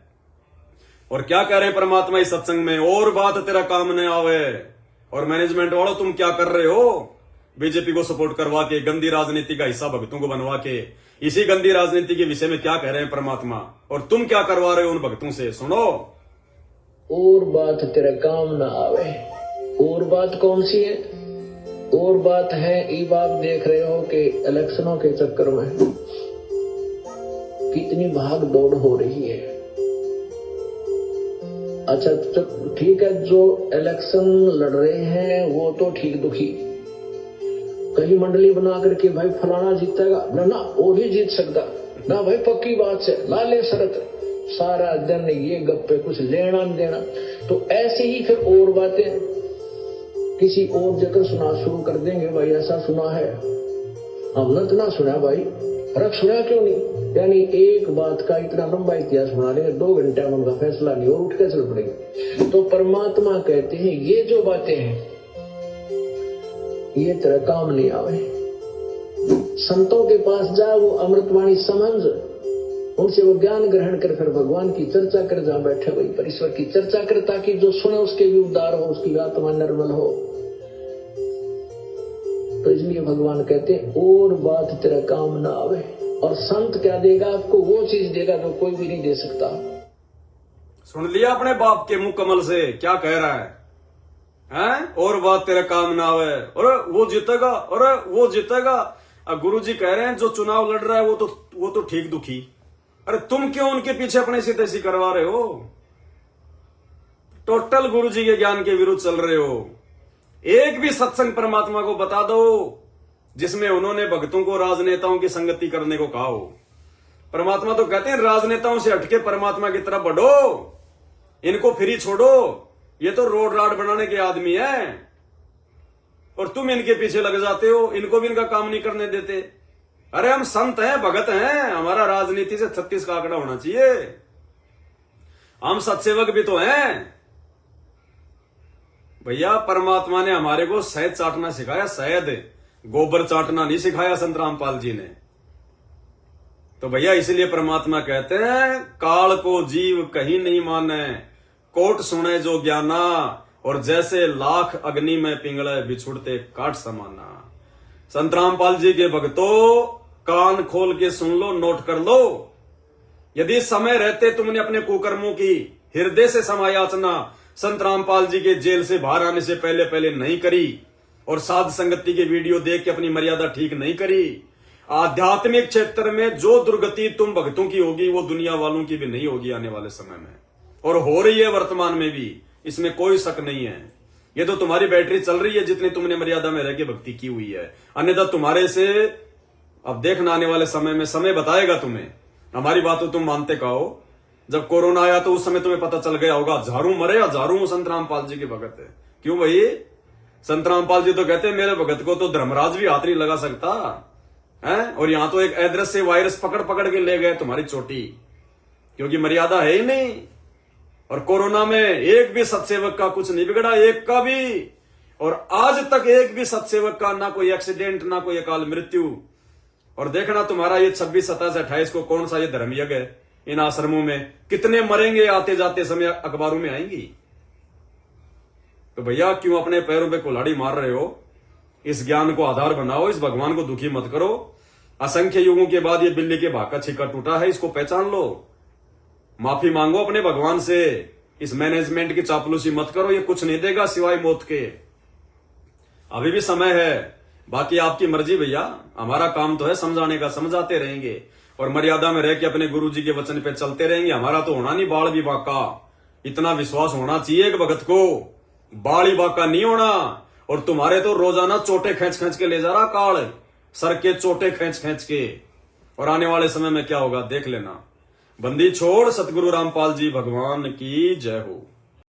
और क्या कह रहे हैं परमात्मा इस सत्संग में? और बात तेरा काम न आवे। और मैनेजमेंट वालों तुम क्या कर रहे हो? बीजेपी को सपोर्ट करवा के, गंदी राजनीति का हिस्सा भक्तों को बनवा के, इसी गंदी राजनीति के विषय में क्या कह रहे हैं परमात्मा? और तुम क्या करवा रहे हो उन भक्तों से? सुनो। और बात तेरा काम ना आवे। और बात कौन सी है? और बात है, ये आप देख रहे हो कि इलेक्शनों के चक्कर में कितनी भाग दौड़ हो रही है। अच्छा ठीक है, जो इलेक्शन लड़ रहे हैं वो तो ठीक दुखी, कहीं मंडली बना करके भाई फलाना जीतेगा ना, वो ही जीत सकता ना भाई, पक्की बात से लाले शरत, सारा दिन ये गप्पे, कुछ लेना नहीं देना। तो ऐसे ही फिर और बातें किसी और जगह सुना शुरू कर देंगे, भाई ऐसा सुना है, हमने तो ना सुना भाई, फर्क सुना क्यों नहीं? यानी एक बात का इतना लंबा इतिहास बना लेंगे, 2 घंटे में उनका फैसला नहीं और उठ के चल पड़ेंगे। तो परमात्मा कहते हैं ये जो बातें हैं ये तेरा काम नहीं आवे। संतों के पास जा, वो अमृतवाणी समझ, उनसे वो ज्ञान ग्रहण कर, फिर भगवान की चर्चा कर, जहां बैठे वही पर ईश्वर की चर्चा कर, ताकि जो सुने उसके भी उद्धार हो, उसकी आत्मा निर्मल हो। तो इसलिए भगवान कहते हैं और बात तेरा काम ना आवे। और संत क्या देगा आपको? वो चीज देगा जो कोई भी नहीं दे सकता। सुन लिया अपने बाप के मुंह कमल से क्या कह रहा है? और बात तेरा काम ना आवे, और वो जीतेगा, और वो जीतेगा। अब गुरु जी कह रहे हैं जो चुनाव लड़ रहा है वो तो ठीक दुखी। अरे तुम क्यों उनके पीछे अपने से तैसी करवा रहे हो? टोटल गुरु जी के ज्ञान के विरुद्ध चल रहे हो। एक भी सत्संग परमात्मा को बता दो जिसमें उन्होंने भक्तों को राजनेताओं की संगति करने को कहा हो। परमात्मा तो कहते हैं राजनेताओं से हटके परमात्मा की तरफ बढ़ो, इनको फ्री छोड़ो, ये तो रोड राड बनाने के आदमी है। और तुम इनके पीछे लग जाते हो, इनको भी इनका काम नहीं करने देते। अरे हम संत हैं, भगत हैं, हमारा राजनीति से 36 का आंकड़ा होना चाहिए। हम सत्सेवक भी तो हैं। भैया परमात्मा ने हमारे को शहद चाटना सिखाया, शहद, गोबर चाटना नहीं सिखाया संत रामपाल जी ने। तो भैया इसलिए परमात्मा कहते हैं काल को जीव कहीं नहीं माने, कोट सुने जो ज्ञाना, और जैसे लाख अग्नि में पिंगले बिछुड़ते काट समाना। संत रामपाल जी के भक्तों कान खोल के सुन लो, नोट कर लो। यदि समय रहते तुमने अपने कुकर्मों की हृदय से समायाचना संत रामपाल जी के जेल से बाहर आने से पहले नहीं करी, और साध संगति के वीडियो देख के अपनी मर्यादा ठीक नहीं करी, आध्यात्मिक क्षेत्र में जो दुर्गति तुम भक्तों की होगी वो दुनिया वालों की भी नहीं होगी आने वाले समय में, और हो रही है वर्तमान में भी, इसमें कोई शक नहीं है। ये तो तुम्हारी बैटरी चल रही है जितनी तुमने मर्यादा में रह के भक्ति की हुई है। अन्यथा तुम्हारे से अब देखना आने वाले समय में समय बताएगा तुम्हें। हमारी बात तो तुम मानते कहो, जब कोरोना आया तो उस समय तुम्हें पता चल गया होगा हजारों मरे, हजारों संत रामपाल जी के भगत है। क्यों भाई? संत रामपाल जी तो कहते हैं मेरे भगत को तो धर्मराज भी हाथ नहीं लगा सकता है। और यहां तो एक अदृश्य वायरस पकड़ के ले गए तुम्हारी चोटी, क्योंकि मर्यादा है ही नहीं। और कोरोना में एक भी सत्सेवक का कुछ नहीं बिगड़ा, एक का भी। और आज तक एक भी सत्सेवक का ना कोई एक्सीडेंट, ना कोई अकाल मृत्यु। और देखना तुम्हारा ये 26, 27, 28 को कौन सा ये धर्म यज्ञ है, इन आश्रमों में कितने मरेंगे आते जाते समय, अखबारों में आएंगी। तो भैया क्यों अपने पैरों पे कुल्हाड़ी मार रहे हो? इस ज्ञान को आधार बनाओ, इस भगवान को दुखी मत करो। असंख्य युगों के बाद ये बिल्ली के भाग का छिक्का टूटा है, इसको पहचान लो, माफी मांगो अपने भगवान से। इस मैनेजमेंट की चापलूसी मत करो, ये कुछ नहीं देगा सिवाय मौत के। अभी भी समय है, बाकी आपकी मर्जी भैया। हमारा काम तो है समझाने का, समझाते रहेंगे और मर्यादा में रह के अपने गुरु जी के वचन पे चलते रहेंगे। हमारा तो होना नहीं बाल विवाह का, इतना विश्वास होना चाहिए एक भगत को, बाल विवाह का नहीं होना। और तुम्हारे तो रोजाना चोटे खींच खींच के ले जा रहा काल, सर के चोटे खींच खींच के। और आने वाले समय में क्या होगा देख लेना। बंदी छोड़। सतगुरु रामपाल जी भगवान की जय हो।